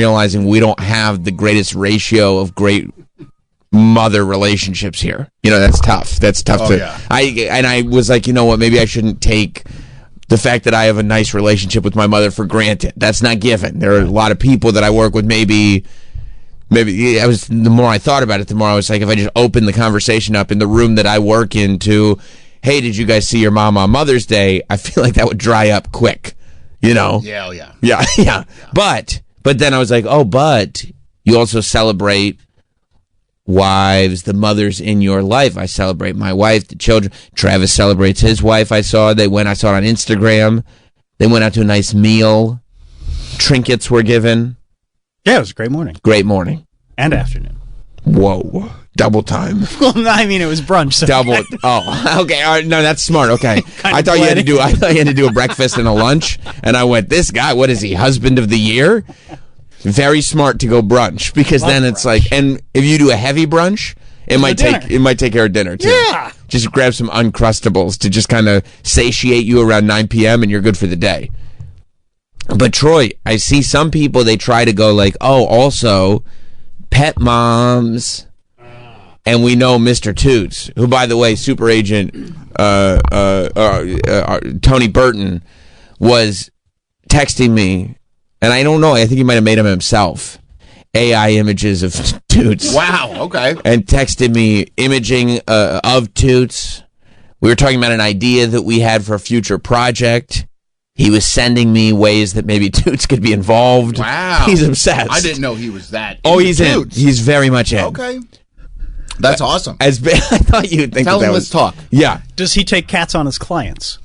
realizing we don't have the greatest ratio of great mother relationships here. You know, that's tough. That's tough I was like, you know what, maybe I shouldn't take the fact that I have a nice relationship with my mother for granted. That's not given. There are a lot of people that I work with, maybe the more I thought about it, the more I was like, if I just open the conversation up in the room that I work in to, hey, did you guys see your mom on Mother's Day? I feel like that would dry up quick, you know? Yeah. But then I was like, but you also celebrate wives, the mothers in your life. I celebrate my wife, the children. Travis celebrates his wife. I saw it on Instagram. They went out to a nice meal. Trinkets were given. Yeah, it was a great morning. Great morning. And afternoon. Whoa. Double time. Well, I mean, it was brunch. So Double. Oh, okay. All right, no, that's smart. Okay. I thought you had to do a breakfast and a lunch. And I went, this guy, what is he, husband of the year? Very smart to go brunch, because then it's brunch. Like, and if you do a heavy brunch, it might take care of dinner too. Yeah. Just grab some Uncrustables to just kind of satiate you around 9 p.m. and you're good for the day. But Troy, I see some people, they try to go like, also pet moms. And we know Mr. Toots, who, by the way, super agent Tony Burton was texting me, and I don't know, I think he might have made them himself, AI images of Toots. Wow, okay. And texted me imaging of Toots. We were talking about an idea that we had for a future project. He was sending me ways that maybe Toots could be involved. Wow. He's obsessed. I didn't know he was that. He's Toots. In. He's very much in. Okay. That's awesome. I thought you'd think Tell him let's talk. Yeah. Does he take cats on his clients?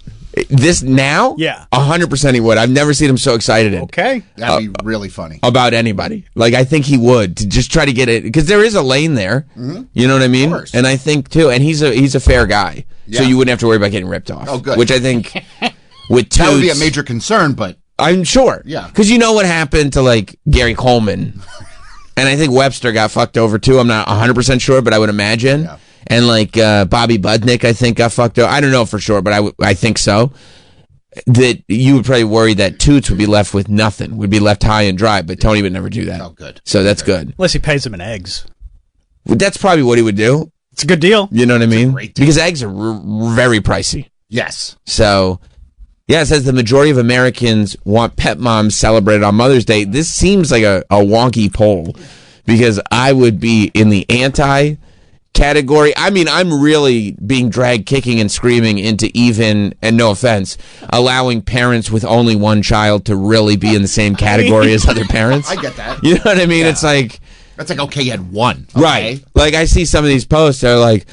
This now? Yeah. 100% he would. I've never seen him so excited. Okay. That'd be really funny. About anybody. Like, I think he would, to just try to get it, because there is a lane there. Mm-hmm. You know what I mean? Of course. And I think, too, and he's a fair guy. Yeah. So you wouldn't have to worry about getting ripped off. Oh, good. Which I think, with Toots, that would be a major concern, but... I'm sure. Yeah. Because you know what happened to, like, Gary Coleman. And I think Webster got fucked over, too. I'm not 100% sure, but I would imagine. Yeah. And, like, Bobby Budnick, I think, got fucked over. I don't know for sure, but I think so. That you would probably worry that Toots would be left with nothing, would be left high and dry, but Tony would never do that. Oh, good. So that's good. Unless he pays him in eggs. That's probably what he would do. It's a good deal. You know what I mean? Great deal. Because eggs are very pricey. Yes. So... yeah, it says the majority of Americans want pet moms celebrated on Mother's Day. This seems like a wonky poll, because I would be in the anti category. I mean, I'm really being dragged kicking and screaming into even, and no offense, allowing parents with only one child to really be in the same category as other parents. I get that. You know what I mean? Yeah. It's like... that's like, okay, you had one. Okay. Right. Like, I see some of these posts, they're like,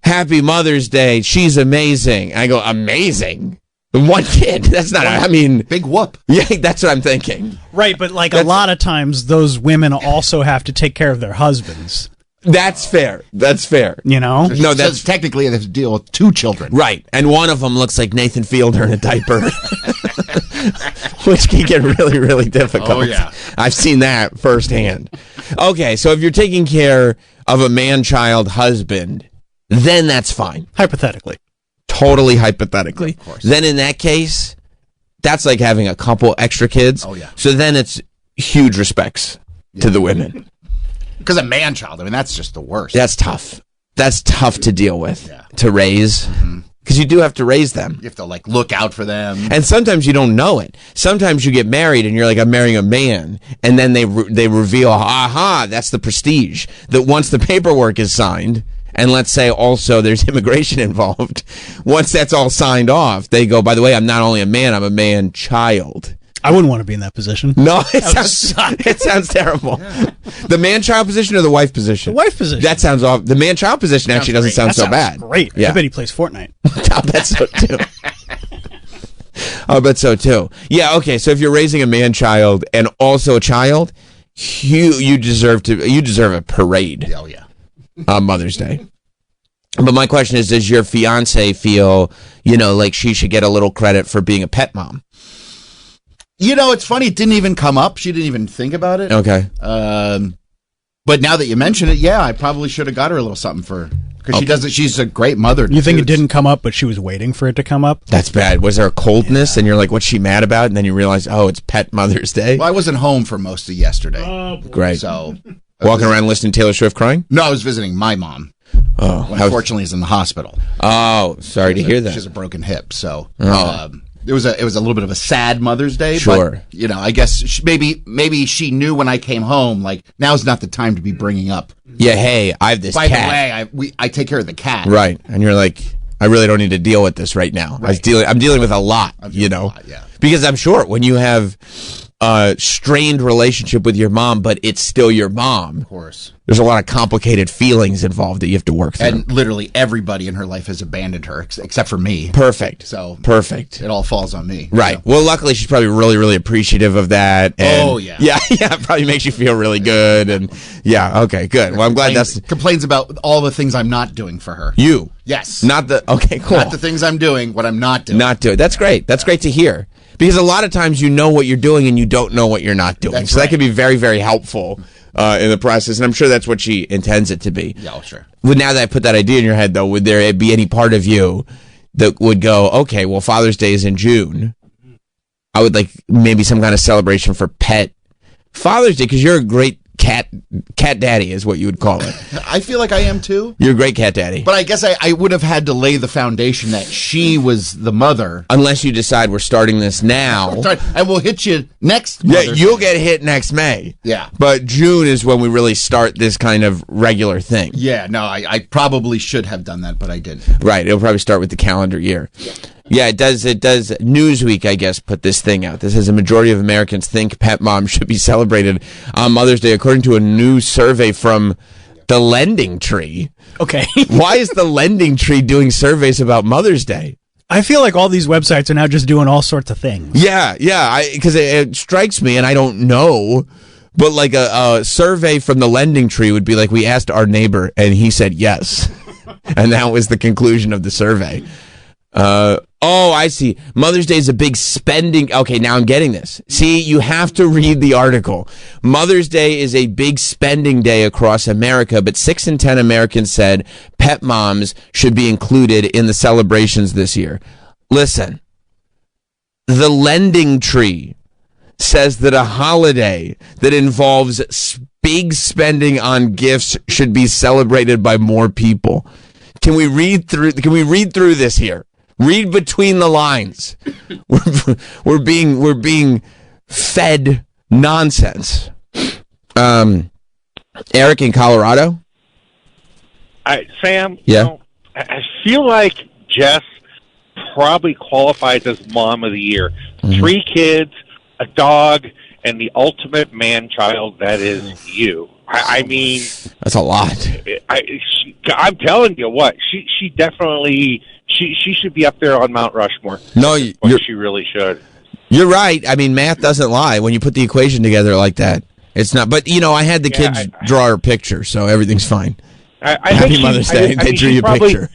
Happy Mother's Day. She's amazing. I go, amazing? One kid. That's not, I mean... big whoop. Yeah, that's what I'm thinking. Right, but like a lot of times those women also have to take care of their husbands. That's fair. That's fair. You know? No, that's... so technically they have to deal with two children. Right. And one of them looks like Nathan Fielder in a diaper. Which can get really, really difficult. Oh, yeah. I've seen that firsthand. Okay, so if you're taking care of a man-child husband... then that's fine. Hypothetically. Totally hypothetically. Of course. Then in that case, that's like having a couple extra kids. Oh, yeah. So then it's huge respects to the women. Because a man-child, I mean, that's just the worst. That's tough. That's tough to deal with, to raise. Because you do have to raise them. You have to, like, look out for them. And sometimes you don't know it. Sometimes you get married and you're like, I'm marrying a man. And then they reveal, that's the prestige. That once the paperwork is signed... and let's say also there's immigration involved. Once that's all signed off, they go, by the way, I'm not only a man, I'm a man-child. I wouldn't want to be in that position. No, it sounds terrible. Yeah. The man-child position or the wife position? The wife position. That sounds off. The man-child position actually doesn't sound so bad. Great. Yeah. I bet he plays Fortnite. I bet so too. I bet so too. Yeah, okay, so if you're raising a man-child and also a child, you deserve a parade. Oh, yeah. On Mother's Day. But my question is, does your fiance feel, like she should get a little credit for being a pet mom? You know, it's funny. It didn't even come up. She didn't even think about it. Okay. But now that you mention it, yeah, I probably should have got her a little something for Because she doesn't. She's a great mother. You think it didn't come up, but she was waiting for it to come up? That's bad. Was there a coldness, and you're like, what's she mad about? And then you realize, oh, it's Pet Mother's Day. Well, I wasn't home for most of yesterday. Great. So walking around listening to Taylor Swift crying? No, I was visiting my mom. Oh, unfortunately, is in the hospital. Oh, sorry to hear that. She has a broken hip, so it was a little bit of a sad Mother's Day. Sure. But, I guess maybe she knew when I came home, like, now's not the time to be bringing up. Yeah, hey, I have this By cat. the way, I take care of the cat. Right, and you're like, I really don't need to deal with this right now. Right. I'm dealing with a lot, yeah. Because I'm sure when you have a strained relationship with your mom, but it's still your mom. Of course. There's a lot of complicated feelings involved that you have to work through. And literally everybody in her life has abandoned her except for me. Perfect. So perfect. It all falls on me. Right. Well, luckily she's probably really, really appreciative of that. And oh yeah. Yeah. It probably makes you feel really good. And yeah. Okay. Good. Well, I'm glad complains about all the things I'm not doing for her. You. Yes. Not the. Okay. Cool. Not the things I'm doing. What I'm not doing. Not doing. That's great. That's great to hear. Because a lot of times you know what you're doing and you don't know what you're not doing. That's so right. that can be very, very helpful in the process. And I'm sure that's what she intends it to be. Yeah, sure. Well, now that I put that idea in your head, though, would there be any part of you that would go, okay, well, Father's Day is in June. I would like maybe some kind of celebration for Pet Father's Day, because you're a great cat daddy is what you would call it. I feel like I am too. You're a great cat daddy. But I guess I would have had to lay the foundation that she was the mother. Unless you decide we're starting this now. I will hit you next Yeah, you'll get hit next May. Yeah. But June is when we really start this kind of regular thing. Yeah, no, I probably should have done that, but I didn't. Right, it'll probably start with the calendar year. Yeah, it does. Newsweek, I guess, put this thing out. This says a majority of Americans think pet moms should be celebrated on Mother's Day, according to a new survey from the Lending Tree. Okay. Why is the Lending Tree doing surveys about Mother's Day? I feel like all these websites are now just doing all sorts of things. Yeah, because it strikes me, and I don't know, but like a survey from the Lending Tree would be like, we asked our neighbor, and he said yes. And that was the conclusion of the survey. Oh, I see. Mother's Day is a big spending. Okay, now I'm getting this. See, you have to read the article. Mother's Day is a big spending day across America, but 6 in 10 Americans said pet moms should be included in the celebrations this year. Listen, the Lending Tree says that a holiday that involves big spending on gifts should be celebrated by more people. Can we read through this here? Read between the lines. We're being fed nonsense. Eric in Colorado. Sam. Yeah. I feel like Jess probably qualifies as mom of the year. Mm-hmm. 3 kids, a dog, and the ultimate man-child that is you. I mean, that's a lot. I'm telling you what, she definitely. She should be up there on Mount Rushmore. No, she really should. You're right. I mean, math doesn't lie when you put the equation together like that. It's not. But I had the kids draw her picture, so everything's fine. Happy Mother's Day. They drew you a picture.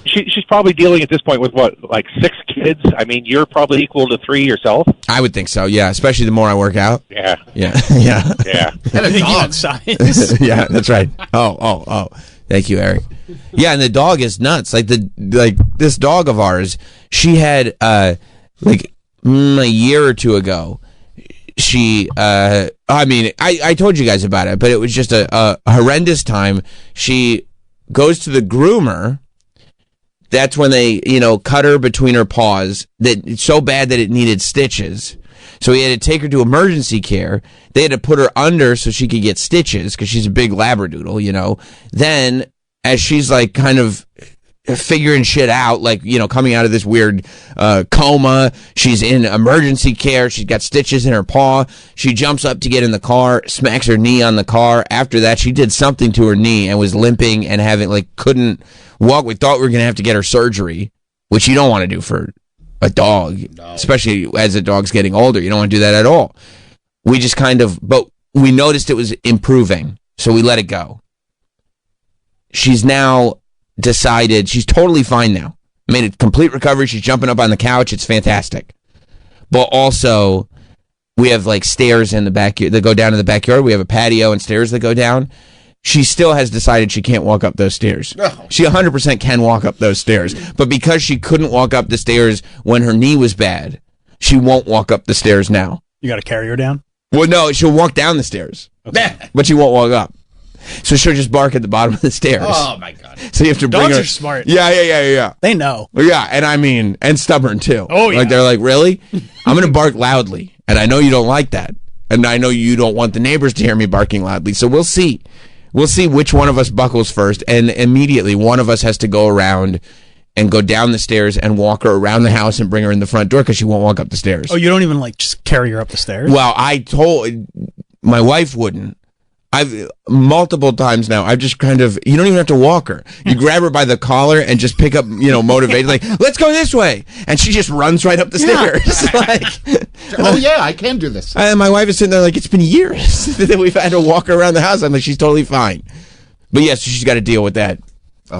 She's probably dealing at this point with what, like 6 kids? I mean, you're probably equal to 3 yourself. I would think so. Yeah, especially the more I work out. Yeah. Yeah. And a dog size. Yeah, that's right. Oh. Thank you, Eric. Yeah, and the dog is nuts. Like this dog of ours, she had a year or 2 ago. She, I told you guys about it, but it was just a horrendous time. She goes to the groomer. That's when they, cut her between her paws. That it's so bad that it needed stitches. So he had to take her to emergency care. They had to put her under so she could get stitches because she's a big labradoodle, Then, as she's like kind of figuring shit out, like, coming out of this weird coma, she's in emergency care. She's got stitches in her paw. She jumps up to get in the car, smacks her knee on the car. After that, she did something to her knee and was limping and couldn't walk. We thought we were going to have to get her surgery, which you don't want to do for a dog, especially as the dog's getting older. You don't want to do that at all. We just but we noticed it was improving, so we let it go. She's now decided she's totally fine now. Made a complete recovery. She's jumping up on the couch. It's fantastic. But also, we have stairs in the backyard that go down to the backyard. We have a patio and stairs that go down. she still has decided she can't walk up those stairs. Oh. She 100% can walk up those stairs. But because she couldn't walk up the stairs when her knee was bad, she won't walk up the stairs now. You got to carry her down? Well, no, she'll walk down the stairs. Okay. But she won't walk up. So she'll just bark at the bottom of the stairs. Oh, my God. So you have to bring Dogs her. are smart. Yeah. They know. Yeah, and I mean, and stubborn too. Oh, yeah. Like they're like, really? I'm going to bark loudly. And I know you don't like that. And I know you don't want the neighbors to hear me barking loudly. So we'll see. We'll see which one of us buckles first. And immediately one of us has to go around and go down the stairs and walk her around the house and bring her in the front door because she won't walk up the stairs. Oh, you don't even like just carry her up the stairs? Well, I told my wife wouldn't. I've multiple times now. I've just kind of, you don't even have to walk her. You grab her by the collar and just pick up, motivate, like, let's go this way. And she just runs right up the stairs. Oh, yeah, I can do this. And my wife is sitting there like, it's been years that we've had to walk her around the house. I'm like, she's totally fine. But yes, she's got to deal with that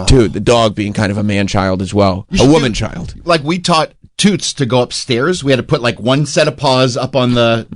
too. The dog being kind of a man child as well. A woman child. Like, we taught Toots to go upstairs. We had to put like one set of paws up on the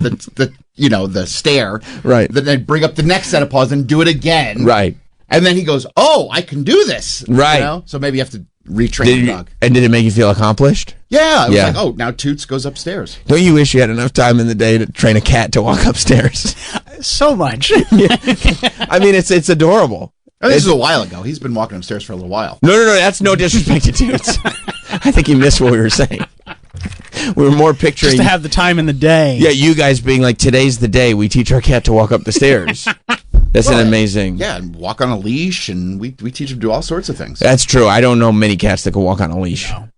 stair. Right. Then I'd bring up the next set of paws and do it again. Right. And then he goes, oh, I can do this. Right. So maybe you have to retrain the dog. And did it make you feel accomplished? Yeah. It was Yeah. like, oh, now Toots goes upstairs. Don't you wish you had enough time in the day to train a cat to walk upstairs? So much. I mean, it's adorable. And this is a while ago. He's been walking upstairs for a little while. No, that's no disrespect to Toots. I think you missed what we were saying. We were more picturing... Just to have the time in the day. Yeah, you guys being like, today's the day we teach our cat to walk up the stairs. That's an amazing... Yeah, and walk on a leash, and we teach him to do all sorts of things. That's true. I don't know many cats that can walk on a leash. No.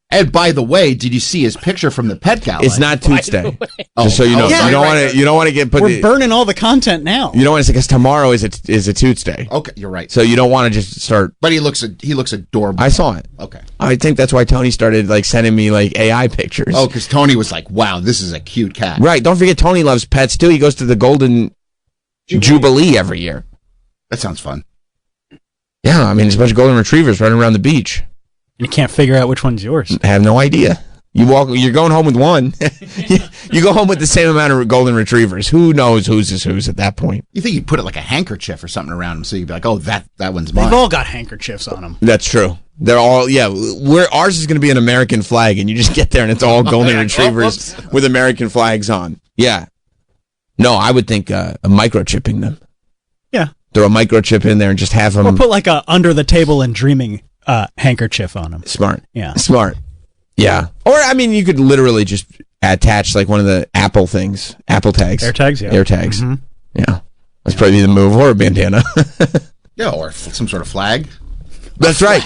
And by the way, did you see his picture from the pet gallery? It's not Toots Day. Oh, Just so you know. yeah, You don't want to get put... We're burning all the content now. You don't want to say, because tomorrow is a Toots Day. Okay, you're right. So you don't want to just start... But he looks adorable. I saw it. Okay. I think that's why Tony started like sending me like AI pictures. Oh, because Tony was like, wow, this is a cute cat. Right. Don't forget Tony loves pets too. He goes to the Golden Jubilee every year. That sounds fun. Yeah, I mean, there's a bunch of golden retrievers running around the beach. You can't figure out which one's yours. I have no idea. You're going home with one. You go home with the same amount of golden retrievers. Who knows whose is whose at that point? You think you'd put it like a handkerchief or something around him so you'd be like, oh, that one's mine. They've all got handkerchiefs on them. That's true. They're all, ours is going to be an American flag, and you just get there and it's all golden retrievers with American flags on. Yeah. No, I would think microchipping them. Yeah. Throw a microchip in there and just have them. Or put like a under the table and dreaming handkerchief on them. Smart. Yeah. Smart. Yeah. Or, I mean, you could literally just attach like one of the Apple things. Apple tags. AirTags, yeah. AirTags. Mm-hmm. Yeah. That's probably the move. Or a bandana. Yeah, or some sort of flag. That's right.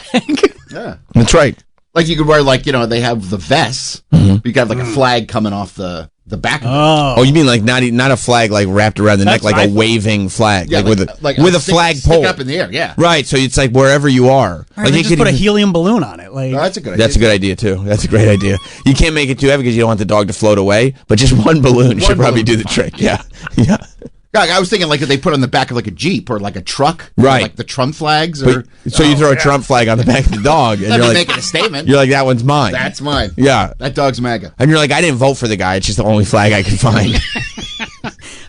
Yeah. That's right. Like you could wear they have the vests. Mm-hmm. You got like a flag coming off the back of it. Oh, you mean like not a flag like wrapped around the neck, like a waving flag, Yeah, with a flag pole up in the air, yeah. Right, so it's like wherever you are. Like you just put a helium balloon on it. Like That's a good idea. That's a good idea too. That's a great idea. You can't make it too heavy because you don't want the dog to float away, but just one balloon should probably do the trick. Yeah. Yeah. I was thinking like if they put on the back of like a Jeep or like a truck, right? Like the Trump flags, or so you throw a Trump flag on the back of the dog, and you're like making a statement. You're like, that one's mine. That's mine. Yeah, that dog's MAGA. And you're like, I didn't vote for the guy. It's just the only flag I could find.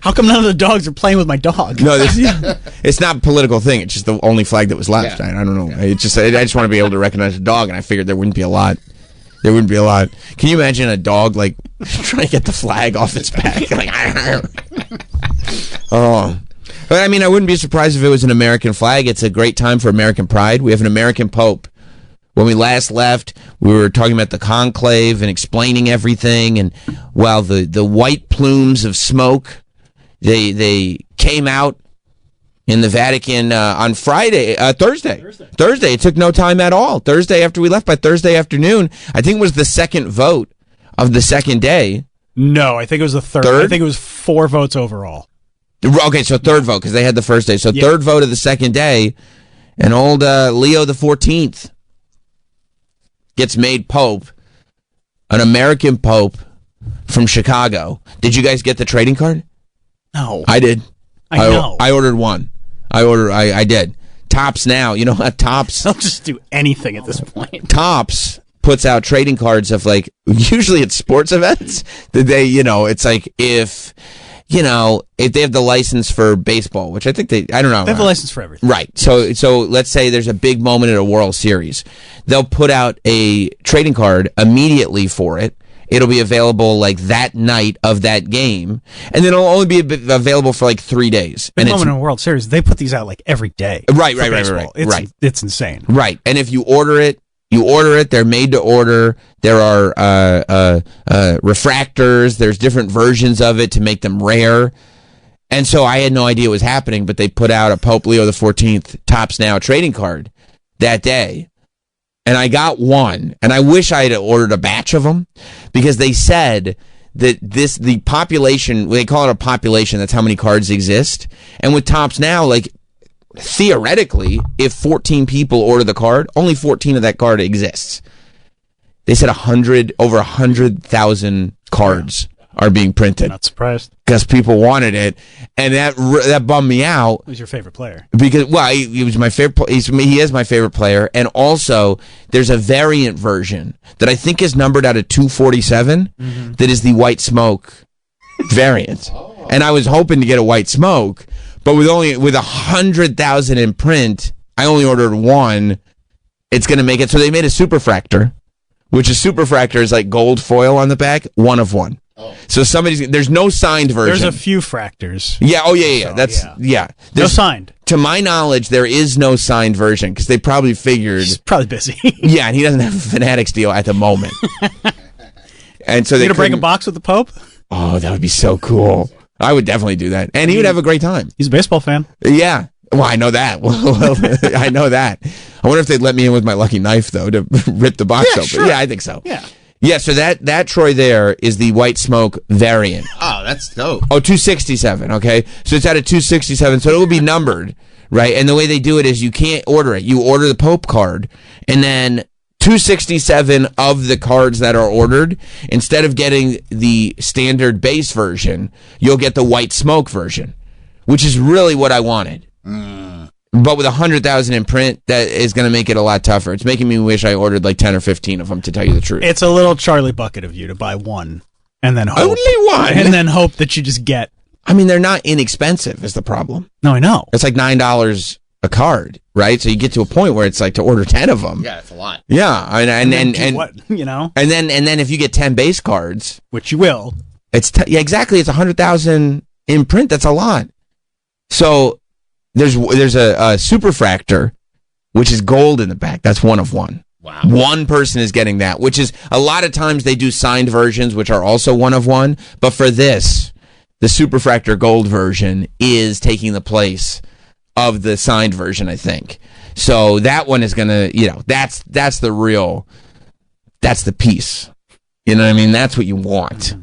How come none of the dogs are playing with my dog? No, it's not a political thing. It's just the only flag that was left. Yeah. I don't know. Yeah. I just want to be able to recognize a dog, and I figured there wouldn't be a lot. There wouldn't be a lot. Can you imagine a dog like trying to get the flag off its back? Like, oh. But I mean, I wouldn't be surprised if it was an American flag. It's a great time for American pride. We have an American Pope. When we last left, we were talking about the conclave and explaining everything. And while the white plumes of smoke, they came out in the Vatican on Thursday. It took no time at all. Thursday after we left, by Thursday afternoon, I think it was the second vote of the second day. No, I think it was the third. I think it was 4 votes overall. Okay, so third vote, because they had the first day. So third vote of the second day, and old Leo the 14th gets made Pope, an American Pope from Chicago. Did you guys get the trading card? No. I did. I know. I ordered one. I did. Topps now. You know what? Topps. They'll just do anything at this point. Topps puts out trading cards of like, usually it's sports events. That they, it's like if if they have the license for baseball, which I think I don't know. They have a license for everything. Right. So let's say there's a big moment at a World Series. They'll put out a trading card immediately for it. It'll be available like that night of that game, and then it'll only be available for like 3 days. Big moment in a World Series. They put these out like every day. Right. It's insane. Right. And if you order it, they're made to order. There are refractors. There's different versions of it to make them rare. And so I had no idea what was happening, but they put out a Pope Leo the 14th Topps Now trading card that day. And I got one, and I wish I had ordered a batch of them, because they said that the population, they call it a population, that's how many cards exist. And with Topps Now, like, theoretically, if 14 people order the card, only 14 of that card exists. They said over 100,000 cards are being printed. Not surprised. Because people wanted it, and that bummed me out. Who's your favorite player? Because, well, he was my favorite. He is my favorite player, and also there's a variant version that I think is numbered out of 247. That is the White Smoke variant, and I was hoping to get a White Smoke, but with 100,000 in print, I only ordered one. It's going to make it so they made a Superfractor, which a Superfractor is like gold foil on the back, one of one. So there's no signed version. There's a few fractors. Yeah. Oh, yeah. No signed. To my knowledge, there is no signed version, because they probably figured. He's probably busy. Yeah, and he doesn't have a Fanatics deal at the moment. And so you gonna break a box with the Pope? Oh, that would be so cool. I would definitely do that, and he would have a great time. He's a baseball fan. Yeah. Well, I know that. I know that. I wonder if they'd let me in with my lucky knife, though, to rip the box open. Sure. Yeah, I think so. Yeah. Yeah, so that Troy there is the White Smoke variant. Oh, that's dope. Oh, 267, okay? So it's out of 267, so it will be numbered, right? And the way they do it is you can't order it. You order the Pope card, and then 267 of the cards that are ordered, instead of getting the standard base version, you'll get the White Smoke version, which is really what I wanted. But with 100,000 in print, that is going to make it a lot tougher. It's making me wish I ordered like 10 or 15 of them, to tell you the truth. It's a little Charlie Bucket of you to buy one and then hope. Only one? And then hope that you just get. I mean, they're not inexpensive is the problem. No, I know. It's like $9 a card, right? So you get to a point where it's like to order 10 of them. Yeah, it's a lot. Yeah, and what, you know? And then if you get 10 base cards, which you will. It's exactly. It's 100,000 in print. That's a lot. So there's a Superfractor, which is gold in the back. That's one of one. Wow. One person is getting that, which is a lot of times they do signed versions, which are also one of one. But for this, the Superfractor gold version is taking the place of the signed version, I think. So that one is gonna, that's the piece. You know what I mean? That's what you want.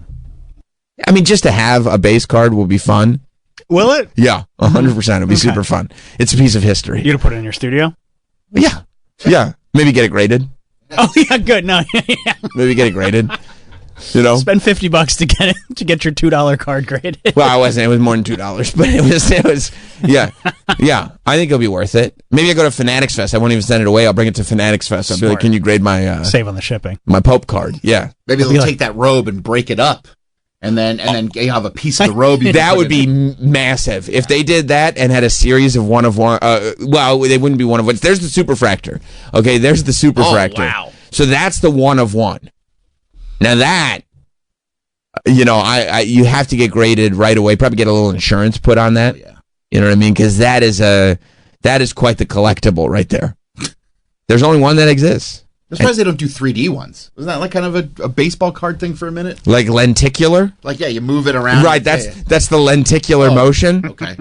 I mean, just to have a base card will be fun. Will it? Yeah, 100%. It'll be super fun. It's a piece of history. You gonna put it in your studio? Yeah. Yeah. Maybe get it graded. Oh yeah, good. No, yeah. Maybe get it graded. Spend $50 to get your $2 card graded. Well, it was more than $2, but it was yeah. I think it'll be worth it. Maybe I go to Fanatics Fest. I won't even send it away. I'll bring it to Fanatics Fest. I'll be like, can you grade my save on the shipping? My Pope card. Yeah. Maybe they'll take that robe and break it up. And then you have a piece of the robe. That would be massive if they did that and had a series of one of one. Well, they wouldn't be one of one. There's the Superfractor. Okay, there's the Superfractor. Oh, wow. So that's the one of one. Now that, you have to get graded right away. Probably get a little insurance put on that. Oh, yeah. You know what I mean? Because that is quite the collectible right there. There's only one that exists. I'm surprised they don't do 3D ones. Wasn't that like kind of a baseball card thing for a minute? Like lenticular? Like, yeah, you move it around. Right, that's the lenticular motion. Okay.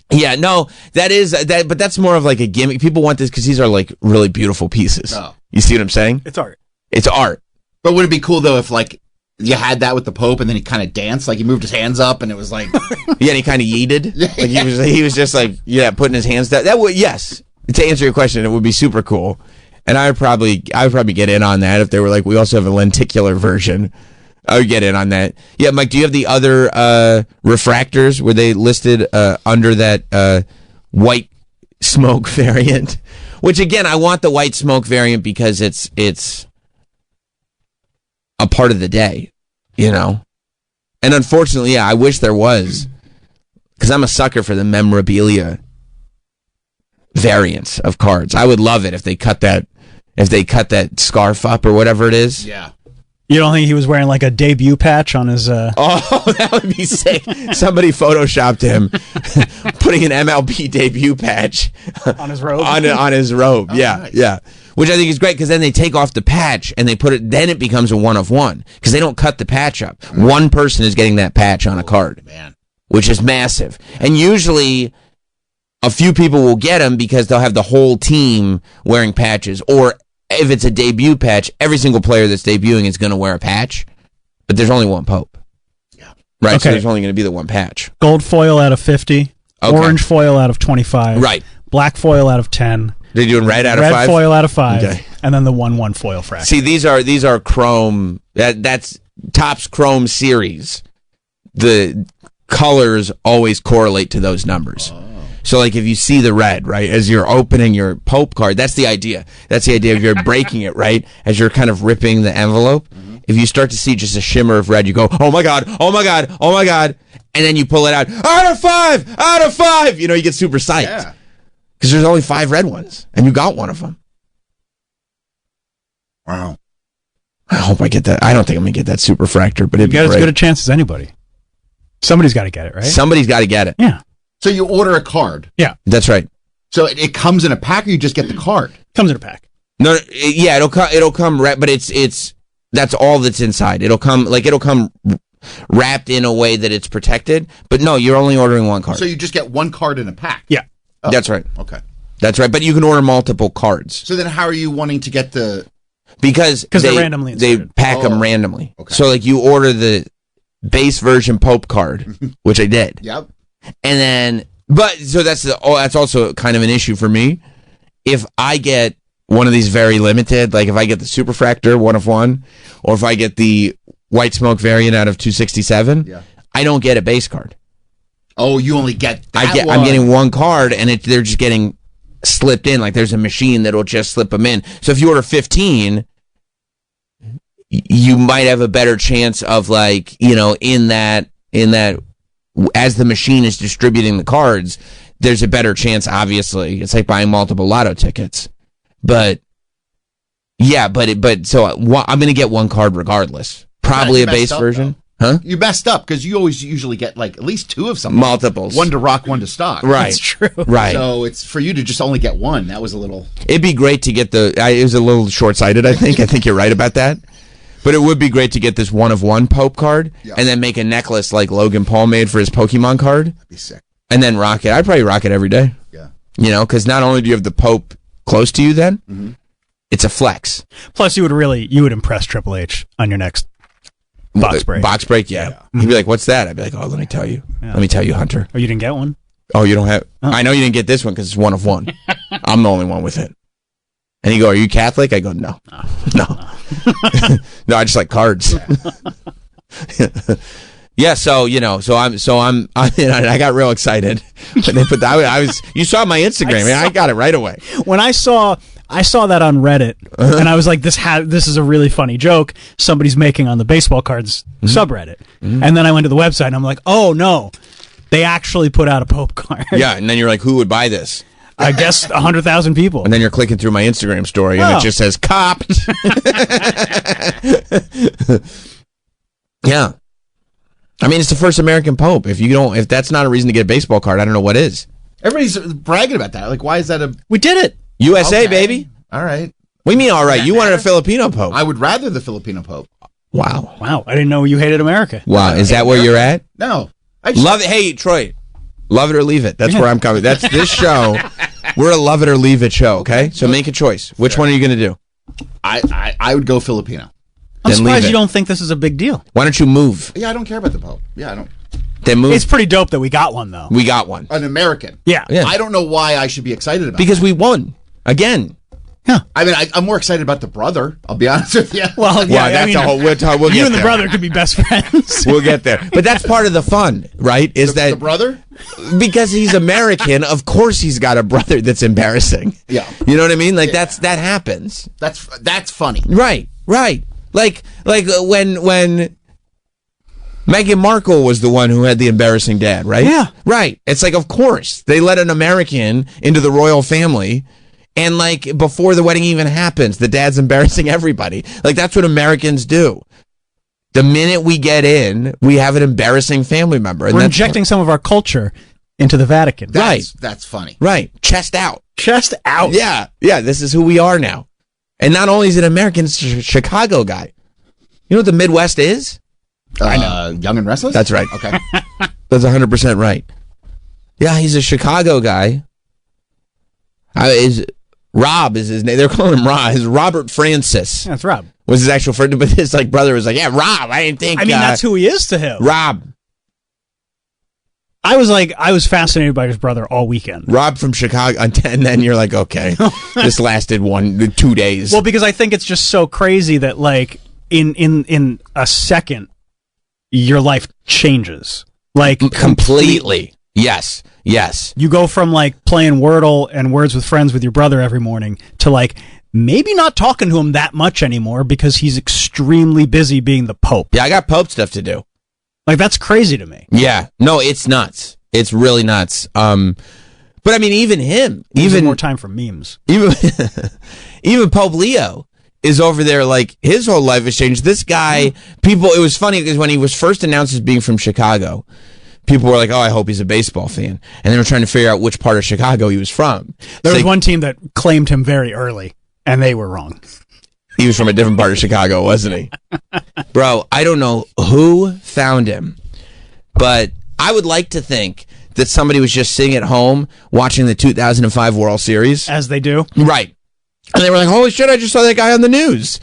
Yeah, no, that is that, but that's more of like a gimmick. People want this because these are like really beautiful pieces. Oh. You see what I'm saying? It's art. It's art. But would it be cool though if like you had that with the Pope and then he kind of danced, like he moved his hands up and it was like yeah, and he kind of yeeted. Like he was just like putting his hands down. That would, yes. To answer your question, it would be super cool. And I would probably get in on that if they were like, we also have a lenticular version. I would get in on that. Yeah, Mike, do you have the other refractors? Were they listed under that White Smoke variant? Which again, I want the White Smoke variant because it's a part of the day, And unfortunately, yeah, I wish there was, because I'm a sucker for the memorabilia variants of cards. I would love it if they cut that scarf up or whatever it is. Yeah. You don't think he was wearing like a debut patch on his? Oh, that would be sick. Somebody photoshopped him putting an MLB debut patch on his robe. On his robe. Yeah, nice. yeah. Which I think is great because then they take off the patch and they put it. Then it becomes a 1/1 because they don't cut the patch up. One person is getting that patch on a card, Man. which is massive. And usually, a few people will get them because they'll have the whole team wearing patches, or if it's a debut patch, every single player that's debuting is going to wear a patch, but there's only one Pope. Yeah. Right, so Okay. there's only going to be the one patch. Gold foil out of 50. Okay. Orange foil out of 25. Right. Black foil out of 10. They're doing red out of Red 5? foil out of 5. Okay. And then the 1/1 foil fraction. See, these are Chrome. That's Topps Chrome series. The colors always correlate to those numbers. So, like, if you see the red, right, as you're opening your Pope card, that's the idea. That's the idea of you're breaking it, right, as you're kind of ripping the envelope. If you start to see just a shimmer of red, you go, oh, my God, oh, my God, oh, my God. And then you pull it out of 5, out of 5. You know, you get super psyched. Yeah. Because there's only 5 red ones, and you got one of them. Wow. I hope I get that. I don't think I'm going to get that super fractor, but it'd You got be as great. good a chance as anybody. Somebody's got to get it, right? Somebody's got to get it. Yeah. So you order a card. Yeah. That's right. So it comes in a pack, or you just get the card? Comes in a pack. No, yeah, it'll come but it's that's all that's inside. It'll come wrapped in a way that it's protected. But no, you're only ordering one card. So you just get one card in a pack? Yeah. Oh, That's right. Okay. That's right. But you can order multiple cards So then how are you wanting to get the... because they're randomly they inserted. pack them Oh, randomly. okay. So like you order the base version Pope card, which I did. Yep. And then, but so that's also kind of an issue for me. If I get one of these very limited, like if I get the Superfractor 1/1, or if I get the White Smoke variant out of 267, Yeah. I don't get a base card. Oh, you only get that I'm getting one card, and they're just getting slipped in. Like there's a machine that'll just slip them in. So if you order 15, you might have a better chance of like, you know, in that as the machine is distributing the cards, there's a better chance. Obviously, it's like buying multiple lotto tickets, but yeah, so I'm gonna get one card regardless. Probably You a messed base up, version, though. huh? You messed up because you always usually get like at least 2 of something. Multiples, One to rock, one to stock. right? That's true. Right. So it's for you to just only get one. That was a little... It'd be great to get it was a little short-sighted, I think. I think you're right about that. But it would be great to get this 1/1 Pope card Yeah. and then make a necklace like Logan Paul made for his Pokemon card That'd be sick. and then rock it. I'd probably rock it every day, Yeah. you know, because not only do you have the Pope close to you then, it's a flex. Plus, you would impress Triple H on your next box break. Box break, yeah. He'd be like, what's that? I'd be like, oh, let me tell you. Yeah. Let me tell you, Hunter. Oh, you didn't get one? Oh, you don't have... I know you didn't get this one because it's 1/1. I'm the only one with it. And you go, are you Catholic? I go, no. No. No, I just like cards. Yeah, so, you know, I got real excited. When they put that, you saw my Instagram. I got it right away. When I saw that on Reddit, and I was like, this is a really funny joke somebody's making on the baseball cards subreddit. And then I went to the website, and I'm like, oh, no. They actually put out a Pope card. Yeah, and then you're like, who would buy this? I guess 100,000 people. And then you're clicking through my Instagram story, and Oh. it just says, copped. Yeah. I mean, it's the first American Pope. If that's not a reason to get a baseball card, I don't know what is. Everybody's bragging about that. Like, why is that a... We did it. USA, Okay. baby. All right. What do you mean, all right? You wanted a Filipino Pope. I would rather the Filipino Pope. Wow. Wow, I didn't know you hated America. Wow. Is that where you're at? No. I just, Love it. Hey, Troy. Love it or leave it. That's where I'm coming. That's this show. We're a love it or leave it show, okay? So make a choice. Which one are you going to do? I would go Filipino. I'm Then leave surprised it. you don't think this is a big deal. Why don't you move? Yeah, I don't care about the Pope. Yeah, I don't... Then move. It's pretty dope that we got one, though. We got one. An American. Yeah. Yeah. I don't know why I should be excited about Because we won. Again. it. I mean, I'm more excited about the brother. I'll be honest with you. Well, yeah, Wow, that's a whole... We'll you get and the there. brother could be best friends. We'll get there. But that's part of the fun, right? Is the that brother? because he's American, of course he's got a brother that's embarrassing. Yeah. You know what I mean? Like that happens. That's funny. Right. Like when Meghan Markle was the one who had the embarrassing dad, right? Yeah. Right. It's like, of course, they let an American into the royal family, and like before the wedding even happens, the dad's embarrassing everybody. Like that's what Americans do. The minute we get in, we have an embarrassing family member. And we're injecting some of our culture into the Vatican. That's funny. Right. Chest out. Chest out. Yeah. Yeah. This is who we are now. And not only is it American, it's a Chicago guy. You know what the Midwest is? I know. Young and Restless? That's right. Okay. That's 100% right. Yeah, he's a Chicago guy. Rob is his name. They're calling him Rob. His Robert Francis. That's Rob. Was his actual friend, but his like brother was like, yeah, Rob. I didn't think. I mean, that's who he is to him. Rob. I was fascinated by his brother all weekend. Rob from Chicago, and then you're like, okay, this lasted 2 days. Well, because I think it's just so crazy that like in a second, your life changes like completely. Yes. You go from like playing Wordle and Words with Friends with your brother every morning to like maybe not talking to him that much anymore because he's extremely busy being the Pope. Yeah, I got Pope stuff to do. Like that's crazy to me. Yeah, no, it's nuts. It's really nuts. But I mean, even him, even more time for memes. Even Pope Leo is over there. Like his whole life has changed. This guy, it was funny because when he was first announced as being from Chicago, people were like, "Oh, I hope he's a baseball fan," and they were trying to figure out which part of Chicago he was from. There was one team that claimed him very early, and they were wrong. He was from a different part of Chicago, wasn't he? Bro, I don't know who found him, but I would like to think that somebody was just sitting at home watching the 2005 World Series. As they do. Right. And they were like, holy shit, I just saw that guy on the news.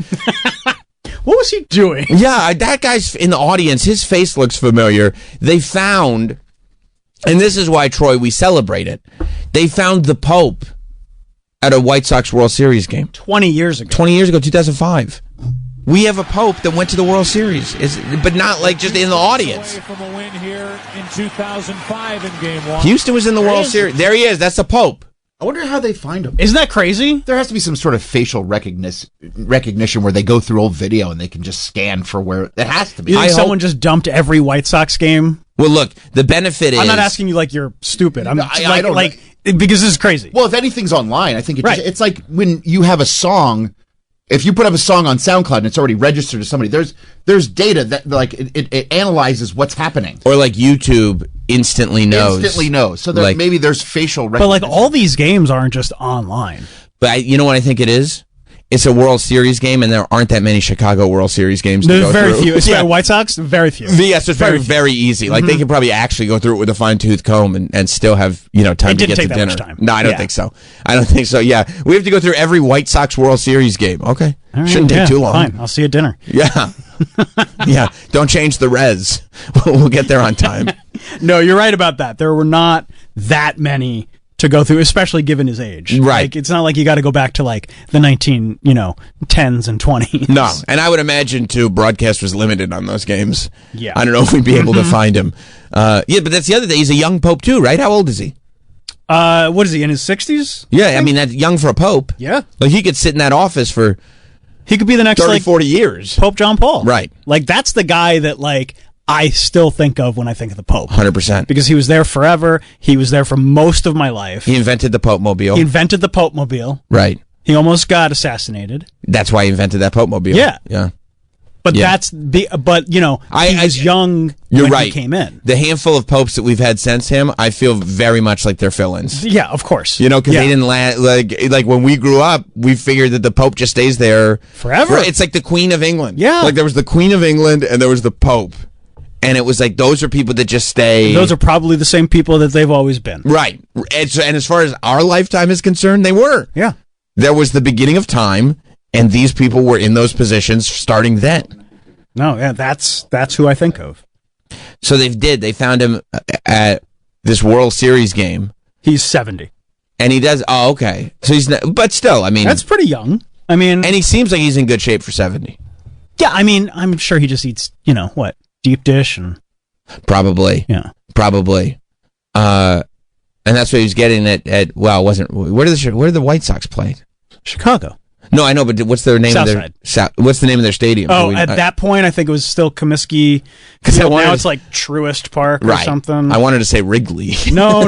What was he doing? Yeah, that guy's in the audience. His face looks familiar. They found, and this is why, Troy, we celebrate it. They found the Pope at a White Sox World Series game. 20 years ago. 20 years ago, 2005. We have a Pope that went to the World Series, but not like just in the audience. From a win here in 2005 in Game 1. Houston was in the World Series. There he is. That's the Pope. I wonder how they find him. Isn't that crazy? There has to be some sort of facial recognition where they go through old video and they can just scan for where it has to be. You think someone just dumped every White Sox game? Well, look, the benefit is... I'm not asking you like you're stupid. I don't like because this is crazy. Well, if anything's online, I think Right. It's like when you have a song. If you put up a song on SoundCloud and it's already registered to somebody, there's data that like it analyzes what's happening. Or like YouTube instantly knows. So maybe there's facial recognition. But like all these games aren't just online. But you know what I think it is? It's a World Series game, and there aren't that many Chicago World Series games to There's go very through. few. Especially White Sox, very few. Yes, it's very easy. Like they could probably actually go through it with a fine-tooth comb and still have time to get to dinner. Much time. No, I don't think so. Yeah, we have to go through every White Sox World Series game. Okay, right, shouldn't take too long. Fine, I'll see you at dinner. Yeah, yeah. Don't change the res. We'll get there on time. No, you're right about that. There were not that many to go through, especially given his age. Right. Like, it's not like you got to go back to like the 10s and 20s. No, and I would imagine too, broadcast was limited on those games. Yeah. I don't know if we'd be able to find him. Yeah, but that's the other thing. He's a young pope too, right? How old is he? What is he, in his 60s? Yeah, I mean, that's young for a pope. Yeah. Like he could sit in that office for He could be the next 30, 40 years. Pope John Paul. Right. Like that's the guy that like I still think of when I think of the Pope. 100%. Because he was there forever. He was there for most of my life. He invented the Pope Mobile. He invented the Pope Mobile. Right. He almost got assassinated. That's why he invented that Pope Mobile. Yeah. Yeah. But Yeah. he was young You're when right. he came in. The handful of popes that we've had since him, I feel very much like they're fill-ins. Yeah, of course. You know, because Yeah. they didn't like when we grew up, we figured that the Pope just stays there Forever. It's like the Queen of England. Yeah. Like there was the Queen of England and there was the Pope. And it was like those are people that just stay. Those are probably the same people that they've always been. Right. And as far as our lifetime is concerned, they were. Yeah. There was the beginning of time, and these people were in those positions starting then. No, yeah, that's who I think of. So they found him at this World Series game. He's 70. And he does, oh, okay. So he's not, but still, I mean. That's pretty young. I mean. And he seems like he's in good shape for 70. Yeah, I mean, I'm sure he just eats, deep dish and. Probably. Yeah. Probably. And that's what he was getting at where did the White Sox play? Chicago. No, I know, but what's their name of Southside. their what's the name of their stadium? Oh, at that point, I think it was still Comiskey. Because Now it's like Truist Park or something. I wanted to say Wrigley. No.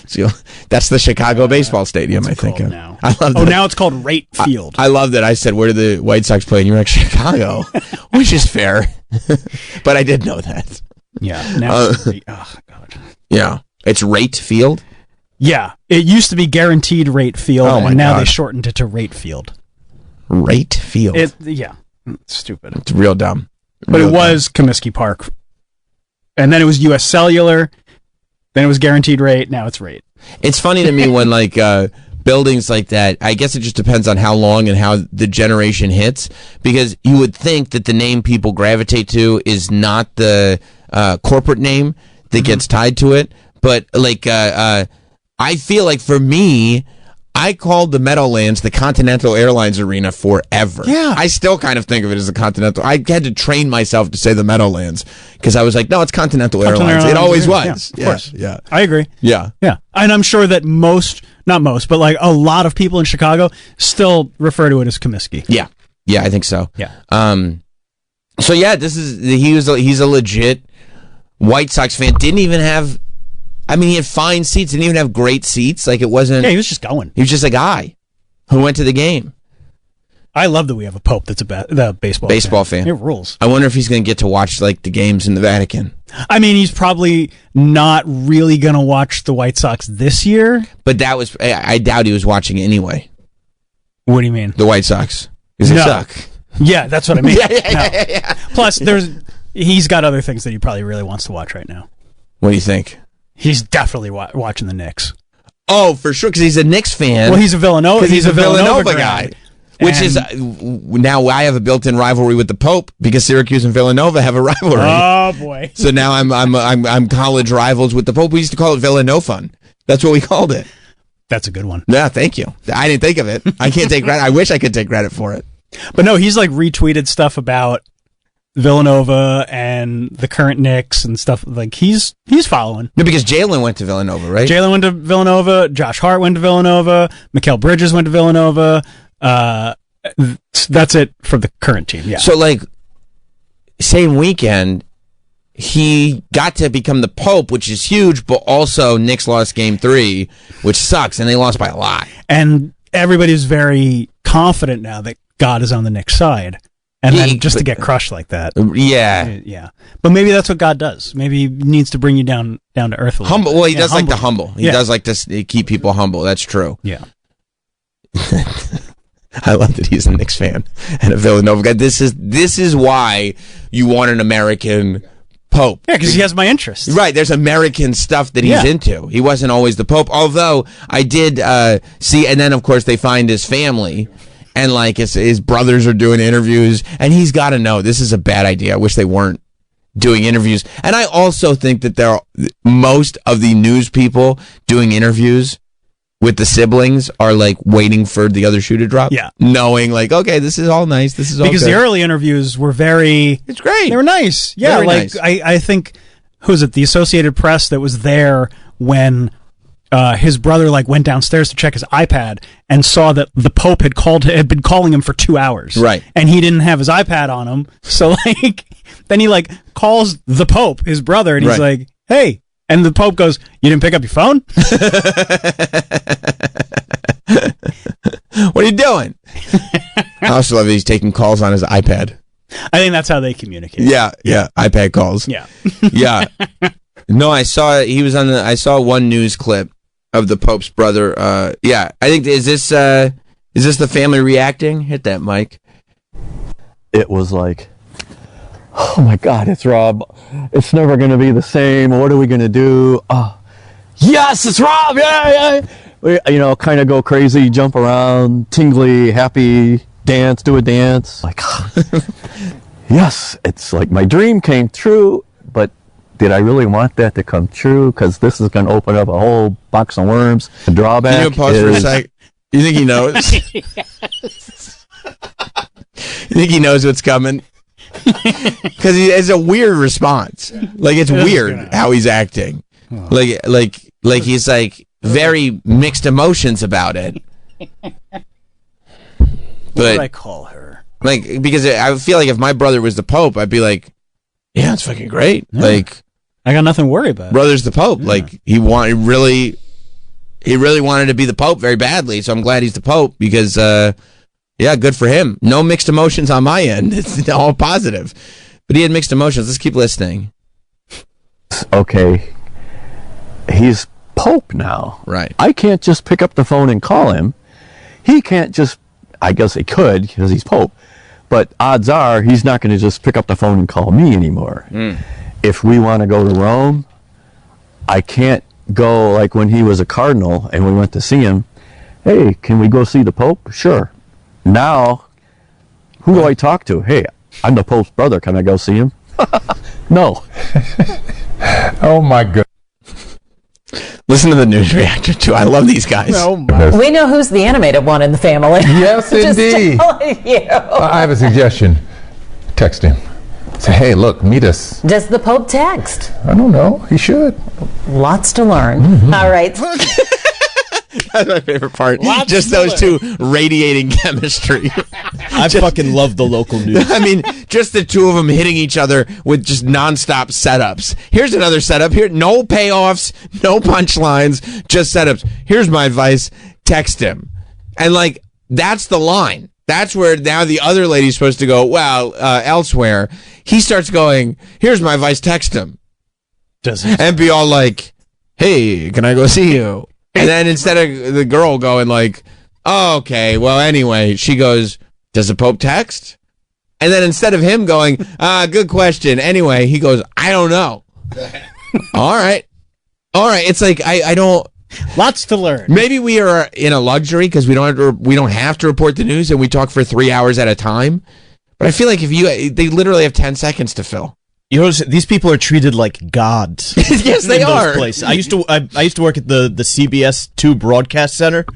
So, that's the Chicago baseball stadium, I think. Now? I love that. Oh, now it's called Rate Field. I love that I said, where do the White Sox play? And you're like, Chicago, which is fair. But I did know that. Yeah. Now it's Rate. Oh, God. Yeah. It's Rate Field? Yeah. It used to be Guaranteed Rate Field, Oh, my and now God. they shortened it to Rate Field. Rate Field. Yeah. It's stupid. It's real dumb. But it was Comiskey Park. And then it was U.S. Cellular. Then it was Guaranteed Rate. Now it's Rate. It's funny to me when like buildings like that, I guess it just depends on how long and how the generation hits, because you would think that the name people gravitate to is not the corporate name that gets tied to it. But like I feel like for me, I called the Meadowlands the Continental Airlines Arena forever. Yeah. I still kind of think of it as a Continental. I had to train myself to say the Meadowlands because I was like, no, it's Continental Airlines. It always was. Yeah, of course. Yeah. I agree. Yeah. Yeah. And I'm sure that not most, but like a lot of people in Chicago still refer to it as Comiskey. Yeah. Yeah, I think so. Yeah. So yeah, he's a legit White Sox fan. Didn't even have, he had fine seats. Didn't even have great seats. Like it wasn't. Yeah, he was just going. He was just a guy who went to the game. I love that we have a Pope that's the baseball fan. It rules. I wonder if he's going to get to watch like the games in the Vatican. He's probably not really going to watch the White Sox this year. But I doubt he was watching anyway. What do you mean? The White Sox. Because they suck. Yeah, that's what I mean. Yeah. Plus, he's got other things that he probably really wants to watch right now. What do you think? He's definitely watching the Knicks. Oh, for sure, because he's a Knicks fan. Well, he's a Villanova. He's a Villanova guy. guy. Which is now I have a built-in rivalry with the Pope because Syracuse and Villanova have a rivalry. Oh boy! So now I'm college rivals with the Pope. We used to call it Villanova. That's what we called it. That's a good one. Yeah, thank you. I didn't think of it. I can't take credit. I wish I could take credit for it. But no, he's like retweeted stuff about Villanova and the current Knicks and stuff. Like he's following. No, because Jalen went to Villanova, right? Jalen went to Villanova. Josh Hart went to Villanova. Mikal Bridges went to Villanova. That's it for the current team. Yeah. So like, same weekend, he got to become the Pope, which is huge, but also Knicks lost Game 3, which sucks, and they lost by a lot. And everybody's very confident now that God is on the Knicks side. And then just to get crushed like that. Yeah. Yeah. But maybe that's what God does. Maybe he needs to bring you down to earth a little humble. bit. Well, he does like to humble. He does like to keep people humble. That's true. Yeah. I love that he's a Knicks fan and a Villanova guy. This is why you want an American Pope. Yeah, because he has my interest. Right, there's American stuff that he's into. He wasn't always the Pope, although I did see, and then of course they find his family, and like his brothers are doing interviews, and he's got to know this is a bad idea. I wish they weren't doing interviews. And I also think that most of the news people doing interviews with the siblings are like waiting for the other shoe to drop. Yeah. Knowing like, okay, this is all nice. This is all because good. the early interviews were it's great. They were nice. Yeah. Very like nice. I think, who was it? The Associated Press that was there when his brother like went downstairs to check his iPad and saw that the Pope had been calling him for 2 hours. Right. And he didn't have his iPad on him. So like, then he like calls the Pope, his brother, and he's like, hey. And the Pope goes, you didn't pick up your phone? What are you doing? I also love that he's taking calls on his iPad. I think that's how they communicate. Yeah. iPad calls. Yeah. Yeah. No, I saw one news clip of the Pope's brother. I think is this the family reacting? Hit that mic. It was like, oh my God, it's Rob. It's never going to be the same. What are we going to do? Oh, yes, it's Rob. Yeah. We, kind of go crazy, jump around, tingly, happy, dance, do a dance. Like, yes, it's like my dream came true, but did I really want that to come true? Because this is going to open up a whole box of worms. The drawback Can you pause for a sec? You think he knows? You think he knows what's coming? Because it's a weird response. Like it's weird how he's acting. Like he's like very mixed emotions about it. What would I But call her? like, because I feel like if my brother was the Pope, I'd be like, yeah, it's fucking great. Yeah. Like, I got nothing to worry about. brother's the Pope. Like, he really wanted to be the Pope very badly. So I'm glad he's the Pope because, yeah, good for him. No mixed emotions on my end. It's all positive. But he had mixed emotions. Let's keep listening. Okay, he's Pope now. Right. I can't just pick up the phone and call him. He can't just, I guess he could because he's Pope, but odds are he's not going to just pick up the phone and call me anymore. If we want to go to Rome, I can't go like when he was a cardinal and we went to see him. Hey, can we go see the Pope? Sure. Now, who do I talk to? Hey, I'm the Pope's brother. Can I go see him? No. Oh my God. Listen to the news reaction too. I love these guys. Oh my. We know who's the animated one in the family. Yes, Just indeed. telling you. I have a suggestion. Text him. Say, hey, look, meet us. Does the Pope text? I don't know. He should. Lots to learn. All right. That's my favorite part. Lots Just to those two radiating chemistry. I fucking love the local news. I mean, just the two of them hitting each other with just nonstop setups. Here's another setup. Here, no payoffs, no punchlines, just setups. Here's my advice: text him, and like that's the line. That's where now the other lady's supposed to go. Well, elsewhere, he starts going. Here's my advice: text him, Does he? and be all like, "Hey, can I go see you?" And then instead of the girl going like, oh, okay, well, anyway, she goes, does the Pope text? And then instead of him going, good question. Anyway, he goes, I don't know. All right. It's like, I don't. Lots to learn. Maybe we are in a luxury because we don't have to report the news and we talk for 3 hours at a time. But I feel like they literally have 10 seconds to fill. You know, these people are treated like gods. Yes, they in those are. places. I used to work at the CBS 2 broadcast center.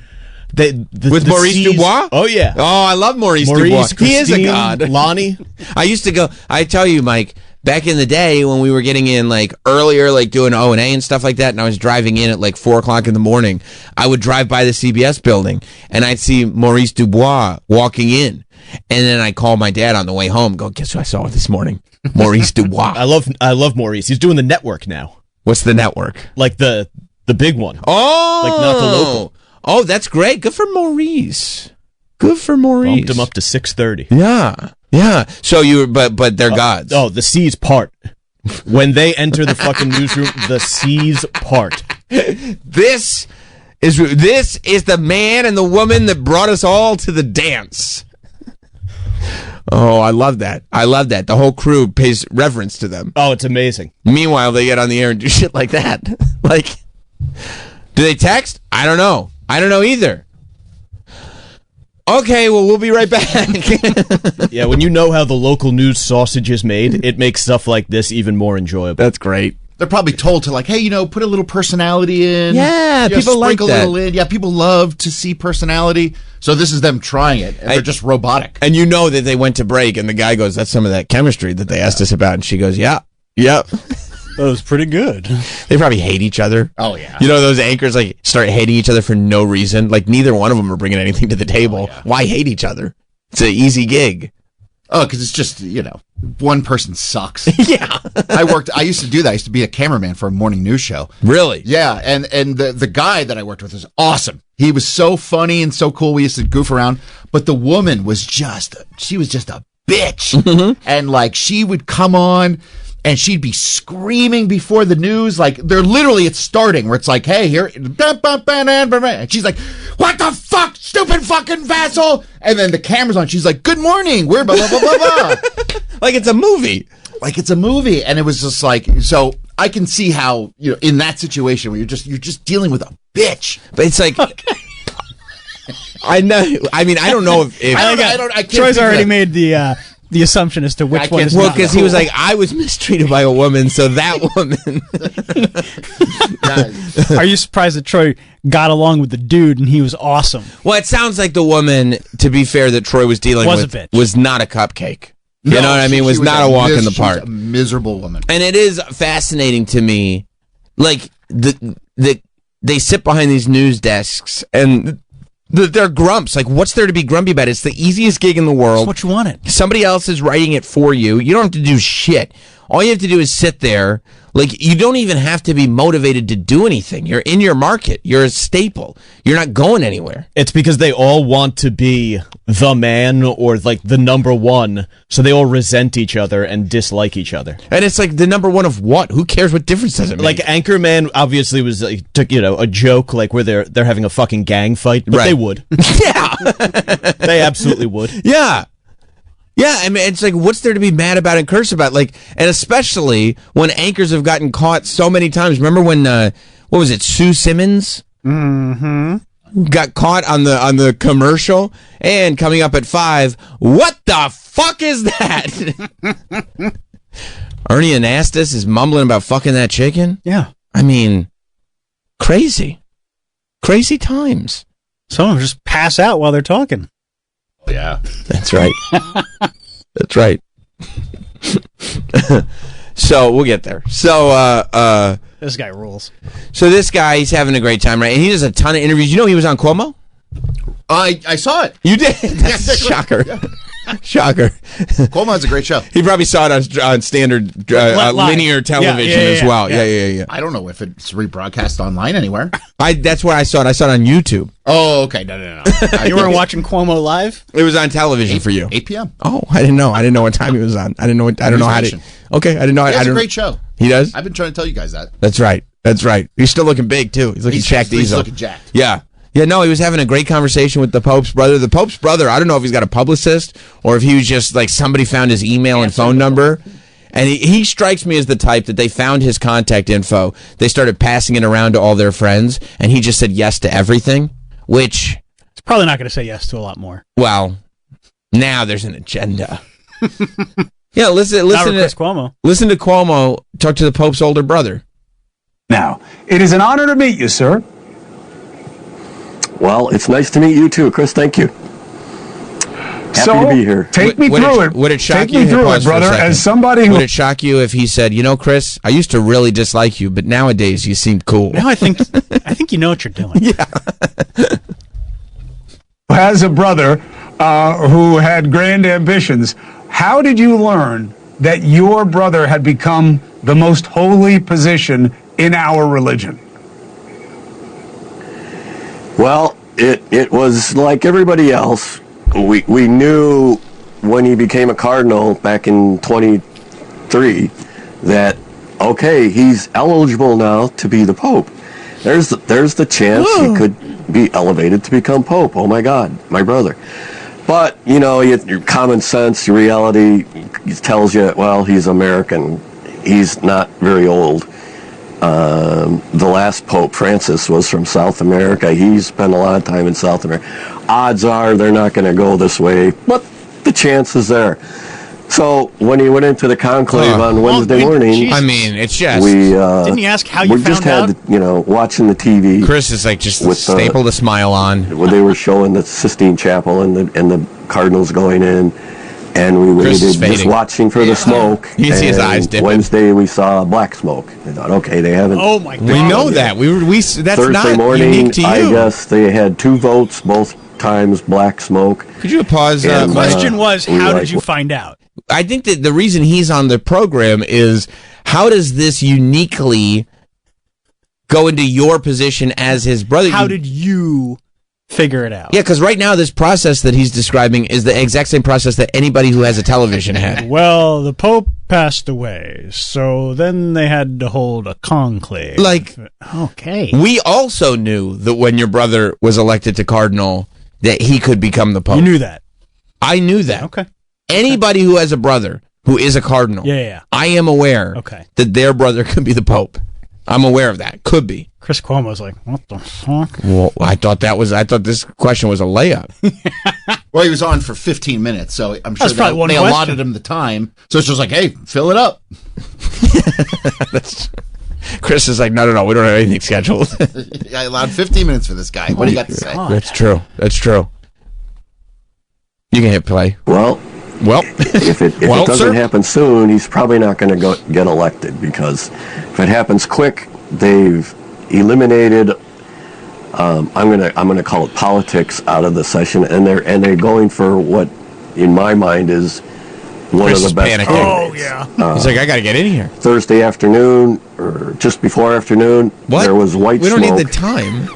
With Maurice Dubois? Oh yeah. Oh, I love Maurice Dubois. He is a god. Lonnie. I used to go. I tell you, Mike. Back in the day when we were getting in like earlier, like doing O&A and stuff like that, and I was driving in at like 4:00 in the morning, I would drive by the CBS building and I'd see Maurice Dubois walking in, and then I'd call my dad on the way home. Go, guess who I saw this morning? Maurice Dubois. I love Maurice. He's doing the network now. What's the network? Like the big one. Oh, Like not the local. Oh, that's great. Good for Maurice. Good for Maurice. Bumped him up to 6:30. Yeah. So but they're gods. Oh, the C's part. When they enter the fucking newsroom, the C's part. This is the man and the woman that brought us all to the dance. Oh, I love that. The whole crew pays reverence to them. Oh, it's amazing. Meanwhile, they get on the air and do shit like that. Like, do they text? I don't know either. Okay, well, we'll be right back. Yeah, when you know how the local news sausage is made, it makes stuff like this even more enjoyable. That's great. They're probably told to like, hey, put a little personality in. Yeah, people like sprinkle that. a little in. Yeah, people love to see personality. So this is them trying it, and they're just robotic. And you know that they went to break, and the guy goes, that's some of that chemistry that they asked us about. And she goes, yeah. Yep. That was pretty good. They probably hate each other. Oh, yeah. You know, those anchors like start hating each other for no reason. Like neither one of them are bringing anything to the table. Why hate each other? It's an easy gig. Oh, because it's just, one person sucks. Yeah. I used to do that. I used to be a cameraman for a morning news show. Really? Yeah, and the guy that I worked with was awesome. He was so funny and so cool. We used to goof around. But the woman was just a bitch. And like she would come on and she'd be screaming before the news. Like it's starting where it's like, hey, here. And she's like, what the fuck, stupid fucking vassal. And then the camera's on. She's like, good morning. We're blah, blah, blah, blah, blah. Like it's a movie. And it was just like, so I can see how, in that situation where you're just dealing with a bitch. But it's like, I know. I mean, I don't know if I can't Troy's think already of made the assumption as to which one is well, not. because he was like, I was mistreated by a woman, so that woman. Are you surprised that Troy got along with the dude and he was awesome? Well, it sounds like the woman, to be fair, that Troy was dealing Was a with bitch. was not a cupcake. You know what I mean? Was not a walk in the park. She was a miserable woman. And it is fascinating to me, like they sit behind these news desks, and They're grumps. Like, what's there to be grumpy about? It's the easiest gig in the world. That's what you wanted. Somebody else is writing it for you. You don't have to do shit. All you have to do is sit there. Like, you don't even have to be motivated to do anything. You're in your market. You're a staple. You're not going anywhere. It's because they all want to be the man or like the number one, so they all resent each other and dislike each other. And it's like the number one of what? Who cares? What difference does it make? Like Anchorman obviously was like, took a joke like where they're having a fucking gang fight, but they would. Yeah, they absolutely would. Yeah. Yeah, I mean, it's like, what's there to be mad about and curse about? Like, and especially when anchors have gotten caught so many times. Remember when, what was it, Sue Simmons? Mm-hmm. Got caught on the commercial, and coming up at 5, what the fuck is that? Ernie Anastas is mumbling about fucking that chicken? Yeah. I mean, crazy. Crazy times. Some of them just pass out while they're talking. Yeah. That's right. That's right. So we'll get there. So this guy rules. So this guy, he's having a great time, right? And he does a ton of interviews. You know he was on Cuomo? I saw it. You did? That's a shocker. Shocker. Cuomo's a great show. He probably saw it on standard linear television as well. Yeah. I don't know if it's rebroadcast online anywhere. That's where I saw it. I saw it on YouTube. Oh, okay. No. You weren't watching Cuomo live? It was on television for you. 8 p.m. Oh, I didn't know. I didn't know what time he was on. I don't know how to. Okay, I didn't know. He has a great show. He does? I've been trying to tell you guys that. That's right. He's still looking big, too. He's looking Shaq Diesel. He's looking jacked. Yeah. Yeah, no, he was having a great conversation with the Pope's brother. The Pope's brother, I don't know if he's got a publicist or if he was just like somebody found his email and phone number. And he strikes me as the type that they found his contact info. They started passing it around to all their friends, and he just said yes to everything, which... It's probably not going to say yes to a lot more. Well, now there's an agenda. Yeah, listen to Chris Cuomo. Listen to Cuomo talk to the Pope's older brother. Now, it is an honor to meet you, sir. Well, it's nice to meet you too, Chris. Thank you. Happy to be here. Take me through it. Would it shock Take you? me through it, brother. As somebody who would it shock you if he said, "You know, Chris, I used to really dislike you, but nowadays you seem cool." Now I think you know what you're doing. Yeah. has a brother who had grand ambitions. How did you learn that your brother had become the most holy position in our religion? Well, it was like everybody else. We knew when he became a cardinal back in 23 that, okay, he's eligible now to be the Pope. There's the chance he could be elevated to become Pope. Oh my God, my brother. But, you know, your common sense, your reality tells you, well, he's American. He's not very old. The last Pope, Francis, was from South America. He spent a lot of time in South America. Odds are they're not going to go this way, but the chance is there. So when he went into the conclave on Wednesday morning, I mean, it's just didn't you ask how you found out? Watching the TV. Chris is like just stapled a smile on. When they were showing the Sistine Chapel and the cardinals going in, and we waited just watching for the smoke. You see his eyes dipping. Wednesday we saw black smoke. I thought, okay, they haven't. Oh my God! We know that. That's Thursday not morning, unique to you. I guess they had 2 votes, both times black smoke. Could you pause? The question was, how did you find out? I think that the reason he's on the program is, how does this uniquely go into your position as his brother? How did you figure it out? Yeah, because right now this process that he's describing is the exact same process that anybody who has a television had. Well, the Pope passed away, so then they had to hold a conclave. Like, okay. We also knew that when your brother was elected to cardinal, that he could become the Pope. You knew that? I knew that. Okay. Anybody who has a brother who is a cardinal, I am aware that their brother could be the Pope. I'm aware of that. Could be. Chris Cuomo's like, what the fuck? Well, I thought this question was a layup. Well, he was on for 15 minutes, so I'm sure they allotted him the time. So it's just like, hey, fill it up. Chris is like, no, we don't have anything scheduled. I allowed 15 minutes for this guy. What do you got to say? That's true. You can hit play. Well, if it doesn't happen soon, he's probably not going to get elected, because if it happens quick, they've eliminated I'm gonna call it politics out of the session, and they're going for what, in my mind, is one Chris of the best. panicking. Oh, yeah. He's like, I got to get in here. Thursday afternoon, or just before afternoon, What? there was white We smoke. don't need the time.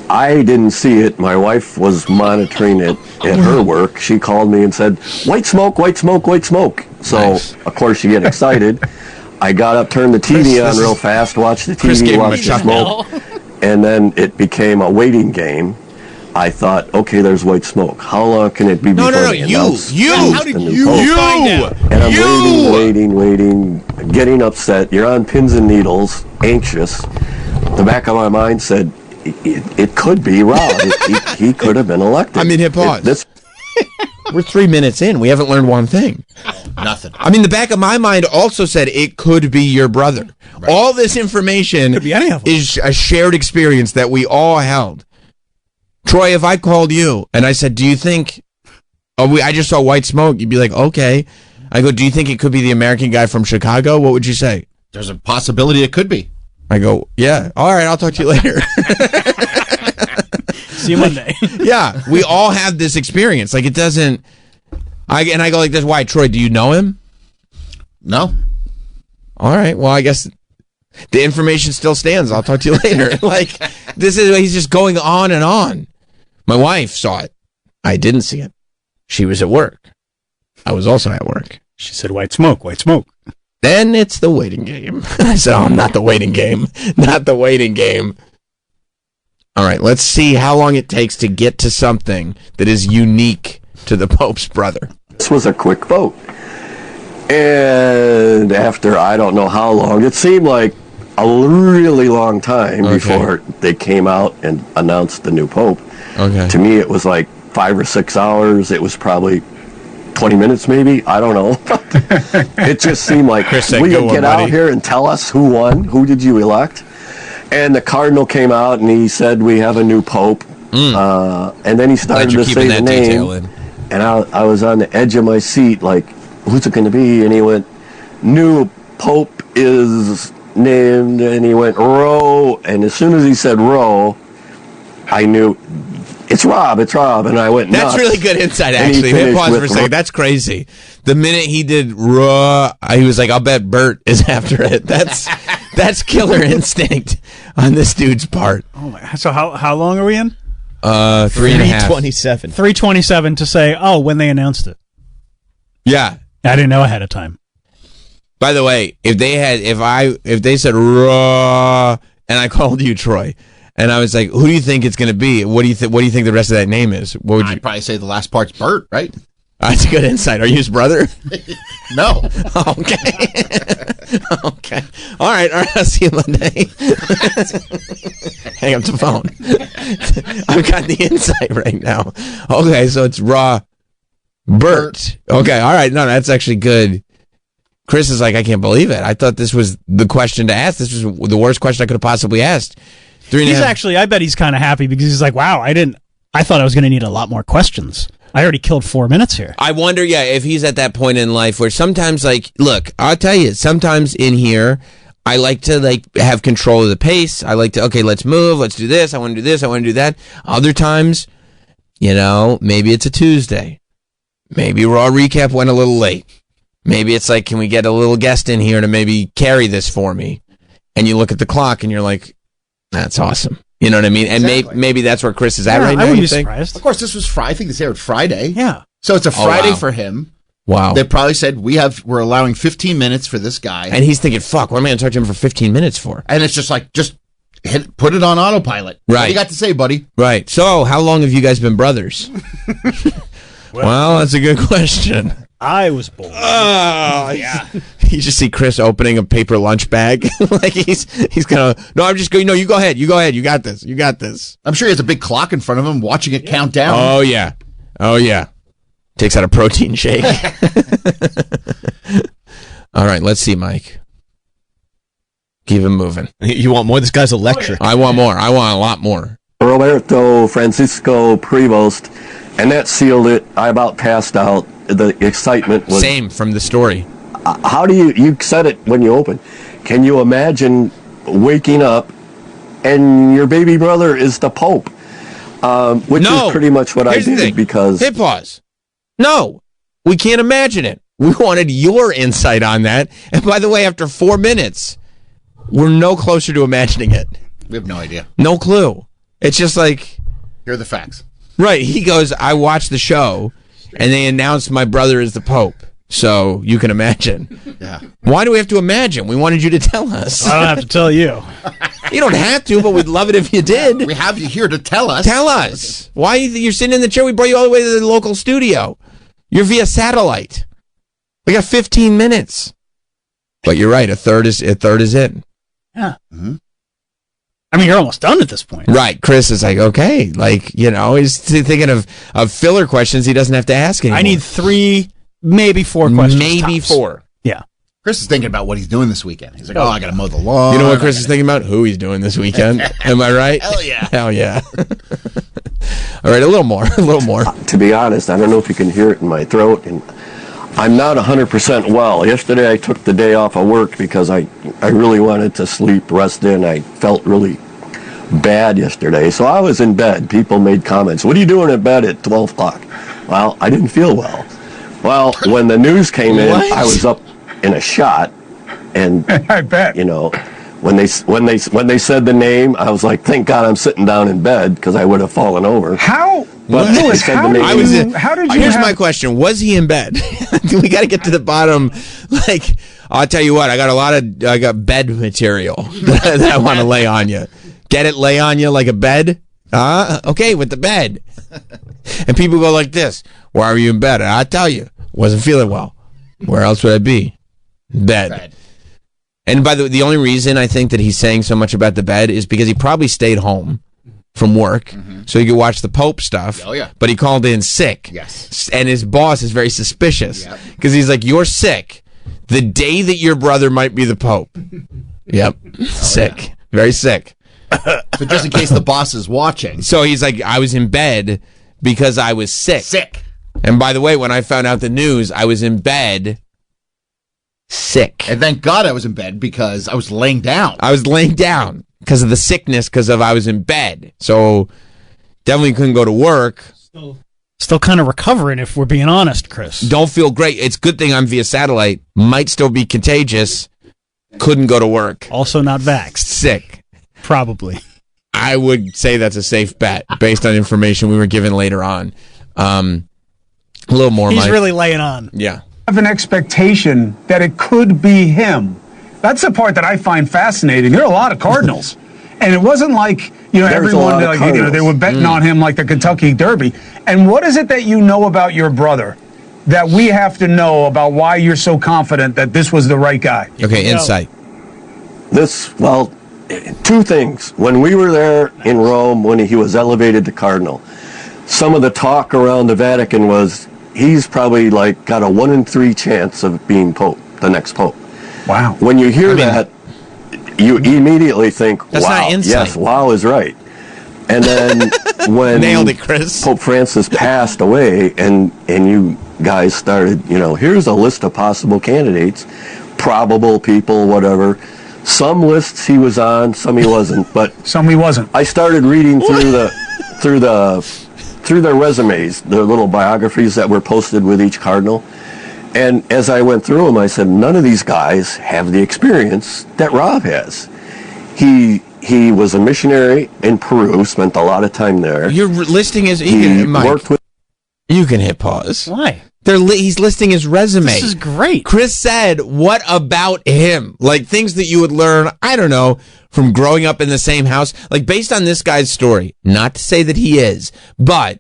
I didn't see it. My wife was monitoring it at her work. She called me and said, white smoke, white smoke, white smoke. So, Nice. of course, you get excited. I got up, turned the TV on real fast, watched the Chris TV, gave him a watched the chuckle. smoke, and then it became a waiting game. I thought, okay, there's white smoke. How long can it be before they announce the new pope? And I'm waiting, getting upset. You're on pins and needles, anxious. The back of my mind said, it could be Rob. He could have been elected. I mean, hit pause. We're 3 minutes in. We haven't learned one thing. Nothing. I mean, the back of my mind also said it could be your brother. Right. All this information Could be any of them. is a shared experience that we all held. Troy, if I called you and I said, do you think, I just saw white smoke, you'd be like, okay. I go, do you think it could be the American guy from Chicago? What would you say? There's a possibility it could be. I go, yeah. All right, I'll talk to you later. See you Monday. Yeah, we all have this experience. Like, it doesn't... I go like this, why, Troy, do you know him? No. All right, well, I guess the information still stands. I'll talk to you later. Like, he's just going on and on. My wife saw it. I didn't see it. She was at work. I was also at work. She said, white smoke, white smoke. Then it's the waiting game. I said, oh, not the waiting game. Not the waiting game. All right, let's see how long it takes to get to something that is unique to the Pope's brother. This was a quick vote. And after I don't know how long, it seemed like a really long time before they came out and announced the new Pope. Okay. To me, it was like 5 or 6 hours. It was probably 20 minutes maybe. I don't know. It just seemed like, Chris said, will you "Go on, get out buddy." here and tell us who won? Who did you elect? And the Cardinal came out and he said, we have a new Pope. And then he started you're to keeping say the that detail name. in. And I was on the edge of my seat, like, who's it going to be? And he went, new Pope is named, and he went, Roe. And as soon as he said Roe, I knew, it's Rob. And I went nuts. That's really good insight, And he actually. Hit finished pause for a with second. That's crazy. The minute he did raw, he was like, I'll bet Bert is after it. That's killer instinct on this dude's part. Oh my! So how long are we in? 3.5. 327. 3:27 to say, oh, when they announced it. Yeah. I didn't know ahead of time. By the way, if they said raw and I called you, Troy, and I was like, who do you think it's going to be? What do you think the rest of that name is? What would you? I'd probably say the last part's Bert, right? That's a good insight. Are you his brother? No. Okay. Okay. All right. I'll see you Monday. Hang up the phone. I've got the insight right now. Okay, so it's raw Bert. Okay. All right. No, that's actually good. Chris is like, I can't believe it. I thought this was the question to ask. This was the worst question I could have possibly asked. I bet he's kind of happy because he's like, wow, I thought I was going to need a lot more questions. I already killed 4 minutes here. I wonder, if he's at that point in life where sometimes, look, I'll tell you, sometimes in here, I like to, have control of the pace. I like to, okay, let's move, let's do this, I want to do this, I want to do that. Other times, maybe it's a Tuesday. Maybe Raw Recap went a little late. Maybe it's like, can we get a little guest in here to maybe carry this for me? And you look at the clock and you're like, that's awesome. You know what I mean? And Exactly. maybe that's where Chris is at right now. I wouldn't you be think? surprised. Of course, this was Friday. I think this aired Friday. Yeah. So it's a Friday wow. for him. Wow. They probably said, we're allowing 15 minutes for this guy. And he's thinking, fuck, what am I going to talk to him for 15 minutes for? And it's just like, put it on autopilot. What Right. do you got to say, buddy? Right. So, how long have you guys been brothers? Well, that's a good question. I was born. Oh, yeah. You just see Chris opening a paper lunch bag. Like he's gonna. No, I'm just going. No, you go ahead. You go ahead. You got this. You got this. I'm sure he has a big clock in front of him watching it count down. Oh yeah. Oh yeah. Takes out a protein shake. All right. Let's see, Mike. Keep him moving. You want more? This guy's a lecture. I want more. I want a lot more. Roberto Francisco Prevost, and that sealed it. I about passed out. The excitement was... Same from the story. How do you said it when you opened. Can you imagine waking up and your baby brother is the Pope, which is pretty much what I did because... Hit pause. No, we can't imagine it. We wanted your insight on that. And by the way, after 4 minutes, we're no closer to imagining it. We have no idea. No clue. It's just like... Here are the facts. Right. He goes, I watched the show, and they announced my brother is the Pope. So you can imagine. Yeah. Why do we have to imagine? We wanted you to tell us. I don't have to tell you. You don't have to, but we'd love it if you did. We have you here to tell us. Tell us. Why you're sitting in the chair? We brought you all the way to the local studio. You're via satellite. We got 15 minutes. But you're right. A third is in. Yeah. Mm-hmm. I mean, you're almost done at this point. Right. Chris is like, okay. Like, he's thinking of filler questions he doesn't have to ask anymore. I need 3, maybe 4 questions. Maybe tops. 4. Yeah. Chris is thinking about what he's doing this weekend. He's like, I got to mow the lawn. You know what Chris is thinking about? Who he's doing this weekend. Am I right? Hell yeah. Hell yeah. All right, a little more. To be honest, I don't know if you can hear it in my throat, and I'm not 100% well. Yesterday I took the day off of work because I really wanted to sleep, rest in. I felt really bad yesterday, so I was in bed. People made comments, what are you doing in bed at 12 o'clock? Well, I didn't feel well. Well, when the news came in, I was up in a shot, and I bet. When they said the name, I was like, thank God I'm sitting down in bed because I would have fallen over. How? But Lewis, how did you Here's my question. Was he in bed? We got to get to the bottom. Like, I'll tell you what, I got bed material that I want to lay on you. Get it, lay on you like a bed? Okay, with the bed. And people go like this, why were you in bed? I'll tell you, wasn't feeling well. Where else would I be? Bed. And by the only reason I think that he's saying so much about the bed is because he probably stayed home from work so he could watch the Pope stuff. Oh, yeah. But he called in sick. Yes. And his boss is very suspicious because he's like, you're sick the day that your brother might be the Pope. Yep. Sick. Very sick. So just in case the boss is watching. So he's like, I was in bed because I was sick. And by the way, when I found out the news, I was in bed sick. And thank God I was in bed because I was laying down. I was laying down because of the sickness, because of I was in bed. So definitely couldn't go to work. Still kind of recovering, if we're being honest, Chris. Don't feel great. It's a good thing I'm via satellite. Might still be contagious. Couldn't go to work. Also not vaxxed. Sick. Probably. I would say that's a safe bet based on information we were given later on. A little more, He's Mike. really laying on. Yeah. Have an expectation that it could be him. That's the part that I find fascinating. There are a lot of Cardinals. And it wasn't like, everyone, they were betting on him like the Kentucky Derby. And what is it that you know about your brother that we have to know about why you're so confident that this was the right guy? Okay, insight. Two things. When we were there in Rome, when he was elevated to cardinal, some of the talk around the Vatican was he's probably got a 1 in 3 chance of being Pope, the next Pope. Wow. When you hear that, you immediately think, that's wow, not insight. Yes, wow is right. And then when Nailed it, Chris. Pope Francis passed away and you guys started, here's a list of possible candidates, probable people, whatever. Some lists he was on, some he wasn't, but some he wasn't. I started reading through their resumes, their little biographies that were posted with each cardinal. And as I went through them, I said, none of these guys have the experience that Rob has. He was a missionary in Peru, spent a lot of time there. You're listing his... worked with... You can hit pause. Why? He's listing his resume. This is great. Chris said, what about him? Like things that you would learn, I don't know, from growing up in the same house. Like based on this guy's story, not to say that he is, but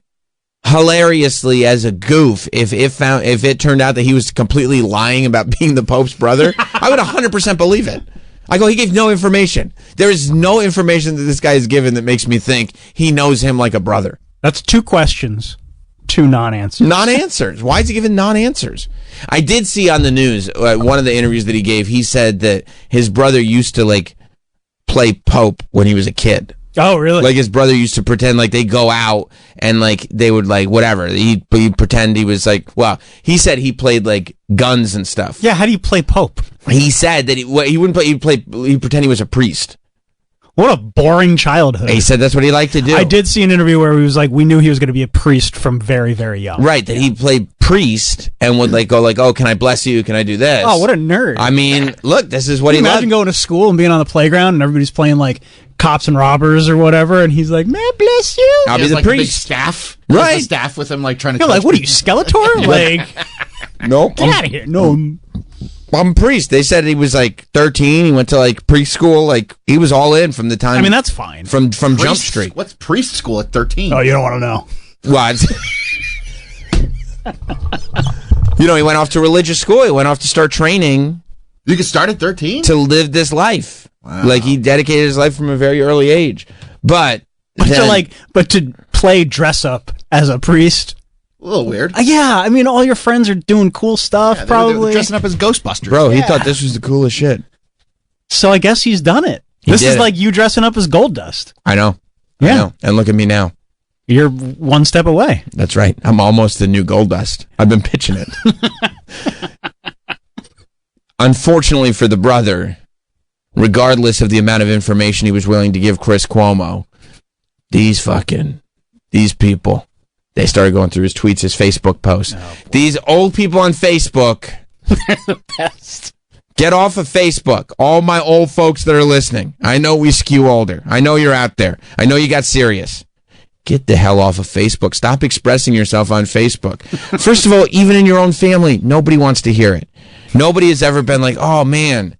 hilariously as a goof, if it turned out that he was completely lying about being the Pope's brother, I would 100% believe it. I go, he gave no information. There is no information that this guy has given that makes me think he knows him like a brother. That's 2 questions. 2 non-answers. Non-answers. Why is he giving non-answers? I did see on the news, one of the interviews that he gave, he said that his brother used to, play Pope when he was a kid. Oh, really? Like, his brother used to pretend like they go out and, they would, whatever. He'd pretend he was, he said he played, guns and stuff. Yeah, how do you play Pope? He said that he wouldn't play, he'd pretend he was a priest. What a boring childhood. He said that's what he liked to do. I did see an interview where he was like, we knew he was going to be a priest from very, very young. Right, that he played priest and would like go like, oh, can I bless you? Can I do this? Oh, what a nerd. I mean, look, this is what Can he you imagine loved. going to school and being on the playground and everybody's playing like cops and robbers or whatever, and he's like, may I bless you? I'll He be has, the like, a big priest. staff. Right. He has a staff with him, like trying to. You're like, coach what are you, people. Skeletor? Like, Nope. get out of here. No. I'm a priest. They said he was like 13. He went to like preschool. Like he was all in from the time. I mean, that's fine. from Jump Priest- Street. What's priest school at 13? Oh, you don't want to know. What? You know, he went off to religious school. He went off to start training You could start at 13? to live this life. Wow. Like he dedicated his life from a very early age. But But to play dress up as a priest. A little weird. Yeah, I mean, all your friends are doing cool stuff, They're probably. dressing up as Ghostbusters. bro, he thought this was the coolest shit. So I guess he's done it. He This did is it. like you dressing up as Gold Dust. I know. Yeah. I know. And look at me now. You're one step away. That's right. I'm almost the new Goldust. I've been pitching it. Unfortunately for the brother, regardless of the amount of information he was willing to give Chris Cuomo, these people, they started going through his tweets, his Facebook posts. These old people on Facebook, They're the best. get off of Facebook. All my old folks that are listening. I know we skew older. I know you're out there. I know you got serious. Get the hell off of Facebook. Stop expressing yourself on Facebook. First of all, even in your own family, nobody wants to hear it. Nobody has ever been like, oh man,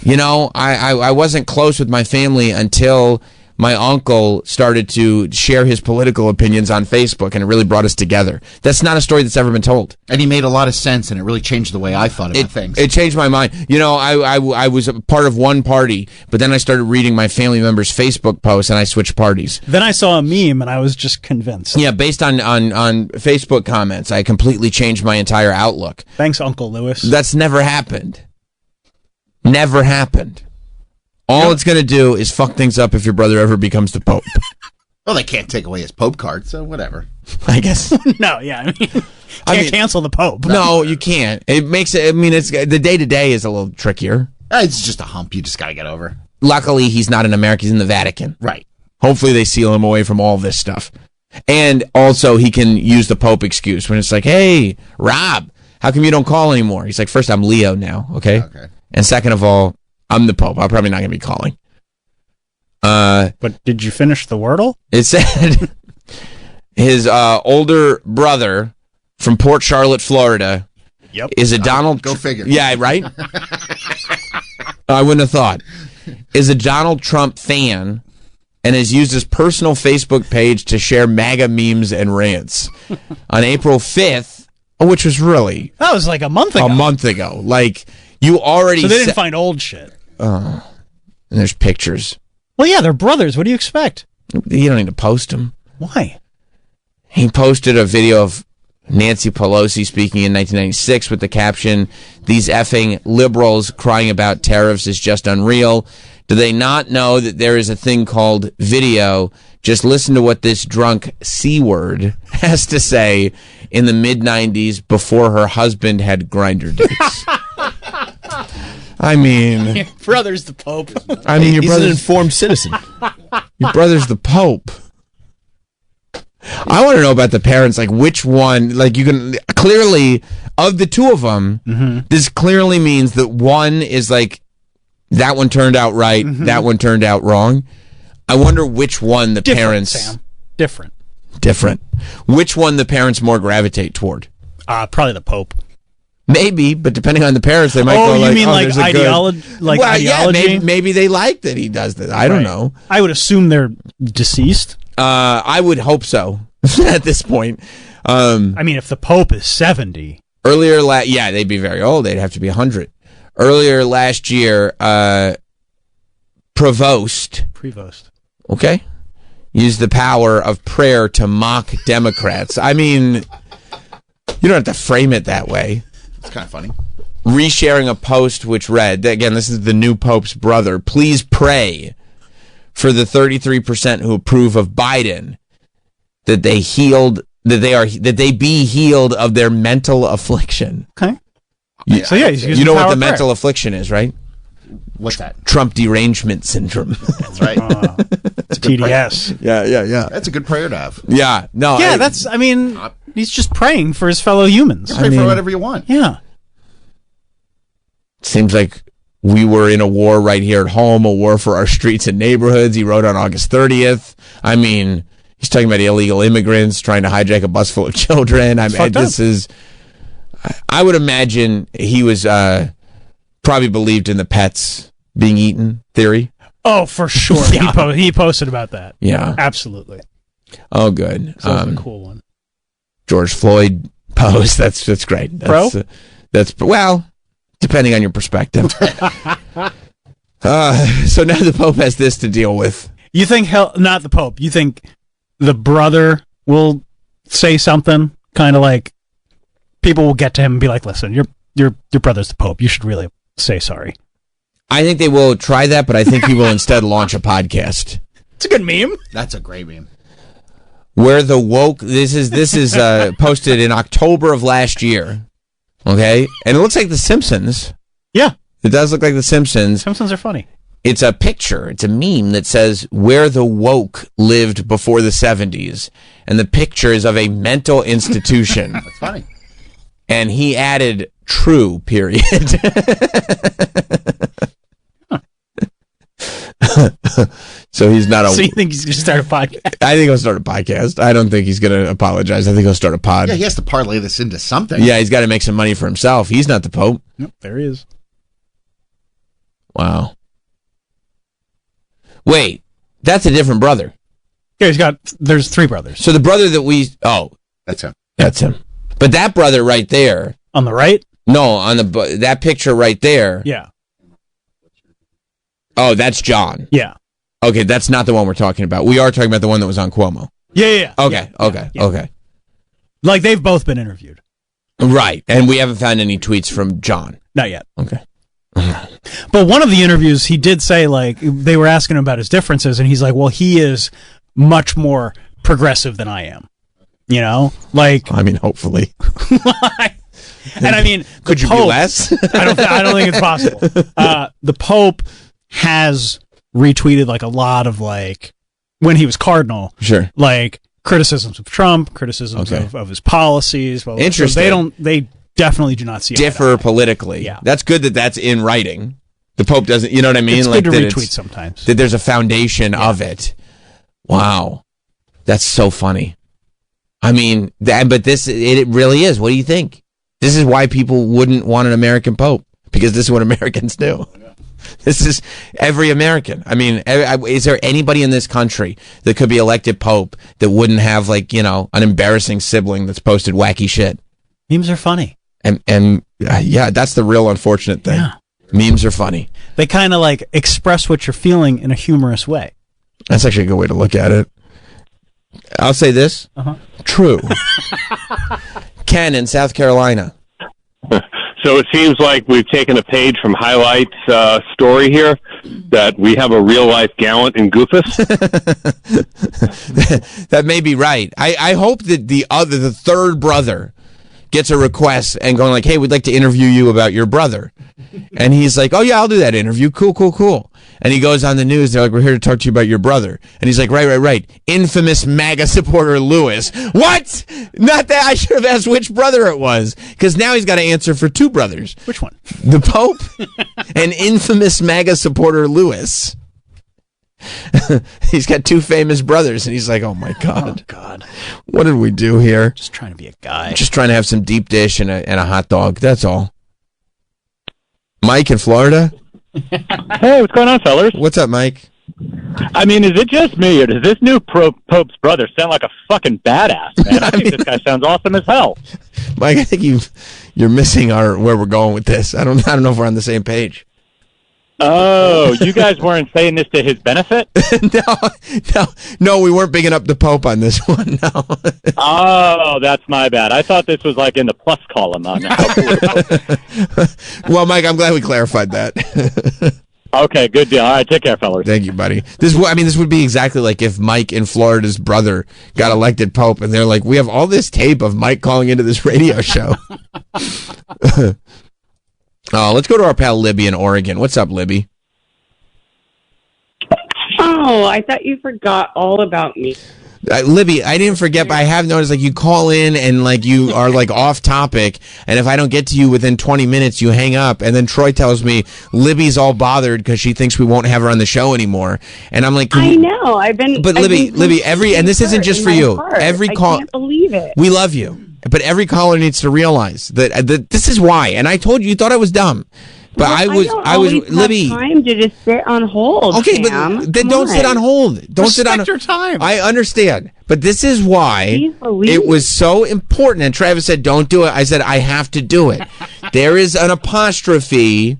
you know, I wasn't close with my family until my uncle started to share his political opinions on Facebook, and it really brought us together. That's not a story that's ever been told. And he made a lot of sense, and it really changed the way I thought about things. It changed my mind. You know, I was a part of one party, but then I started reading my family members' Facebook posts, and I switched parties. Then I saw a meme, and I was just convinced. Yeah, based on Facebook comments, I completely changed my entire outlook. Thanks, Uncle Lewis. That's never happened. Never happened. All it's going to do is fuck things up if your brother ever becomes the Pope. Well, they can't take away his Pope card, so whatever. I guess. No, yeah. I mean, can't cancel the Pope. No, you can't. It makes it, I mean, it's the day-to-day is a little trickier. It's just a hump you just got to get over. Luckily, he's not in America. He's in the Vatican. Right. Hopefully, they seal him away from all this stuff. And also, he can use the Pope excuse when it's like, hey, Rob, how come you don't call anymore? He's like, first, I'm Leo now, okay? And second of all, I'm the Pope. I'm probably not going to be calling. But did you finish the Wordle? It said his older brother from Port Charlotte, Florida, is a Donald... Go figure. Yeah, right? I wouldn't have thought. Is a Donald Trump fan and has used his personal Facebook page to share MAGA memes and rants. On April 5th, which was really... That was like a month ago. A month ago. Like, you already... So they didn't find old shit. And there's pictures. Well, yeah, they're brothers. What do you expect? You don't need to post them. Why? He posted a video of Nancy Pelosi speaking in 1996 with the caption, "These effing liberals crying about tariffs is just unreal. Do they not know that there is a thing called video? Just listen to what this drunk C-word has to say in the mid-90s before her husband had Grindr dates." I mean... Brother's the Pope. I mean, your He's brother's an informed citizen. Your brother's the Pope. I want to know about the parents. Like, which one? Like, you can clearly, of the two of them, this clearly means that one is like, that one turned out right, that one turned out wrong. I wonder which one the parents... Sam. Different. Which one the parents more gravitate toward? Probably the Pope. Maybe, but depending on the parents, they might go like, you mean like there's a good- ideology? Like well, ideology? yeah, maybe they like that he does that. I don't know. I would assume they're deceased. I would hope so at this point. I mean, if the Pope is 70. Earlier, yeah, they'd be very old. They'd have to be 100. Earlier last year, Prevost, okay, used the power of prayer to mock Democrats. I mean, you don't have to frame it that way. It's kind of funny. Resharing a post which read, again, this is the new Pope's brother, "Please pray for the 33% who approve of Biden, that they be healed of their mental affliction." Okay. You, So yeah, he's using you know the what power the of prayer. mental affliction is, right? What's that? Trump derangement syndrome. That's right. It's TDS. Yeah. That's a good prayer to have. Yeah, no. Yeah, he's just praying for his fellow humans. Pray for whatever you want. Yeah. Seems like we were in a war right here at home, a war for our streets and neighborhoods. He wrote on August 30th. I mean, he's talking about illegal immigrants trying to hijack a bus full of children. I would imagine he was probably believed in the pets being eaten theory. Oh, for sure. He posted about that. Yeah. Absolutely. Oh, good. That was a cool one. George Floyd post. That's great. That's well, depending on your perspective. So now the Pope has this to deal with. You think not the Pope? You think the brother will say something kind of like people will get to him and be like, "Listen, your brother's the Pope. You should really say sorry." I think they will try that, but I think he will instead launch a podcast. It's a good meme. That's a great meme. Where the woke. This is posted in October of last year. Okay, and it looks like The Simpsons. Yeah, it does look like The Simpsons. Simpsons are funny. It's a picture. It's a meme that says where the woke lived before the 70s, and the picture is of a mental institution. That's funny. And he added true, period. So he's not a... So you think he's going to start a podcast? I think he'll start a podcast. I don't think he's going to apologize. I think he'll start a pod. Yeah, he has to parlay this into something. Yeah, he's got to make some money for himself. He's not the Pope. Yep, there he is. Wow. Wait, that's a different brother. Yeah, there's three brothers. So the brother that that's him. That's him. But that brother right there. On the right? No, on that picture right there. Yeah. Oh, that's John. Yeah. Okay, that's not the one we're talking about. We are talking about the one that was on Cuomo. Yeah. Okay. Like they've both been interviewed. Right, and we haven't found any tweets from John. Not yet. Okay. But one of the interviews, he did say, like, they were asking him about his differences, and he's like, well, he is much more progressive than I am. You know? Like... I mean, hopefully. And I mean... Could you be less? I don't think it's possible. The Pope has retweeted, like, a lot of, like, when he was cardinal. Sure. Like, criticisms of Trump, criticisms of his policies. Well, interesting. So they definitely do not see differ politically. Yeah. That's good that's in writing. The Pope doesn't, you know what I mean? It's like good to that retweet sometimes. That there's a foundation of it. Wow. That's so funny. I mean, but it really is. What do you think? This is why people wouldn't want an American Pope, because this is what Americans do. This is every American. I mean, is there anybody in this country that could be elected Pope that wouldn't have, like, you know, an embarrassing sibling that's posted wacky shit? Memes are funny. And yeah, that's the real unfortunate thing. Yeah. Memes are funny. They kind of like express what you're feeling in a humorous way. That's actually a good way to look at it. I'll say this. True. Ken in South Carolina. So it seems like we've taken a page from Highlight's story here, that we have a real-life Gallant and Goofus. That may be right. I hope that the third brother gets a request and going like, hey, we'd like to interview you about your brother. And he's like, oh, yeah, I'll do that interview. Cool. And he goes on the news. They're like, we're here to talk to you about your brother. And he's like, right. Infamous MAGA supporter Lewis. What? Not that. I should have asked which brother it was, because now he's got to answer for two brothers. Which one? The Pope and infamous MAGA supporter Lewis. He's got two famous brothers, and he's like, oh, my God. Oh, God. What did we do here? Just trying to be a guy. Just trying to have some deep dish and a hot dog. That's all. Mike in Florida? Hey, what's going on, fellas? What's up, Mike? I mean, is it just me, or does this new Pope's brother sound like a fucking badass, man? I think this guy sounds awesome as hell. Mike, I think you're missing where we're going with this. I don't know if we're on the same page. Oh, you guys weren't saying this to his benefit? No, we weren't bigging up the Pope on this one, no. Oh, that's my bad. I thought this was like in the plus column on Well, Mike, I'm glad we clarified that. Okay, good deal. All right, take care, fellas. Thank you, buddy. This would be exactly like if Mike in Florida's brother got elected Pope, and they're like, we have all this tape of Mike calling into this radio show. Let's go to our pal Libby in Oregon. What's up, Libby? no, I thought you forgot all about me. Libby, I didn't forget, but I have noticed like you call in and like you are like off topic, and if I don't get to you within 20 minutes, you hang up, and then Troy tells me Libby's all bothered because she thinks we won't have her on the show anymore, and I'm like, I know, But Libby, and this isn't just for you. Every call, I can't believe it. we love you, but every caller needs to realize that this is why. And I told you thought I was dumb. But I was Libby. Time to just sit on hold. Okay, Sam. but then don't sit on hold. Don't sit on your time. I understand, but this is why it was so important. And Travis said, "Don't do it." I said, "I have to do it." There is an apostrophe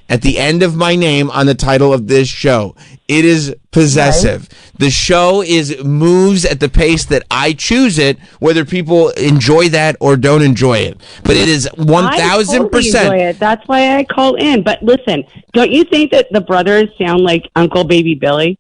at the end of my name on the title of this show. It is possessive. Right. The show moves at the pace that I choose it, whether people enjoy that or don't enjoy it. But it is 1,000%. Totally enjoy it. That's why I call in. But listen, don't you think that the brothers sound like Uncle Baby Billy?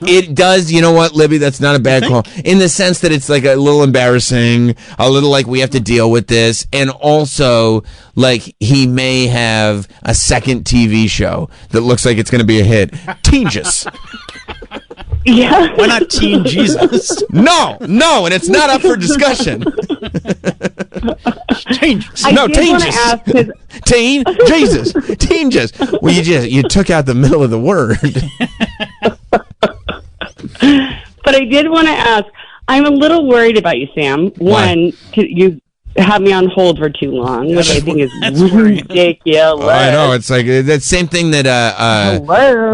It does. You know what, Libby? That's not a bad call. In the sense that it's like a little embarrassing, a little like we have to deal with this. And also, like, he may have a second TV show that looks like it's going to be a hit. Teengus. Yeah. Why not Teen Jesus? No, and it's not up for discussion. Teengus. No, Teengus. Teen Jesus. Teengus. Well, you took out the middle of the word. But I did want to ask, I'm a little worried about you, Sam. One, you have me on hold for too long, which I think is ridiculous. I know. It's like that same thing that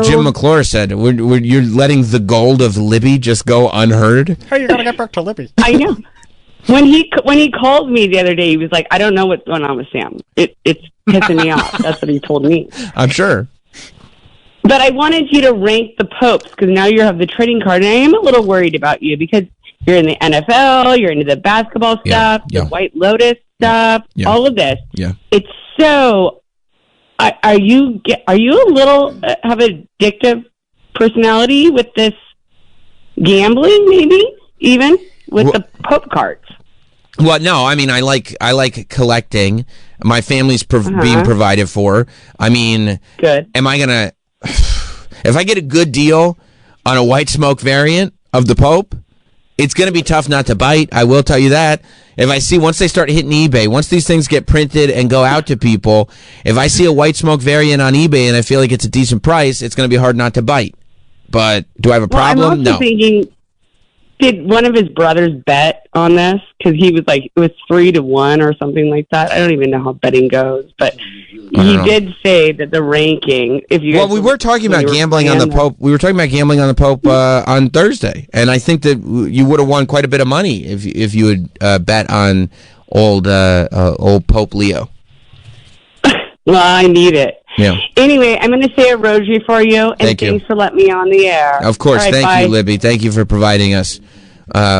Jim McClure said. You're letting the gold of Libby just go unheard? Hey, you got to get back to Libby. I know. When he called me the other day, he was like, I don't know what's going on with Sam. It's pissing me off. That's what he told me. I'm sure. But I wanted you to rank the popes because now you have the trading card, and I am a little worried about you because you're in the NFL, you're into the basketball stuff, the White Lotus stuff, all of this. Yeah, it's so. Are you a little have an addictive personality with this gambling? Maybe even with the pope cards. Well, no, I mean, I like collecting. My family's being provided for. I mean, good. Am I gonna? If I get a good deal on a white smoke variant of the Pope, it's going to be tough not to bite. I will tell you that. If I see, once they start hitting eBay, once these things get printed and go out to people, if I see a white smoke variant on eBay and I feel like it's a decent price, it's going to be hard not to bite. But do I have a problem? I'm also thinking, did one of his brothers bet on this? Because he was like, it was 3-1 or something like that. I don't even know how betting goes, but he did say that the ranking. If you we were talking about gambling on the Pope. We were talking about gambling on the Pope on Thursday, and I think that you would have won quite a bit of money if you had bet on old Pope Leo. Well, I need it. Yeah. Anyway, I'm going to say a rosary for you, and thanks for letting me on the air. Of course. Right, thank you, Libby. Thank you for providing us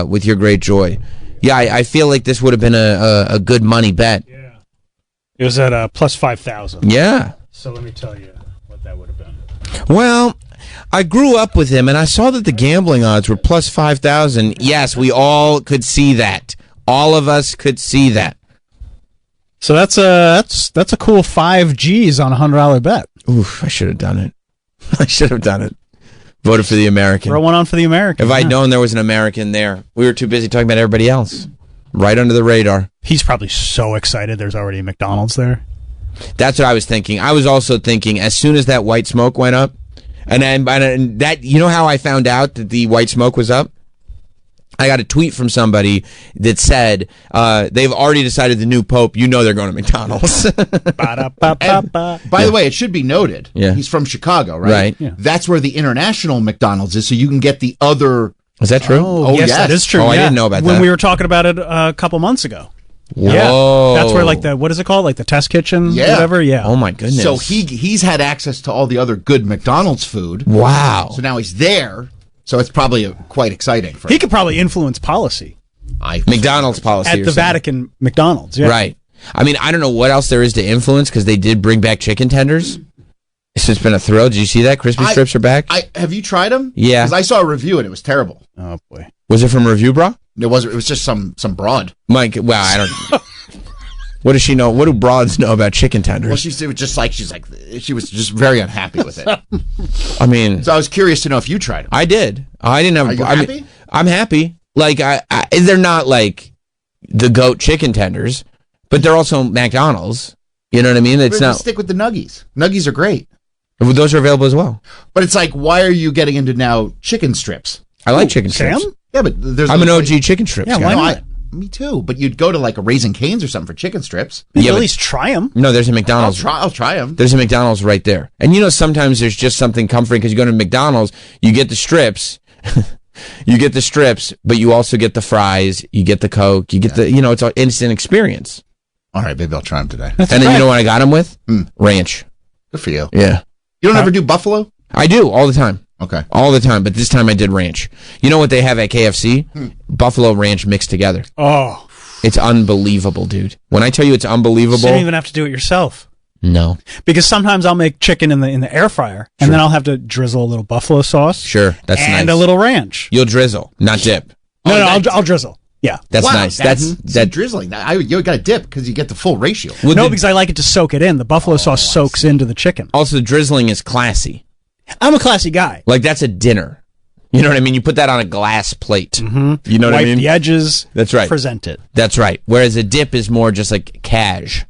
with your great joy. Yeah, I feel like this would have been a good money bet. Yeah. It was at plus 5,000. Yeah. So let me tell you what that would have been. Well, I grew up with him, and I saw that the gambling odds were plus 5,000. Yes, we all could see that. All of us could see that. So that's a cool 5 G's on a $100 bet. Oof, I should have done it. I should have done it. Voted for the American. Throw one on for the American. If I'd known there was an American there, we were too busy talking about everybody else. Right under the radar. He's probably so excited there's already a McDonald's there. That's what I was thinking. I was also thinking as soon as that white smoke went up, and that, you know how I found out that the white smoke was up? I got a tweet from somebody that said they've already decided the new pope. You know they're going to McDonald's. By the way, it should be noted. Yeah. He's from Chicago, right? Right. Yeah. That's where the international McDonald's is, so you can get the other. Is that true? Yes, that is true. Oh, I didn't know about that. When we were talking about it a couple months ago. Whoa. Yeah, that's where like what is it called? Like the test kitchen, whatever. Yeah. Oh my goodness. So he's had access to all the other good McDonald's food. Wow. So now he's there. So it's probably quite exciting for him. He could probably influence policy. McDonald's policy At the Vatican McDonald's, yeah. Right. I mean, I don't know what else there is to influence because they did bring back chicken tenders. It's just been a thrill. Did you see that? Crispy strips are back. Have you tried them? Yeah. Because I saw a review and it was terrible. Oh boy. Was it from Review Bra? It wasn't. It was just some broad. Mike, well, I don't. What does she know? What do broads know about chicken tenders? Well, she was just very unhappy with it. I mean, so I was curious to know if you tried them. I did. I didn't have. Are you happy? I'm happy. Like they're not like the goat chicken tenders, but they're also McDonald's. You know what I mean? It's not. Stick with the nuggies. Nuggies are great. Those are available as well. But it's like, why are you getting into now chicken strips? I like chicken strips. Yeah, but I'm an OG chicken strips guy. why not? Me too. But you'd go to like a Raising Cane's or something for chicken strips. You at least try them. No, there's a McDonald's. I'll try them. There's a McDonald's right there. And sometimes there's just something comforting because you go to McDonald's, you get the strips. You get the strips, but you also get the fries, you get the Coke, you get the, it's an instant experience. All right, maybe I'll try them today. And then you know what I got them with? Ranch. Good for you. Yeah. You don't ever do buffalo? I do, all the time. Okay. All the time, but this time I did ranch. You know what they have at KFC? Buffalo ranch mixed together. Oh. It's unbelievable, dude. When I tell you it's unbelievable. You don't even have to do it yourself. No. Because sometimes I'll make chicken in the air fryer, and then I'll have to drizzle a little buffalo sauce. Sure, that's nice. And a little ranch. You'll drizzle, not dip. No, I'll drizzle. Yeah. That's nice. That's drizzling. You got to dip because you get the full ratio. Because I like it to soak it in. The buffalo sauce soaks into the chicken. Also, drizzling is classy. I'm a classy guy. Like, that's a dinner. You know what I mean? You put that on a glass plate. Mm-hmm. You know what I mean? Wipe the edges. That's right. Present it. That's right. Whereas a dip is more just like cash.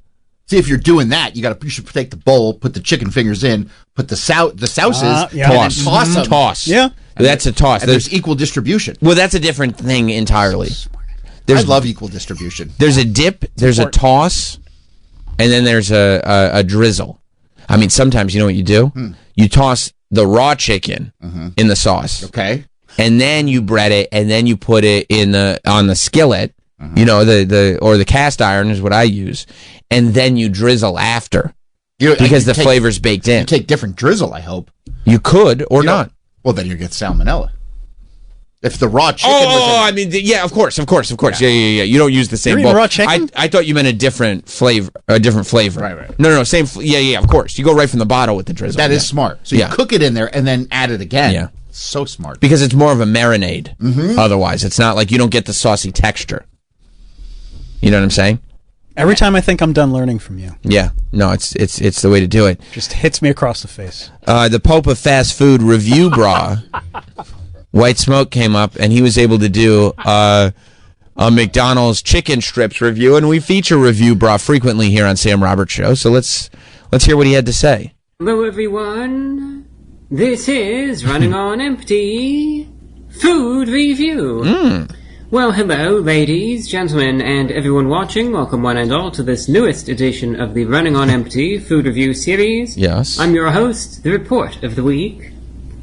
See, if you're doing that, you should take the bowl, put the chicken fingers in, put the sauces, and then toss them. Toss. Yeah. That's a toss. And there's equal distribution. Well, that's a different thing entirely. I love equal distribution. There's a dip, there's a toss, and then there's a drizzle. I mean, sometimes you know what you do? You toss the raw chicken in the sauce. Okay. And then you bread it, and then you put it on the skillet. The cast iron is what I use, and then you drizzle after because the flavor's baked in. You take different drizzle, I hope. You could or not. Well, then you get salmonella. If the raw chicken. Of course. Yeah. You don't use the same bowl. Raw chicken? I thought you meant a different flavor. Right. No, same. Of course. You go right from the bottle with the drizzle. That is smart. So you cook it in there and then add it again. Yeah. So smart. Because it's more of a marinade. Otherwise, it's not like you don't get the saucy texture. You know what I'm saying? Every time I think I'm done learning from you. Yeah. No, it's the way to do it. Just hits me across the face. The Pope of Fast Food Review Bra, White Smoke, came up, and he was able to do a McDonald's chicken strips review, and we feature Review Bra frequently here on Sam Roberts Show. So let's hear what he had to say. Hello, everyone. This is Running on Empty Food Review. Well, hello, ladies, gentlemen, and everyone watching. Welcome one and all to this newest edition of the Running on Empty Food Review series. Yes. I'm your host, the Report of the Week.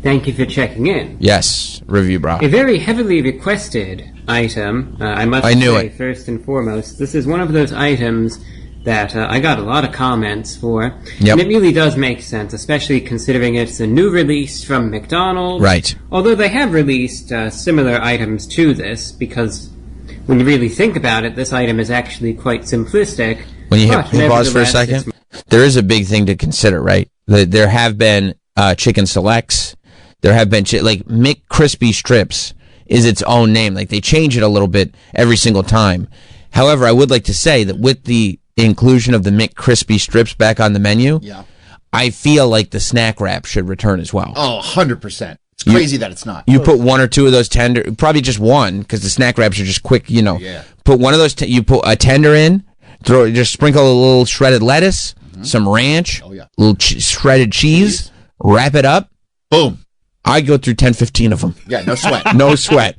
Thank you for checking in. Yes, Review Bra. A very heavily requested item, I must say, first and foremost. This is one of those items that I got a lot of comments for. Yep. And it really does make sense, especially considering it's a new release from McDonald's. Right. Although they have released similar items to this, because when you really think about it, this item is actually quite simplistic. When you pause for a second, there is a big thing to consider, right? There have been chicken selects. There have been like McCrispy strips is its own name. Like they change it a little bit every single time. However, I would like to say that with the inclusion of the McCrispy strips back on the menu, I feel like the snack wrap should return as well. Oh, 100%. It's crazy that it's not. You put one or two of those tender, probably just one, because the snack wraps are just quick, Put one of those, you put a tender in, just sprinkle a little shredded lettuce, some ranch, a little shredded cheese, wrap it up. Boom. I go through 10, 15 of them. Yeah, no sweat. No sweat.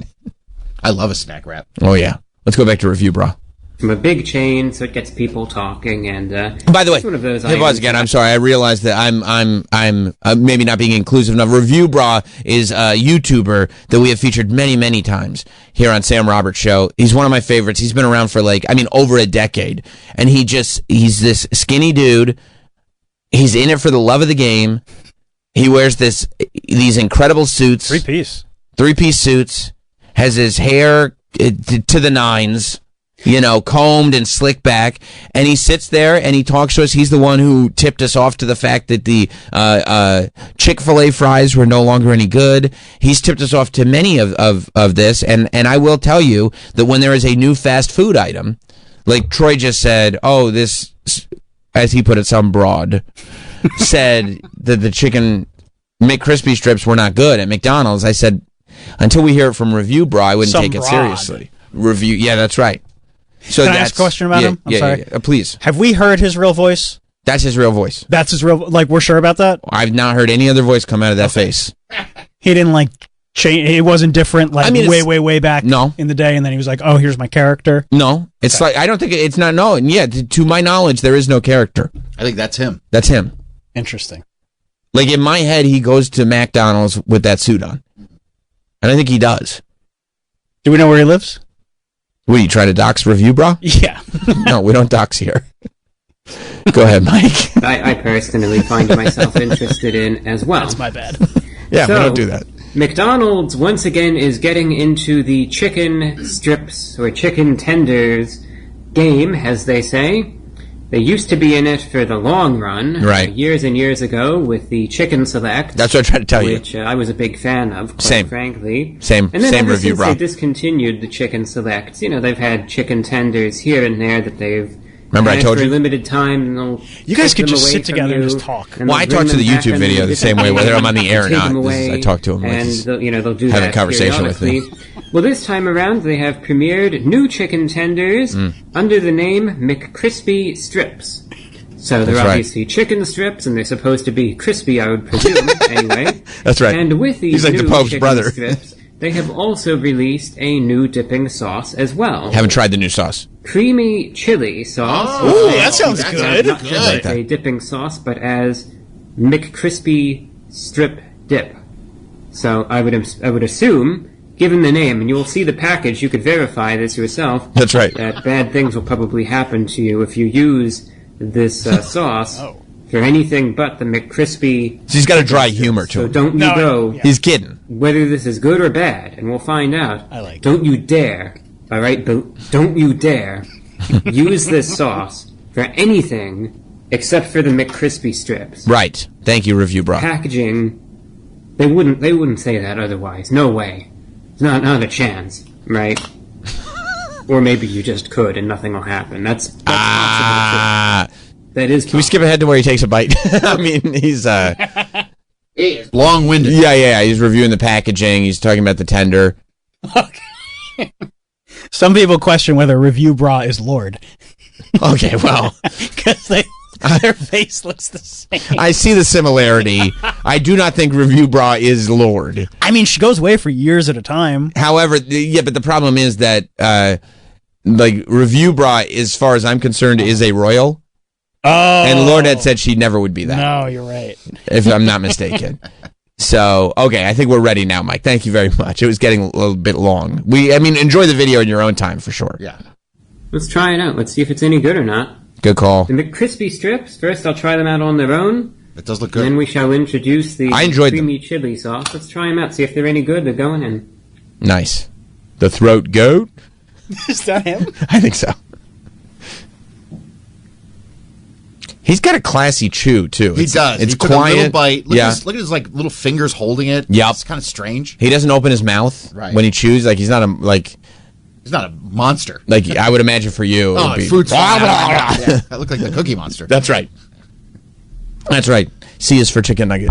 I love a snack wrap. Oh, yeah. Let's go back to Review Bra. From a big chain, so it gets people talking, and by the way, it's one of those hey, Buzz, again, I'm sorry. I realized that I'm maybe not being inclusive enough. Review Bra is a YouTuber that we have featured many, many times here on Sam Roberts Show. He's one of my favorites. He's been around for over a decade, and he's this skinny dude. He's in it for the love of the game. He wears these incredible suits, three-piece suits, has his hair to the nines. Combed and slicked back, and he sits there and he talks to us. He's the one who tipped us off to the fact that the Chick-fil-A fries were no longer any good. He's tipped us off to many of this, and I will tell you that when there is a new fast food item Like Troy just said, oh, this, as he put it, some broad said that the chicken McCrispy strips were not good at McDonald's. I said, until we hear it from Review Bra, I wouldn't take it seriously. Review, yeah, that's right. So Can I ask a question about him? I'm sorry. Please. Have we heard his real voice? That's his real voice. That's his real. Like, we're sure about that. I've not heard any other voice come out of that face. He didn't like change. It wasn't different. Like way back. In the day, and then he was like, "Oh, here's my character." No, it's like I don't think it's not. No, and yeah, to my knowledge, there is no character. I think that's him. That's him. Interesting. Like in my head, he goes to McDonald's with that suit on, and I think he does. Do we know where he lives? What, you try to dox Review Bra? Yeah. No, we don't dox here. Go ahead, Mike. I personally find myself interested in as well. That's my bad. Yeah, we don't do that. McDonald's once again is getting into the chicken strips or chicken tenders game, as they say. They used to be in it for the long run, right? Years and years ago with the Chicken Select. That's what I tried to tell you. Which I was a big fan of, quite frankly. Same and then ever Review since Bra. they discontinued the Chicken Selects, you know, they've had chicken tenders here and there that they've Remember I told for you? a limited time. And they'll You guys take could them just away sit from together and you, just talk. and Well, I they'll talk to bring the them back YouTube on video the same way, whether I'm on the air or take not. them away, I talk to him like and he's they'll, they'll do having that a conversation with me. periodically. Well, this time around, they have premiered new chicken tenders under the name McCrispy Strips. So they're That's right. obviously chicken strips, and they're supposed to be crispy, I would presume, anyway. That's right. And with these He's like new the Pope's chicken brother. strips, they have also released a new dipping sauce as well. Haven't tried the new sauce. Creamy chili sauce. Oh, that sounds good. Not just like that. a dipping sauce, but as McCrispy Strip Dip. So I would assume, given the name, and you'll see the package, you could verify this yourself. That's right. That bad things will probably happen to you if you use this sauce for anything but the McCrispy. So he's got a dry humor to So him. don't you go. He's kidding. Whether this is good or bad, and we'll find out. I like it. Don't you dare, all right? Don't you dare use this sauce for anything except for the McCrispy strips. Right. Thank you, Review Bra. Packaging, they wouldn't say that otherwise. No way. It's not a chance, right? Or maybe you just could and nothing will happen. That's possible too. That is. Can we skip ahead to where he takes a bite? I mean, he's long-winded. Yeah. He's reviewing the packaging. He's talking about the tender. Some people question whether Review Bra is Lord. Okay, well, because their face looks the same. I see the similarity. I do not think Review Bra is Lord. I mean, she goes away for years at a time. However, yeah, but the problem is that like Review Bra, as far as I'm concerned, is a royal. Oh. And Lord had said she never would be that. No, you're right. If I'm not mistaken. So, okay, I think we're ready now, Mike. Thank you very much. It was getting a little bit long. Enjoy the video in your own time for sure. Yeah. Let's try it out. Let's see if it's any good or not. Good call. The McCrispy strips. First, I'll try them out on their own. It does look And good. then we shall introduce the I enjoyed creamy chili sauce. Let's try them out. See if they're any good. They're going in. Nice. The throat goat? Is that him? I think so. He's got a classy chew too. He does. It's he took quiet. a little bite. Look, yeah. look at his like little fingers holding it. Yep. It's kind of strange. He doesn't open his mouth when he chews. Like he's not He's not a monster. Like I would imagine for you. Oh, it'd be, fruits. Yeah, that looked like the Cookie Monster. That's right. That's right. C is for chicken nugget.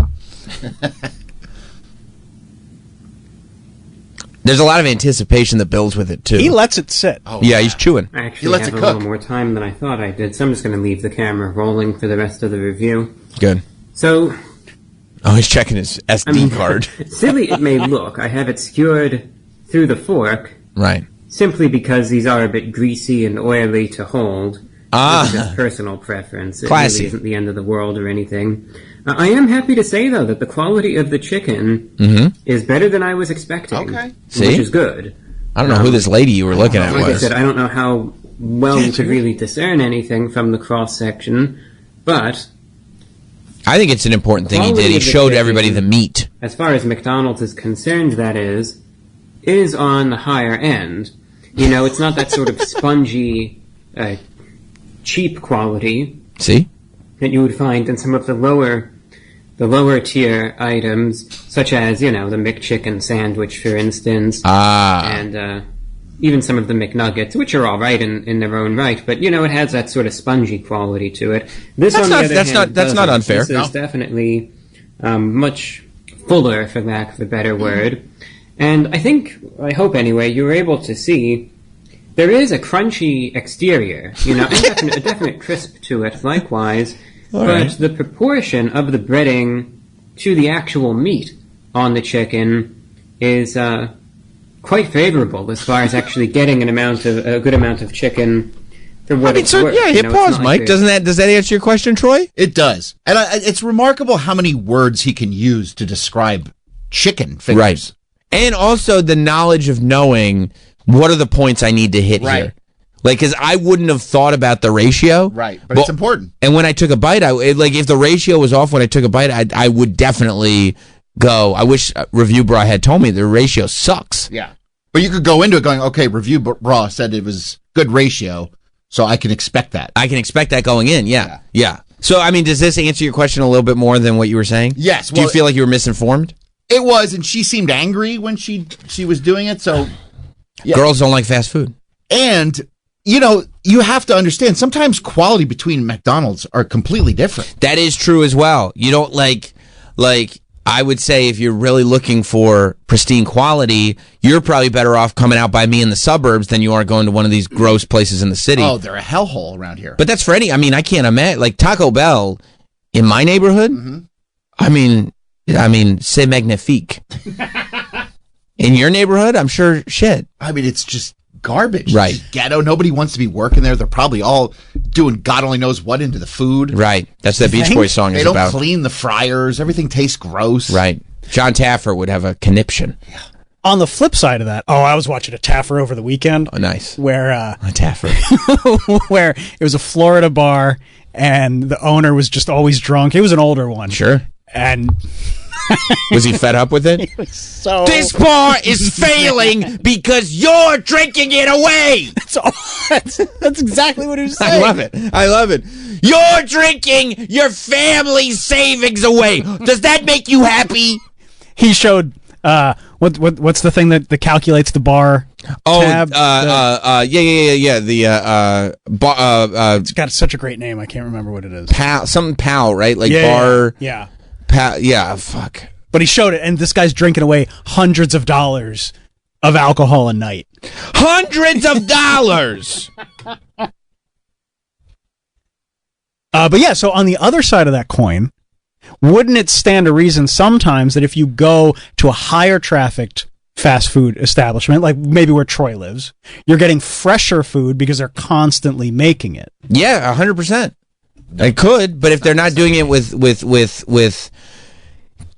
There's a lot of anticipation that builds with it too. He lets it sit. Oh, yeah, he's chewing. I actually have a little more time than I thought I did, so I'm just going to leave the camera rolling for the rest of the review. Good. So, oh, he's checking his SD card. Silly it may look, I have it skewered through the fork. Right. Simply because these are a bit greasy and oily to hold. This is just personal preference. It Classy. really isn't the end of the world or anything. I am happy to say, though, that the quality of the chicken is better than I was expecting. Okay. See? Which is good. I don't know who this lady you were looking at Like was. I said, I don't know how well you could really discern anything from the cross-section, but I think it's an important thing he did. He showed everybody the meat. as far as McDonald's is concerned, that is on the higher end. You know, it's not that sort of spongy, cheap quality. See? That you would find in some of the lower tier items, such as, the McChicken sandwich, for instance. Ah. And even some of the McNuggets, which are all right in their own right, but it has that sort of spongy quality to it. This, on the other hand, that's not unfair. This is definitely much fuller, for lack of a better word. And I hope anyway, you were able to see there is a crunchy exterior, and a definite crisp to it likewise, but the proportion of the breading to the actual meat on the chicken is quite favorable as far as actually getting a good amount of chicken for what it's worth. Yeah, hit pause, Mike. Does that answer your question, Troy? It does. And it's remarkable how many words he can use to describe chicken fingers. Right. And also the knowledge of knowing what are the points I need to hit here. Like, because I wouldn't have thought about the ratio. Right, but it's important. And when I took a bite, if the ratio was off when I took a bite, I would definitely go, I wish Review Bra had told me the ratio sucks. Yeah. But you could go into it going, okay, Review Bra said it was good ratio, so I can expect that. I can expect that going in, yeah. So, does this answer your question a little bit more than what you were saying? Yes. Do you feel like you were misinformed? It was, and she seemed angry when she was doing it, so... Yeah. Girls don't like fast food. And, you have to understand, sometimes quality between McDonald's are completely different. That is true as well. You don't like, I would say if you're really looking for pristine quality, you're probably better off coming out by me in the suburbs than you are going to one of these gross places in the city. Oh, they're a hellhole around here. But that's for any, I can't imagine, like Taco Bell in my neighborhood, c'est magnifique. In your neighborhood, I'm sure shit. It's just garbage. Right. It's just ghetto. Nobody wants to be working there. They're probably all doing God only knows what into the food. Right. That's that Beach Boys song is about. They don't clean the fryers. Everything tastes gross. Right. John Taffer would have a conniption. Yeah. On the flip side of that, I was watching a Taffer over the weekend. Oh, nice. Where a Taffer. where it was a Florida bar and the owner was just always drunk. It was an older one. Sure. And was he fed up with it? He was so... This bar is failing because you're drinking it away. That's exactly what he was saying. I love it. You're drinking your family's savings away. Does that make you happy? He showed what's the thing that calculates the bar? Tab? Yeah. It's got such a great name. I can't remember what it is. Pal, right? Like bar. Yeah. Fuck. But he showed it, and this guy's drinking away hundreds of dollars of alcohol a night. Hundreds of dollars! But yeah, so on the other side of that coin, wouldn't it stand to reason sometimes that if you go to a higher trafficked fast food establishment, like maybe where Troy lives, you're getting fresher food because they're constantly making it? Yeah, 100%. They could, but if they're not doing it with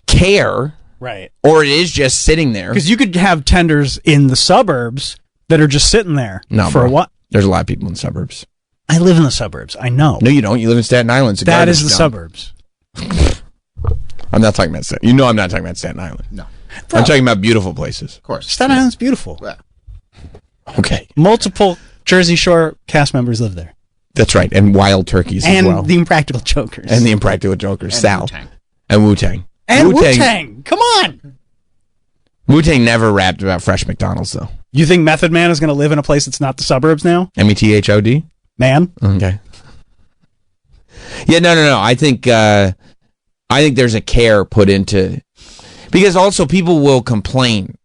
care, right, or it is just sitting there, because you could have tenders in the suburbs that are just sitting there for a while. There's a lot of people in the suburbs. I live in the suburbs. I know. No, you don't. You live in Staten Island. That is the suburbs. I'm not talking about Staten. I'm not talking about Staten Island. No, I'm talking about beautiful places. Of course, Staten Island's beautiful. Yeah. Okay, multiple Jersey Shore cast members live there. That's right, and Wild Turkeys and as well. And the Impractical Jokers. And the Impractical Jokers. And Sal. Wu-Tang. And Wu-Tang. And Wu-Tang. Come on. Wu-Tang never rapped about fresh McDonald's, though. You think Method Man is going to live in a place that's not the suburbs now? METHOD? Man? Okay. Yeah, no. I think there's a care put into... Because also people will complain.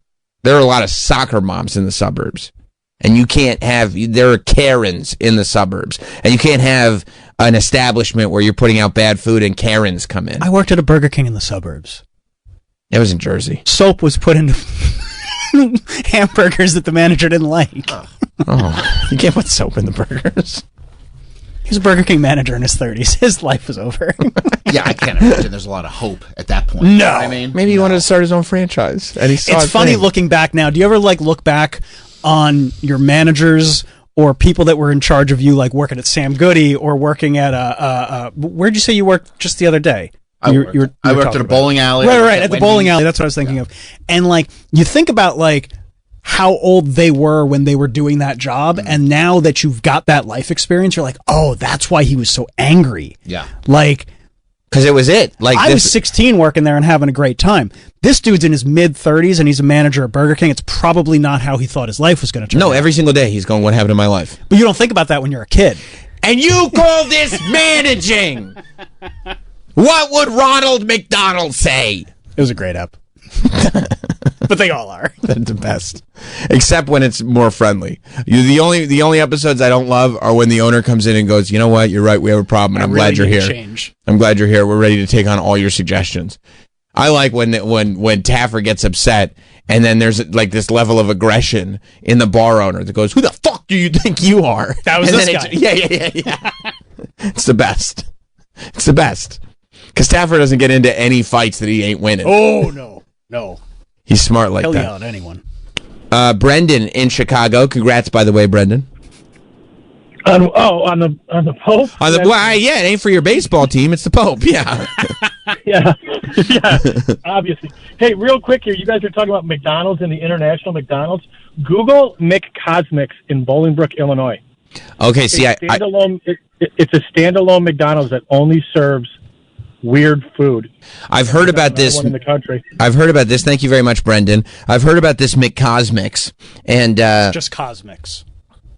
There are a lot of soccer moms in the suburbs. And you can't have, there are Karens in the suburbs. And you can't have an establishment where you're putting out bad food and Karens come in. I worked at a Burger King in the suburbs. It was in Jersey. Soap was put into hamburgers that the manager didn't like. Oh, you can't put soap in the burgers. He was a Burger King manager in his 30s. His life was over. Yeah, I can't imagine there's a lot of hope at that point. No. You know what I mean? Maybe he wanted to start his own franchise. And he saw It's funny looking back now. Do you ever look back on your managers or people that were in charge of you, like working at Sam Goody or working at where'd you say you worked just the other day? I worked at a bowling alley. Right, at the bowling alley. That's what I was thinking of. And you think about how old they were when they were doing that job, and now that you've got that life experience, you're like, oh, that's why he was so angry. Yeah. Because it was it. Like I was 16 working there and having a great time. This dude's in his mid-30s and he's a manager at Burger King. It's probably not how he thought his life was going to turn out. No, every single day he's going, what happened to my life? But you don't think about that when you're a kid. And you call this managing? What would Ronald McDonald say? It was a great app. But they all are. They're the best. Except when it's more friendly. The only episodes I don't love are when the owner comes in and goes, you know what, you're right, we have a problem, and I'm glad you're here. Change. I'm glad you're here. We're ready to take on all your suggestions. I like when Taffer gets upset and then there's like this level of aggression in the bar owner that goes, who the fuck do you think you are? That was and this guy. Yeah. It's the best. It's the best. Because Taffer doesn't get into any fights that he ain't winning. Oh, no. He's smart like He'll that. yell at anyone. Brendan in Chicago. Congrats, by the way, Brendan. On the Pope? Yeah, it ain't for your baseball team. It's the Pope. Yeah. yeah, obviously. Hey, real quick here. You guys are talking about McDonald's and the International McDonald's. Google McCosmics in Bolingbrook, Illinois. Okay, see, it's a standalone McDonald's that only serves weird food. I've heard about this. One in the country. I've heard about this. Thank you very much, Brendan. I've heard about this McCosmics and just Cosmics.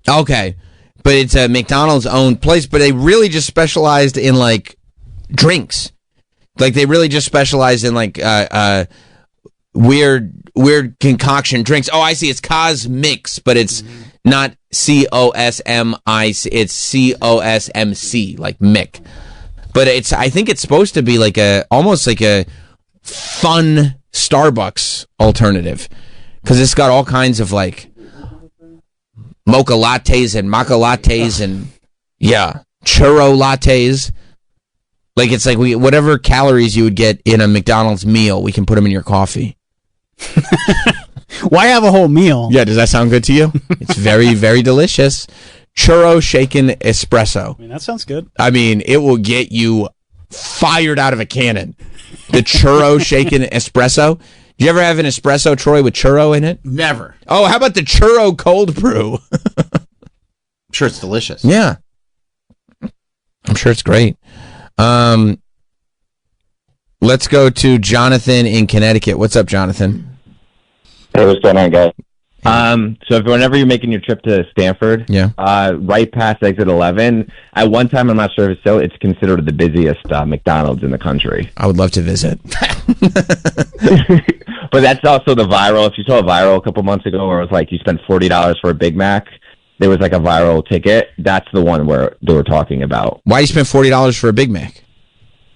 Okay, but it's a McDonald's owned place, but they really just specialized in like drinks. Like they really just specialized in like weird concoction drinks. Oh, I see. It's Cosmix, but it's not COSMIC. It's COSMC, like Mick. But I think it's supposed to be like almost like a fun Starbucks alternative. Because it's got all kinds of like mocha lattes and maca lattes and churro lattes. Like it's like whatever calories you would get in a McDonald's meal, we can put them in your coffee. Why have a whole meal? Yeah, does that sound good to you? It's very, very delicious. Churro shaken espresso. I mean, that sounds good. I mean, it will get you fired out of a cannon. The churro shaken espresso. Do you ever have an espresso, Troy, with churro in it? Never. Oh, how about the churro cold brew? I'm sure it's delicious. Yeah. I'm sure it's great. Let's go to Jonathan in Connecticut. What's up, Jonathan? Hey, what's going on, guys? So whenever you're making your trip to Stanford, right past exit 11, at one time, I'm not sure if it's still, it's considered the busiest McDonald's in the country. I would love to visit. But that's also the viral. If you saw a viral a couple months ago where it was like you spent $40 for a Big Mac, there was like a viral ticket. That's the one where they were talking about. Why you spend $40 for a Big Mac?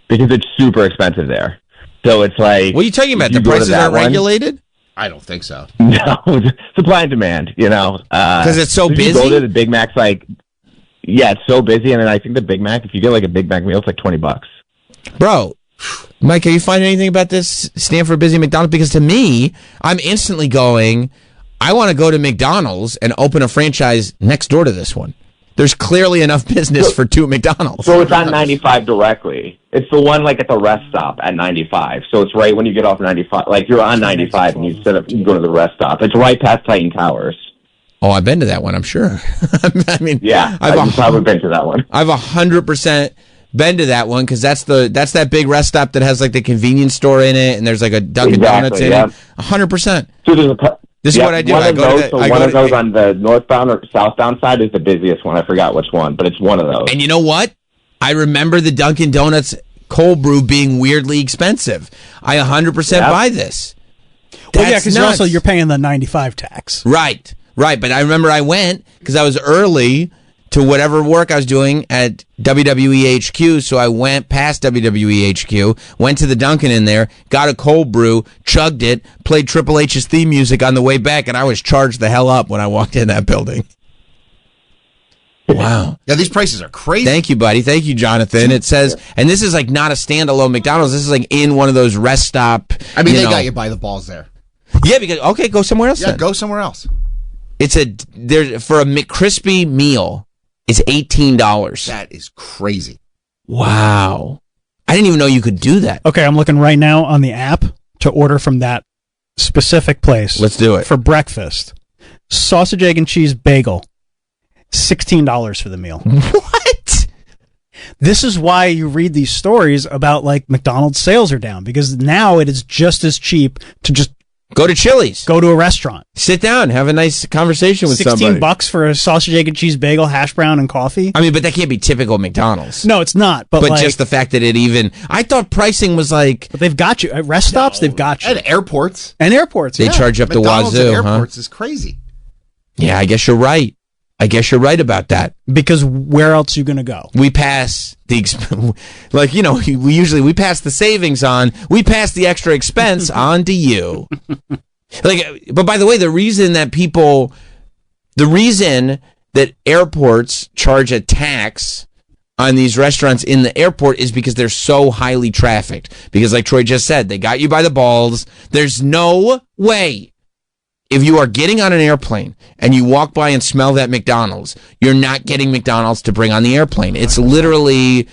Because it's super expensive there. So it's like... What are you talking about? The prices aren't regulated? I don't think so. No, supply and demand, you know. Because it's so busy? You go to the Big Mac's like... Yeah, it's so busy. And then I think the Big Mac, if you get like a Big Mac meal, it's like $20. Bro, Mike, have you find anything about this Stanford busy McDonald's? Because to me, I'm instantly going, I want to go to McDonald's and open a franchise next door to this one. There's clearly enough business for two McDonald's. So it's on 95 directly. It's the one like at the rest stop at 95. So it's right when you get off 95. Like you're on 95 and you go to the rest stop. It's right past Titan Towers. Oh, I've been to that one, I'm sure. I mean, yeah, I've probably been to that one. I've 100% been to that one because that's that big rest stop that has like the convenience store in it and there's like a Dunkin' Donuts in it. 100%. So there's This is what I do. One of those on the northbound or southbound side is the busiest one. I forgot which one, but it's one of those. And you know what? I remember the Dunkin' Donuts cold brew being weirdly expensive. I 100% buy this. Well, yeah, because you're paying the 95 tax. Right. But I remember I went because I was early to whatever work I was doing at WWE HQ, so I went past WWE HQ, went to the Dunkin' in there, got a cold brew, chugged it, played Triple H's theme music on the way back, and I was charged the hell up when I walked in that building. Wow. Yeah, these prices are crazy. Thank you, buddy. Thank you, Jonathan. It says, and this is like not a standalone McDonald's. This is like in one of those rest stop. I mean, they got you by the balls there. Yeah, because, okay, go somewhere else then. Go somewhere else. For a McCrispy meal, it's $18. That is crazy. Wow. I didn't even know you could do that. Okay, I'm looking right now on the app to order from that specific place. Let's do it. For breakfast. Sausage, egg, and cheese bagel. $16 for the meal. What? This is why you read these stories about like McDonald's sales are down, because now it is just as cheap to just go to Chili's, go to a restaurant, sit down, have a nice conversation with somebody. $16 for a sausage, egg, and cheese bagel, hash brown, and coffee. I mean, but that can't be typical McDonald's. No, it's not. But like, just the fact that I thought pricing was like. But they've got you at rest stops. They've got you at airports. They charge up McDonald's the wazoo. At airports huh? is crazy. Yeah, I guess you're right. About that. Because where else are you going to go? We pass the we pass the savings on. We pass the extra expense on to you. But by the way, the reason that airports charge a tax on these restaurants in the airport is because they're so highly trafficked. Because like Troy just said, they got you by the balls. There's no way. If you are getting on an airplane and you walk by and smell that McDonald's, you're not getting McDonald's to bring on the airplane. It's literally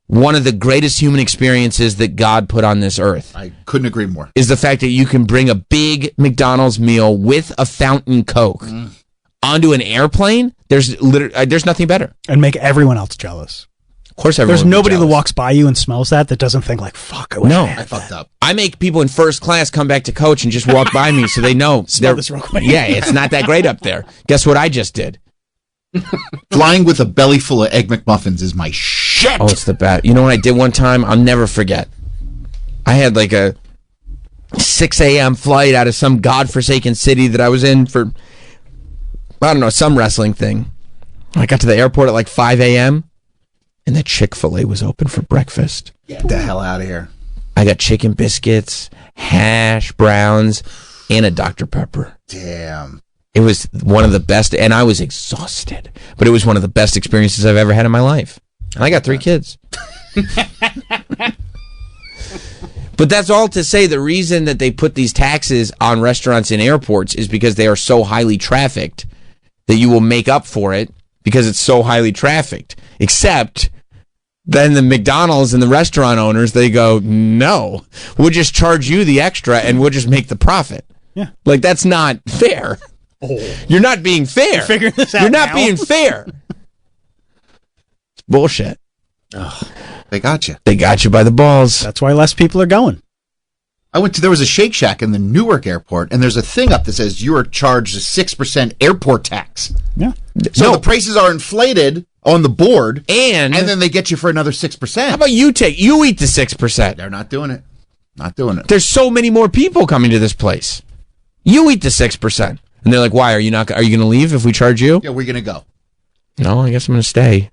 one of the greatest human experiences that God put on this earth. I couldn't agree more. Is the fact that you can bring a big McDonald's meal with a fountain Coke onto an airplane. There's nothing better. And make everyone else jealous. Of course, there's nobody that walks by you and smells that doesn't think like, fuck. I fucked up. I make people in first class come back to coach and just walk by me so they know. Smell this real quick. Yeah, it's not that great up there. Guess what I just did? Flying with a belly full of Egg McMuffins is my shit. Oh, it's the best. You know what I did one time? I'll never forget. I had like a 6 a.m. flight out of some godforsaken city that I was in for, I don't know, some wrestling thing. I got to the airport at like 5 a.m. and the Chick-fil-A was open for breakfast. Get the hell out of here. I got chicken biscuits, hash browns, and a Dr. Pepper. Damn. It was one of the best, and I was exhausted, but it was one of the best experiences I've ever had in my life. And I got 3 kids. But that's all to say the reason that they put these taxes on restaurants in airports is because they are so highly trafficked that you will make up for it because it's so highly trafficked. Except then the McDonald's and the restaurant owners, they go, no, we'll just charge you the extra and we'll just make the profit. Yeah. Like, that's not fair. Oh. You're not being fair. You're figuring this out You're not now? being fair. It's bullshit. Oh, they got you. They got you by the balls. That's why less people are going. There was a Shake Shack in the Newark airport, and there's a thing up that says you are charged a 6% airport tax. Yeah. So the prices are inflated on the board, and then they get you for another 6%. How about you eat the 6%? They're not doing it. Not doing it. There's so many more people coming to this place. You eat the 6%. And they're like, why? Are you going to leave if we charge you? Yeah, we're going to go. No, I guess I'm going to stay.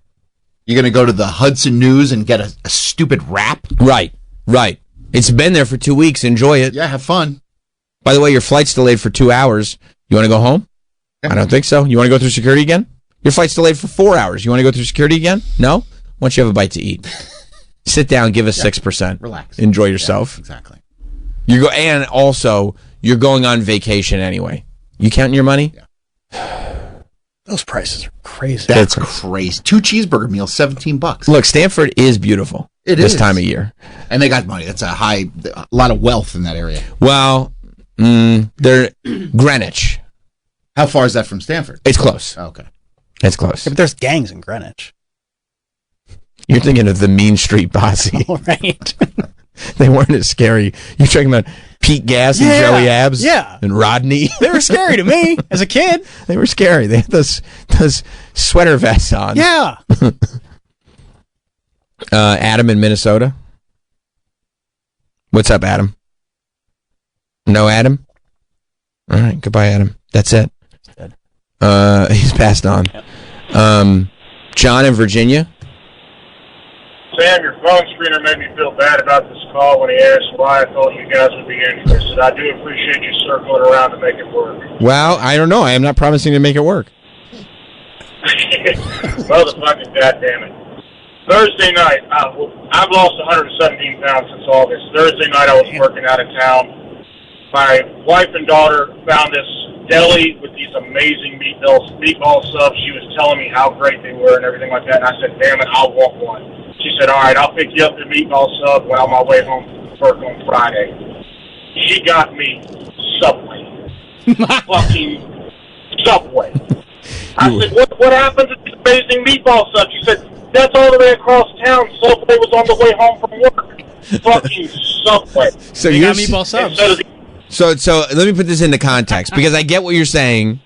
You're going to go to the Hudson News and get a stupid wrap? Right. It's been there for 2 weeks. Enjoy it. Yeah, have fun. By the way, your flight's delayed for 2 hours. You want to go home? Yeah. I don't think so. You want to go through security again? Your flight's delayed for 4 hours. You want to go through security again? No? Why don't you have a bite to eat? Sit down, give us 6%. Relax. Enjoy yourself. Yeah, exactly. And also, you're going on vacation anyway. You counting your money? Yeah. Those prices are crazy. That's crazy. 2 cheeseburger meals, $17. Look, Stanford is beautiful. This time of year. And they got money. That's a lot of wealth in that area. Well, they're Greenwich. How far is that from Stanford? It's close. Oh, okay. It's close. Yeah, but there's gangs in Greenwich. You're thinking of the Mean Street Posse. All right. They weren't as scary. You're talking about Pete Gas and Joey Abs? Yeah. And Rodney? They were scary to me as a kid. They were scary. They had those sweater vests on. Yeah. Adam in Minnesota. What's up, Adam? No Adam? All right. Goodbye, Adam. That's it. He's passed on. John in Virginia. Sam, your phone screener made me feel bad about this call when he asked why I thought you guys would be interested. I do appreciate you circling around to make it work. Well, I don't know. I am not promising to make it work. Motherfucking goddamn it. Thursday night, I've lost 117 pounds since August. Thursday night, I was working out of town. My wife and daughter found this deli with these amazing meatball subs. She was telling me how great they were and everything like that. And I said, damn it, I'll want one. She said, all right, I'll pick you up the meatball sub on my way home from work on Friday. She got me Subway. Fucking Subway. I said, what happens to these amazing meatball subs? She said, That's all the way across town. Subway was on the way home from work. Fucking Subway. So They you're got meatball subs. Instead of the So let me put this into context because I get what you're saying.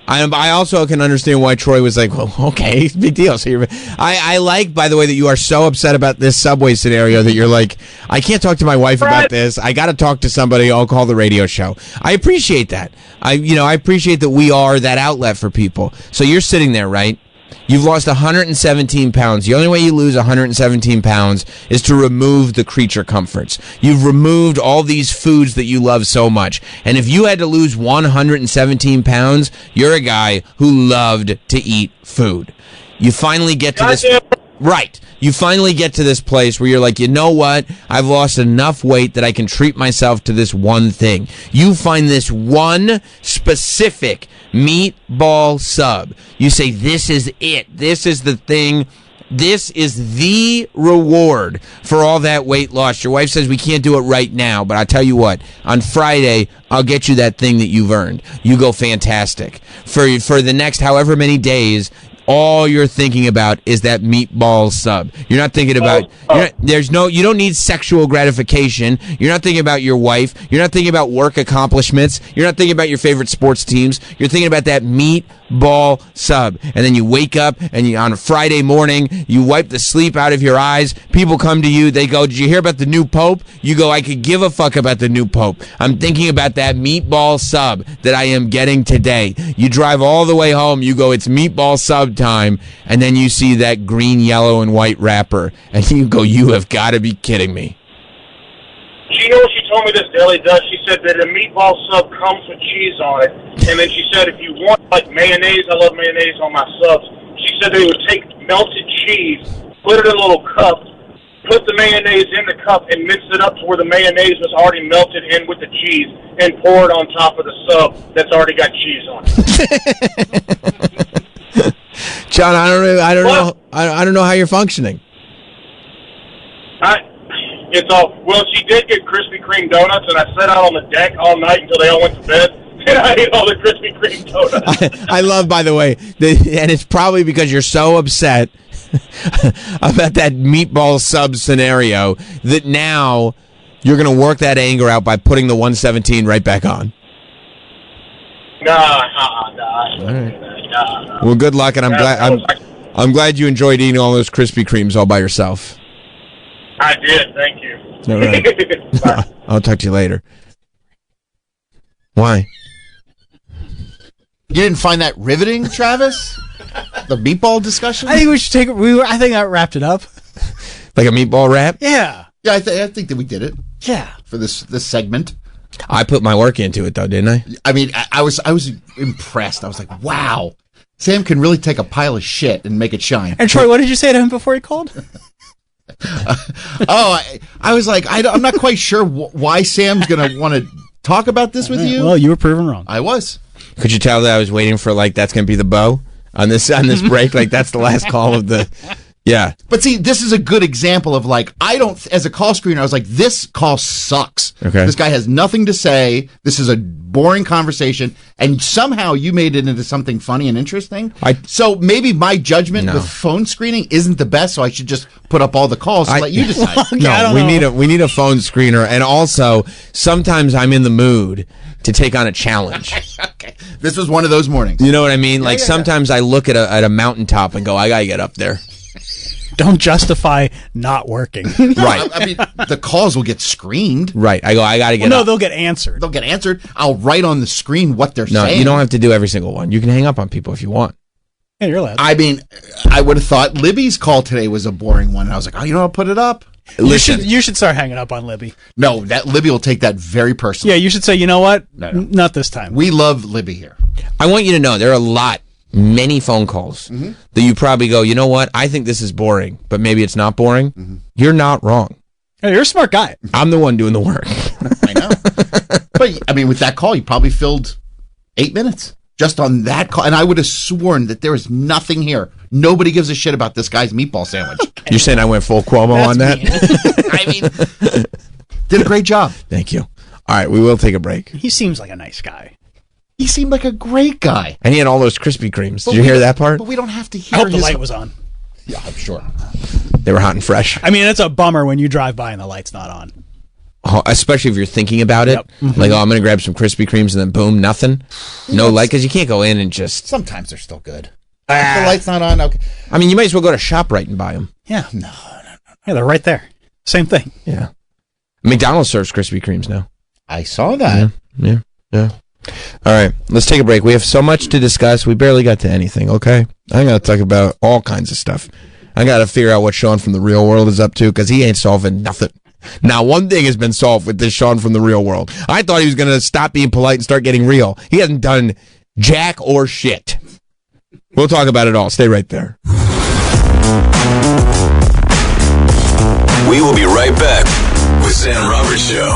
I also can understand why Troy was like, well, okay, big deal. So I like, by the way, that you are so upset about this Subway scenario that you're like, I can't talk to my wife about this. I got to talk to somebody. I'll call the radio show. I appreciate that. I appreciate that we are that outlet for people. So you're sitting there, right? You've lost 117 pounds. The only way you lose 117 pounds is to remove the creature comforts. You've removed all these foods that you love so much. And if you had to lose 117 pounds, you're a guy who loved to eat food. You finally get to this... Right. You finally get to this place where you're like, you know what? I've lost enough weight that I can treat myself to this one thing. You find this one specific meatball sub. You say, this is it. This is the thing. This is the reward for all that weight loss. Your wife says we can't do it right now, but I'll tell you what, on Friday, I'll get you that thing that you've earned. You go fantastic. For the next however many days, all you're thinking about is that meatball sub. You're not thinking about you don't need sexual gratification. You're not thinking about your wife. You're not thinking about work accomplishments. You're not thinking about your favorite sports teams. You're thinking about that meatball sub. And then you wake up and on a Friday morning, you wipe the sleep out of your eyes. People come to you. They go, "Did you hear about the new pope?" You go, "I could give a fuck about the new pope. I'm thinking about that meatball sub that I am getting today." You drive all the way home. You go, "It's meatball sub time," and then you see that green, yellow, and white wrapper, and you go, "You have got to be kidding me." She knows she told me this, Daily does. She said that a meatball sub comes with cheese on it. And then she said if you want, like, mayonnaise, I love mayonnaise on my subs. She said they would take melted cheese, put it in a little cup, put the mayonnaise in the cup, and mix it up to where the mayonnaise was already melted in with the cheese, and pour it on top of the sub that's already got cheese on it. John, I don't know how you're functioning. Well, she did get Krispy Kreme donuts, and I sat out on the deck all night until they all went to bed, and I ate all the Krispy Kreme donuts. I love, by the way, and it's probably because you're so upset about that meatball sub scenario that now you're going to work that anger out by putting the 117 right back on. Nah. All right. Well, good luck, and I'm glad you enjoyed eating all those Krispy Kremes all by yourself. I did, thank you. All right. I'll talk to you later. Why? You didn't find that riveting, Travis? The meatball discussion? I think we should take it. I think that wrapped it up. Like a meatball wrap? Yeah. Yeah, I think that we did it. Yeah. For this segment. I put my work into it, though, didn't I? I mean, I was impressed. I was like, wow. Sam can really take a pile of shit and make it shine. And Troy, what did you say to him before he called? I was like, I'm not quite sure why Sam's going to want to talk about this with you. Well, you were proven wrong. I was. Could you tell that I was waiting for, like, that's going to be the bow on this break? Like, that's the last call of the... Yeah. But see, this is a good example of, like, as a call screener, I was like, this call sucks. Okay. This guy has nothing to say. This is a boring conversation. And somehow you made it into something funny and interesting. So maybe my judgment with phone screening isn't the best, so I should just put up all the calls and let you decide. We need a phone screener. And also, sometimes I'm in the mood to take on a challenge. Okay. This was one of those mornings. You know what I mean? Like, sometimes I look at a mountaintop and go, I got to get up there. Don't justify not working. Right. I mean, the calls will get screened. Right. I go, I got to get No, up. they'll get answered. They'll get answered. I'll write on the screen what they're saying. No, you don't have to do every single one. You can hang up on people if you want. Yeah, you're allowed. I mean, I would have thought Libby's call today was a boring one. And I was like, I'll put it up. You should start hanging up on Libby. No, that Libby will take that very personally. Yeah, you should say, you know what? No. Not this time. We love Libby here. I want you to know there are many phone calls that you probably go, you know what? I think this is boring, but maybe it's not boring. Mm-hmm. You're not wrong. Hey, you're a smart guy. I'm the one doing the work. I know. But, I mean, with that call, you probably filled 8 minutes just on that call. And I would have sworn that there is nothing here. Nobody gives a shit about this guy's meatball sandwich. You're saying I went full Cuomo on that? I mean, did a great job. Thank you. All right, we will take a break. He seems like a nice guy. He seemed like a great guy. And he had all those Krispy Kremes. Did you hear that part? But we don't have to I hear hope the light was on. Yeah, I'm sure. They were hot and fresh. I mean, it's a bummer when you drive by and the light's not on. Oh, especially if you're thinking about it. Yep. Mm-hmm. Like, I'm going to grab some Krispy Kremes and then boom, nothing. No light, because you can't go in and just... Sometimes they're still good. If the light's not on, okay. I mean, you might as well go to ShopRite and buy them. Yeah. No. Yeah, they're right there. Same thing. Yeah. McDonald's serves Krispy Kremes now. I saw that. Yeah. All right, let's take a break. We have so much to discuss. We barely got to anything, okay? I'm going to talk about all kinds of stuff. I got to figure out what Sean from the Real World is up to, because he ain't solving nothing. Now, one thing has been solved with this Sean from the Real World. I thought he was going to stop being polite and start getting real. He hasn't done jack or shit. We'll talk about it all. Stay right there. We will be right back with Sam Roberts Show.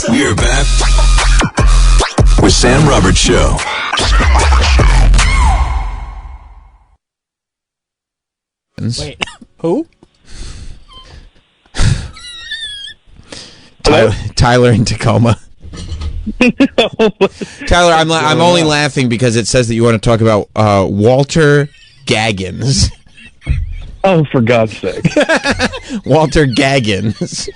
We're back with Sam Roberts Show. Wait, who? Tyler in Tacoma. Tyler, I'm only laughing because it says that you want to talk about Walter Gaggins. Oh, for God's sake. Walter Gaggins.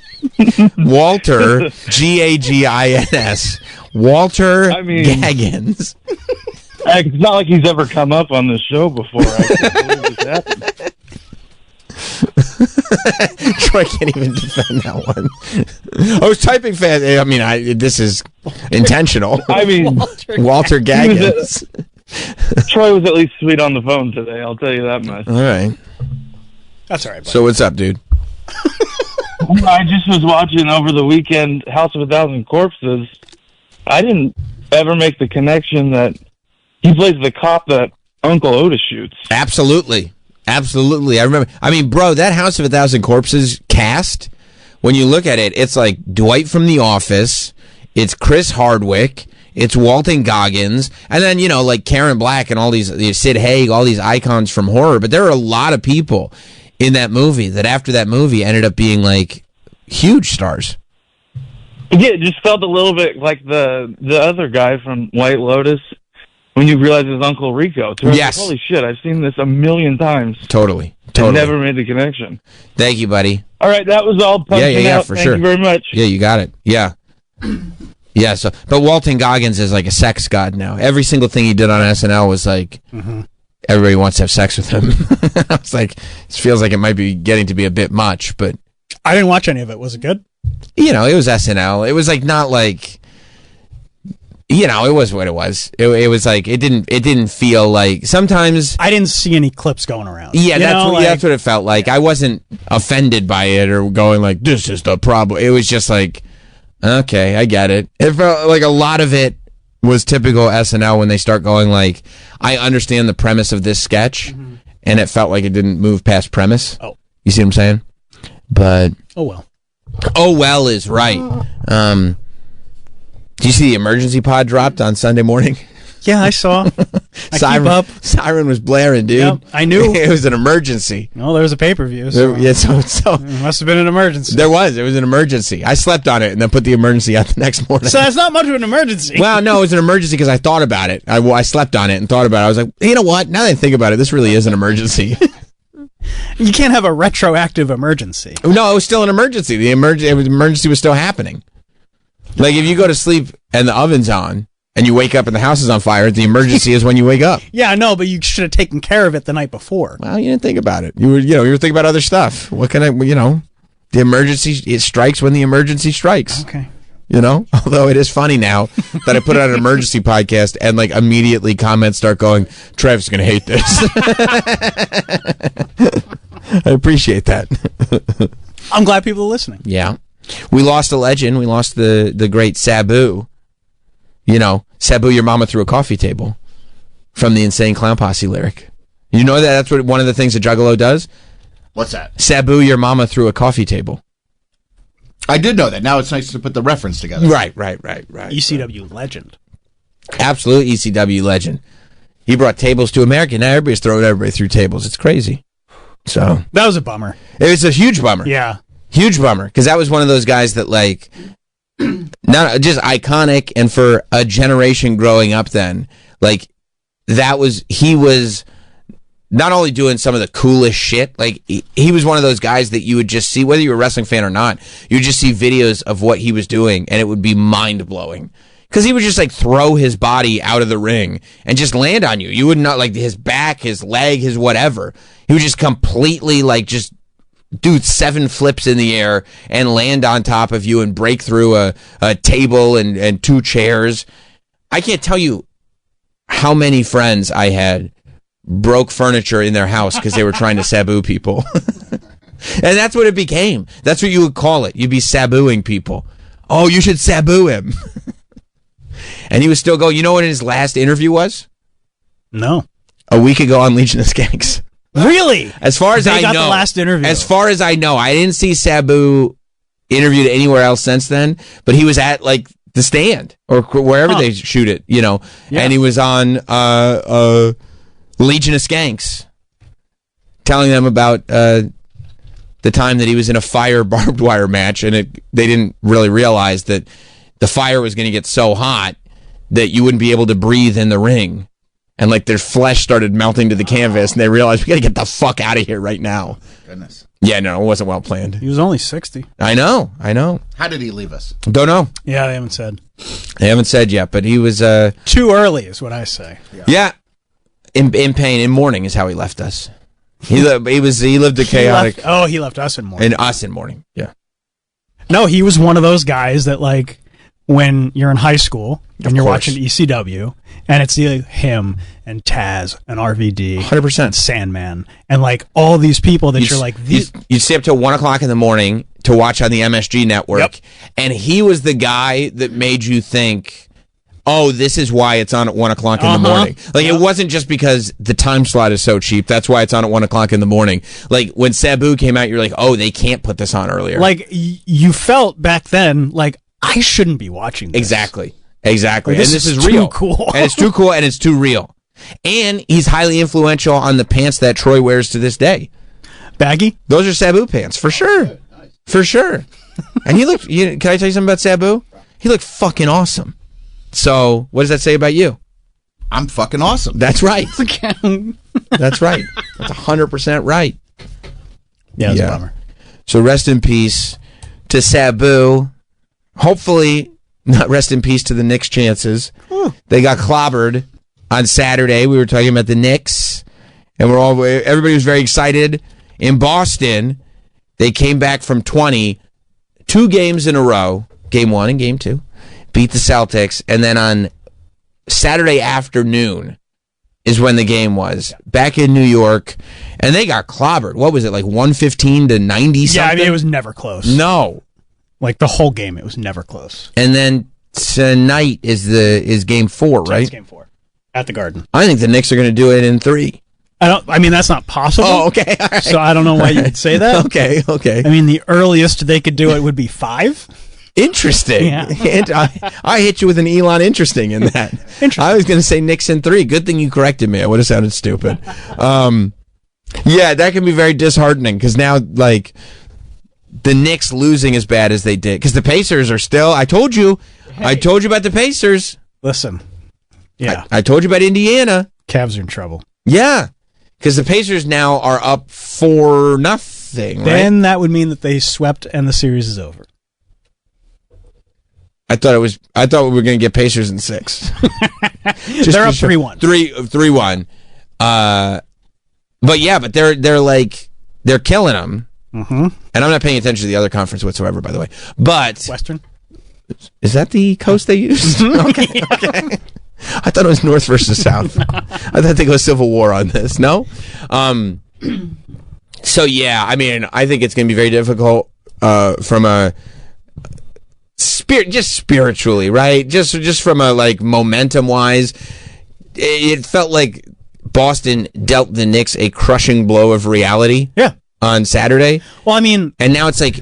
Walter, G-A-G-I-N-S. Walter Gaggins. It's not like he's ever come up on this show before. I can't believe this happened. Troy can't even defend that one. I was typing fast. I mean, this is intentional. I mean, Walter Gaggins. Troy was at least sweet on the phone today, I'll tell you that much. All right. That's all right, buddy. So what's up, dude? I just was watching over the weekend House of a Thousand Corpses. I didn't ever make the connection that he plays the cop that Uncle Otis shoots. Absolutely. I remember. I mean, bro, that House of a Thousand Corpses cast, when you look at it, it's like Dwight from The Office, it's Chris Hardwick, it's Walton Goggins, and then, like Karen Black and all these Sid Haig, all these icons from horror. But there are a lot of people in that movie that after that movie ended up being like huge stars. Yeah, it just felt a little bit like the other guy from White Lotus when you realize it's Uncle Rico. Yes. Like, holy shit, I've seen this a million times. Totally. I never made the connection. Thank you, buddy. All right, that was all punching out. For Thank sure. you very much. Yeah, you got it. Yeah. Yeah, but Walton Goggins is like a sex god now. Every single thing he did on SNL was like, everybody wants to have sex with him. I was like, it feels like it might be getting to be a bit much, but... I didn't watch any of it. Was it good? It was SNL. It was like not like... it was what it was. It was like, it didn't feel like... Sometimes... I didn't see any clips going around. Yeah, that's what it felt like. I wasn't offended by it or going like, this is the problem. It was just like, okay, I get it. It felt like a lot of it was typical SNL when they start going like, I understand the premise of this sketch, and it felt like it didn't move past premise. Oh. You see what I'm saying? But... Oh, well. Oh, well is right. Do you see the emergency pod dropped on Sunday morning? Yeah, I saw. Siren was blaring, dude. Yep, I knew. It was an emergency. No, there was a pay-per-view. So. So it must have been an emergency. There was. It was an emergency. I slept on it and then put the emergency out the next morning. So that's not much of an emergency. Well, no, it was an emergency because I thought about it. I slept on it and thought about it. I was like, you know what? Now that I think about it, this really is an emergency. You can't have a retroactive emergency. No, it was still an emergency. The emergency was still happening. Like if you go to sleep and the oven's on and you wake up and the house is on fire, the emergency is when you wake up. Yeah, I know, but you should have taken care of it the night before. Well, you didn't think about it. You were thinking about other stuff. What can the emergency, it strikes when the emergency strikes. Okay. Although it is funny now that I put out an emergency podcast and like immediately comments start going, Trev's going to hate this. I appreciate that. I'm glad people are listening. Yeah. We lost a legend. We lost the great Sabu. Sabu, your mama threw a coffee table from the Insane Clown Posse lyric. You know that's what one of the things that Juggalo does? What's that? Sabu, your mama threw a coffee table. I did know that. Now it's nice to put the reference together. Right. ECW legend. Absolute ECW legend. He brought tables to America. Now everybody's throwing everybody through tables. It's crazy. So that was a bummer. It was a huge bummer. Yeah. Huge bummer. Because that was one of those guys that, like, not just iconic, and for a generation growing up then, like, he was not only doing some of the coolest shit, like, he was one of those guys that you would just see, whether you were a wrestling fan or not, you would just see videos of what he was doing, and it would be mind-blowing. Because he would just, like, throw his body out of the ring and just land on you. You would not, like, his back, his leg, his whatever. He would just completely, like, just do 7 flips in the air and land on top of you and break through a table and 2 chairs. I can't tell you how many friends I had broke furniture in their house because they were trying to Sabu people. And that's what it became. That's what you would call it. You'd be Sabuing people. Oh, you should Sabu him. And he was still going. You know what his last interview was? No. A week ago on Legion of Skanks. Really? As far as I know, the last interview. As far as I know, I didn't see Sabu interviewed anywhere else since then. But he was at, like, the Stand or wherever they shoot it, you know. Yeah. And he was on Legion of Skanks, telling them about the time that he was in a fire barbed wire match, and they didn't really realize that the fire was going to get so hot that you wouldn't be able to breathe in the ring. And, like, their flesh started melting to the canvas, and they realized, we got to get the fuck out of here right now. Goodness. Yeah, no, it wasn't well planned. He was only 60. I know. How did he leave us? Don't know. Yeah, they haven't said. They haven't said yet, but he was... too early is what I say. Yeah. In pain, in mourning is how he left us. He lived a chaotic... He left us in mourning. And us in mourning, yeah. No, he was one of those guys that, like, when you're in high school and you're watching ECW, and it's him and Taz and RVD, 100%, and Sandman, and, like, all these people that you're like, you stay up till 1 o'clock in the morning to watch on the MSG network, and he was the guy that made you think, oh, this is why it's on at 1 o'clock in the morning. Like, it wasn't just because the time slot is so cheap. That's why it's on at 1 o'clock in the morning. Like, when Sabu came out, you're like, oh, they can't put this on earlier. Like, you felt back then, like, I shouldn't be watching this. Exactly. Like, and this is real. Cool. And it's too cool, and it's too real. And he's highly influential on the pants that Troy wears to this day. Baggy? Those are Sabu pants, for sure. For sure. And he looked, can I tell you something about Sabu? He looked fucking awesome. So, what does that say about you? I'm fucking awesome. That's right. That's right. That's 100% right. Yeah, it's a bummer. So, rest in peace to Sabu. Hopefully, not rest in peace to the Knicks' chances. They got clobbered on Saturday. We were talking about the Knicks, and everybody was very excited. In Boston, they came back from 20, 2 games in a row, game 1 and game 2, beat the Celtics, and then on Saturday afternoon is when the game was, back in New York, and they got clobbered. What was it, like 115 to 90 something? Yeah, I mean, it was never close. No. Like, the whole game, it was never close. And then tonight is game 4, right? Tonight's game 4 at the Garden. I think the Knicks are going to do it in 3. I mean, that's not possible. Oh, okay. All right. So I don't know why you would say that. Okay. I mean, the earliest they could do it would be 5. Interesting. Yeah. I hit you with an Elon interesting in that. I was going to say Knicks in 3. Good thing you corrected me. I would have sounded stupid. Yeah, that can be very disheartening because now, like, the Knicks losing as bad as they did, because the Pacers are still. I told you about the Pacers. Listen, yeah, I told you about Indiana. Cavs are in trouble. Yeah, because the Pacers now are up 4-0. Right? Then that would mean that they swept and the series is over. I thought we were going to get Pacers in 6. They're up 3-1. 3-1. But they're killing them. Mm-hmm. And I'm not paying attention to the other conference whatsoever, by the way. But Western, is that the coast they used? Okay. I thought it was North versus South. I thought they go Civil War on this. No. So yeah, I mean, I think it's going to be very difficult from a just spiritually, right? Just from a like momentum wise, it felt like Boston dealt the Knicks a crushing blow of reality. Yeah. On Saturday. Well, I mean, and now it's like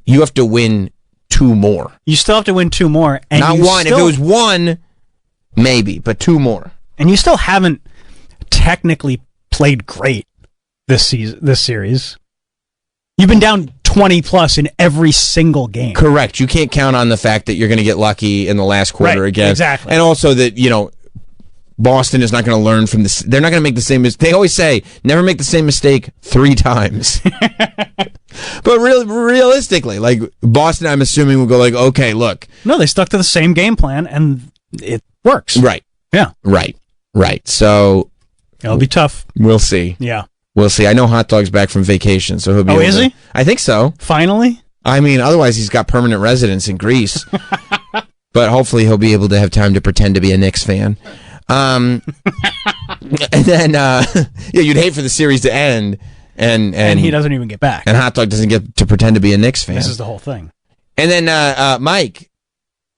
you have to win 2 more. You still have to win 2 more, and not 1. If it was 1, maybe, but 2 more. And you still haven't. technically played great this series. You've been down 20 plus in every single game. Correct. You can't count on the fact that you're going to get lucky in the last quarter again. Exactly. And also that, Boston is not going to learn from this. They're not going to make the same mistake. They always say, never make the same mistake 3 times. But realistically, like Boston, I'm assuming will go like, okay, look. No, they stuck to the same game plan and it works. Right. Yeah. Right. So it'll be tough. We'll see. Yeah. We'll see. I know Hot Dog's back from vacation, so he'll be. Oh, is he? I think so. Finally? I mean, otherwise he's got permanent residence in Greece. But hopefully he'll be able to have time to pretend to be a Knicks fan. And then, you'd hate for the series to end, and he doesn't even get back. And Hot Dog doesn't get to pretend to be a Knicks fan. This is the whole thing. And then, Mike,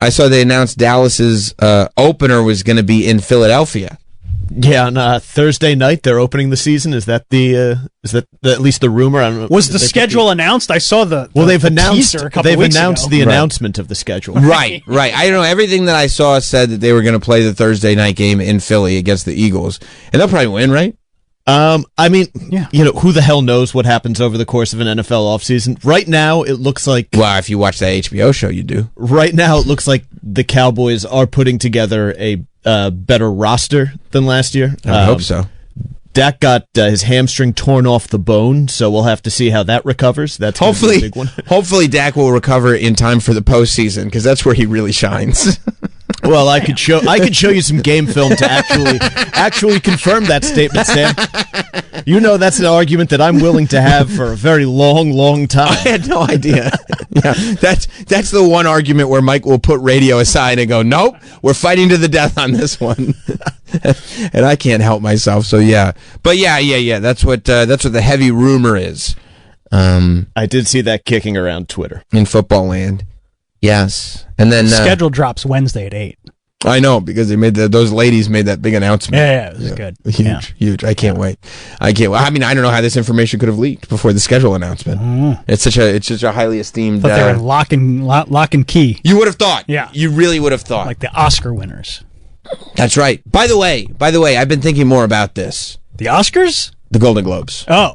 I saw they announced Dallas's opener was going to be in Philadelphia. Yeah, on Thursday night they're opening the season. Is that at least the rumor? I don't know. Was the schedule announced? I saw they've announced teaser a couple weeks ago. the announcement of the schedule. Right. I don't know. Everything that I saw said that they were going to play the Thursday night game in Philly against the Eagles, and they'll probably win, right? I mean, who the hell knows what happens over the course of an NFL offseason? Right now, it looks like... Well, if you watch that HBO show, you do. Right now, it looks like the Cowboys are putting together a better roster than last year. I hope so. Dak got his hamstring torn off the bone, so we'll have to see how that recovers. That's hopefully a big one. Hopefully, Dak will recover in time for the postseason because that's where he really shines. Well, I could show you some game film to actually confirm that statement, Sam. You know that's an argument that I'm willing to have for a very long time. I had no idea. Yeah, that's the one argument where Mike will put radio aside and go, "Nope, we're fighting to the death on this one." And I can't help myself. So yeah, but yeah. That's what the heavy rumor is. I did see that kicking around Twitter in football land. Yes, and then schedule drops Wednesday at 8. I know because they made those ladies made that big announcement. Yeah, it was good. Huge. I can't wait. I mean, I don't know how this information could have leaked before the schedule announcement. Mm. It's such a highly esteemed. But they were lock and key. You would have thought. Yeah, you really would have thought. Like the Oscar winners. That's right. By the way, I've been thinking more about this. The Oscars? The Golden Globes. Oh.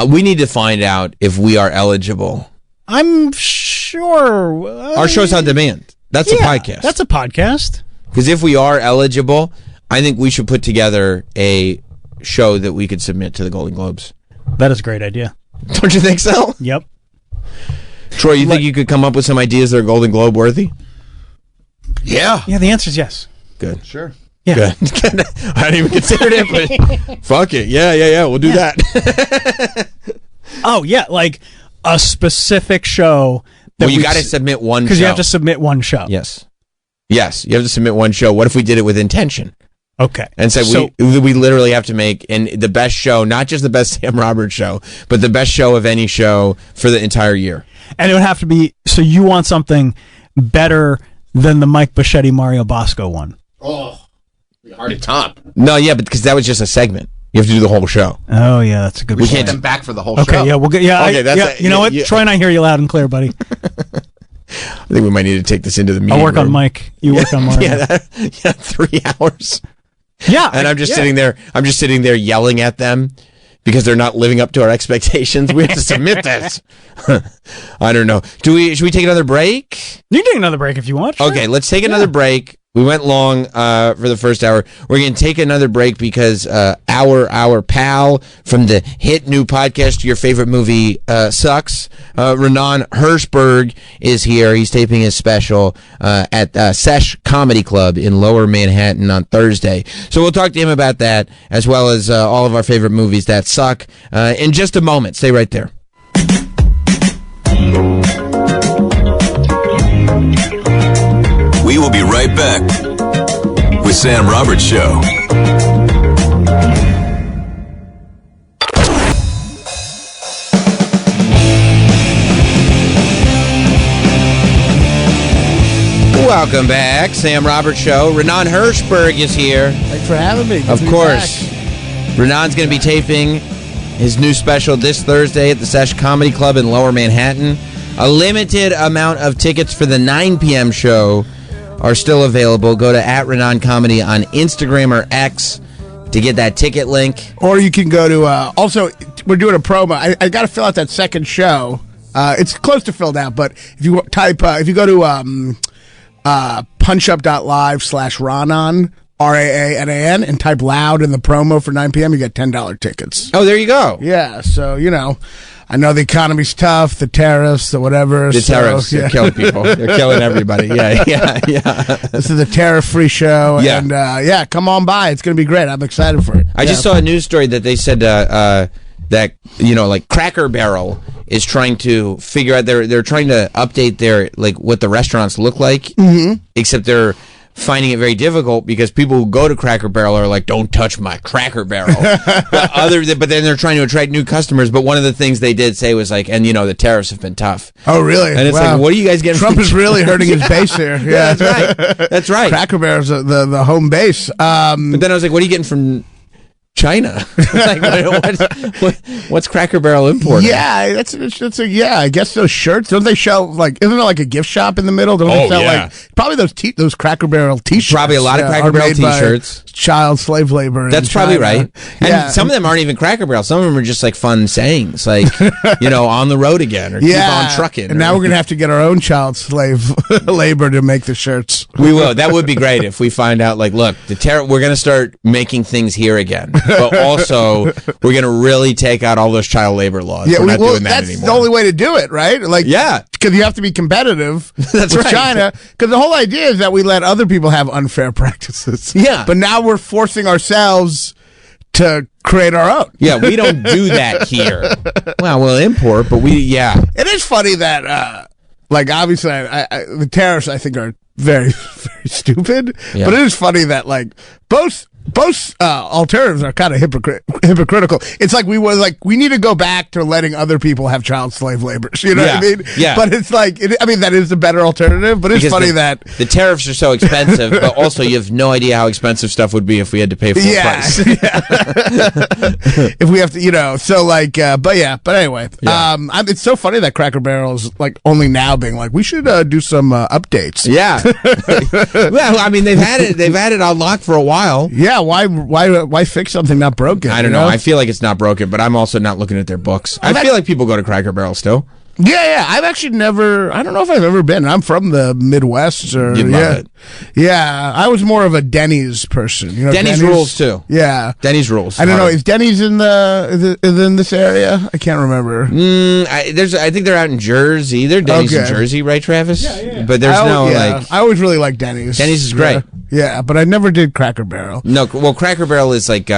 We need to find out if we are eligible. I'm sure. Our show's on demand. That's a podcast. That's a podcast. Because if we are eligible, I think we should put together a show that we could submit to the Golden Globes. That is a great idea. Don't you think so? Yep. Troy, you think you could come up with some ideas that are Golden Globe worthy? Yeah. Yeah, the answer is yes. Good. Sure. Yeah. Good. I hadn't even considered it, but fuck it. Yeah. We'll do that. Oh, yeah. Like a specific show. Well, you got to submit one show. Because you have to submit one show. Yes, you have to submit one show. What if we did it with intention? Okay. And said we literally have to make the best show, not just the best Sam Roberts show, but the best show of any show for the entire year. And it would have to be, so you want something better than the Mike Bichetti Mario Bosco one. Oh, hard to top. No, yeah, but because that was just a segment. You have to do the whole show. Oh, yeah, that's a good We point. can't them back for the whole show. Okay, yeah, we'll get. Yeah, Okay, you know what? Troy and I hear you loud and clear, buddy. I think we might need to take this into the meeting I'll work room. on Mike. You work on Mario. 3 hours. Yeah, and I'm just sitting there. I'm just sitting there yelling at them because they're not living up to our expectations. We have to submit this. I don't know. Should we take another break? You can take another break if you want. Sure. Okay, let's take another break. We went long for the first hour. We're going to take another break because our pal from the hit new podcast, Your Favorite Movie Sucks, Renan Hirschberg is here. He's taping his special at Sesh Comedy Club in Lower Manhattan on Thursday. So we'll talk to him about that as well as all of our favorite movies that suck in just a moment. Stay right there. We will be right back with Sam Roberts Show. Welcome back, Sam Roberts Show. Renan Hirschberg is here. Thanks for having me. Of course. Renan's going to be taping his new special this Thursday at the Sesh Comedy Club in Lower Manhattan. A limited amount of tickets for the 9 p.m. show are still available. Go to @Renan Comedy on Instagram or X to get that ticket link. Or you can go to, also, we're doing a promo. I got to fill out that second show. It's close to filled out, but if you type, if you go to punshup.live/Raanan, RAANAN, and type loud in the promo for 9 p.m., you get $10 tickets. Oh, there you go. Yeah, so, I know the economy's tough, the tariffs, the whatever. The tariffs are killing people. They're killing everybody. Yeah. This is a tariff-free show. Yeah. And, come on by. It's going to be great. I'm excited for it. I just saw a news story that they said that, like Cracker Barrel is trying to figure out, they're trying to update their, like, what the restaurants look like, except they're finding it very difficult because people who go to Cracker Barrel are like, don't touch my Cracker Barrel. but then they're trying to attract new customers. But one of the things they did say was like, and the tariffs have been tough. Oh, really? And it's like, what are you guys getting? Trump is really hurting his base here. Yeah, that's right. Cracker Barrel's the home base. But then I was like, what are you getting from China? Like, what's Cracker Barrel importing? Yeah, that's I guess those shirts, don't they sell, like, isn't there like a gift shop in the middle? Don't they sell like probably those Cracker Barrel t-shirts? Probably a lot of Cracker Barrel t-shirts. Child slave labor. That's probably right. And some of them aren't even Cracker Barrel. Some of them are just like fun sayings, like on the road again, or keep on trucking. And now we're gonna have to get our own child slave labor to make the shirts. We will. That would be great if we find out, like, look, we're gonna start making things here again. But also, we're going to really take out all those child labor laws. Yeah, we're not doing that that's anymore. The only way to do it, right? Like, because you have to be competitive with China. Because the whole idea is that we let other people have unfair practices. Yeah. But now we're forcing ourselves to create our own. Yeah, we don't do that here. Well, we'll import, but It is funny that, obviously, the tariffs, I think, are very, very stupid. Yeah. But it is funny that, like, both alternatives are kind of hypocritical. It's like we need to go back to letting other people have child slave labor. You know what I mean? Yeah. But it's like, that is the better alternative. But it's funny that the tariffs are so expensive, but also you have no idea how expensive stuff would be if we had to pay full price. If we have to, so like, but anyway, it's so funny that Cracker Barrel is like only now being like, we should do some updates. Yeah. Well, I mean, they've had it on lock for a while. Yeah, why fix something not broken? I don't know. I feel like it's not broken, but I'm also not looking at their books. I feel like people go to Cracker Barrel still. Yeah. I've actually never. I don't know if I've ever been. I'm from the Midwest. You'd love it. Yeah, I was more of a Denny's person. Denny's rules too. Yeah, Denny's rules. I don't know. Is Denny's in this area? I can't remember. I think they're out in Jersey. They're Denny's in Jersey, right, Travis? Yeah. But there's I always really liked Denny's. Denny's is great. Yeah, but I never did Cracker Barrel. No, well, Cracker Barrel is like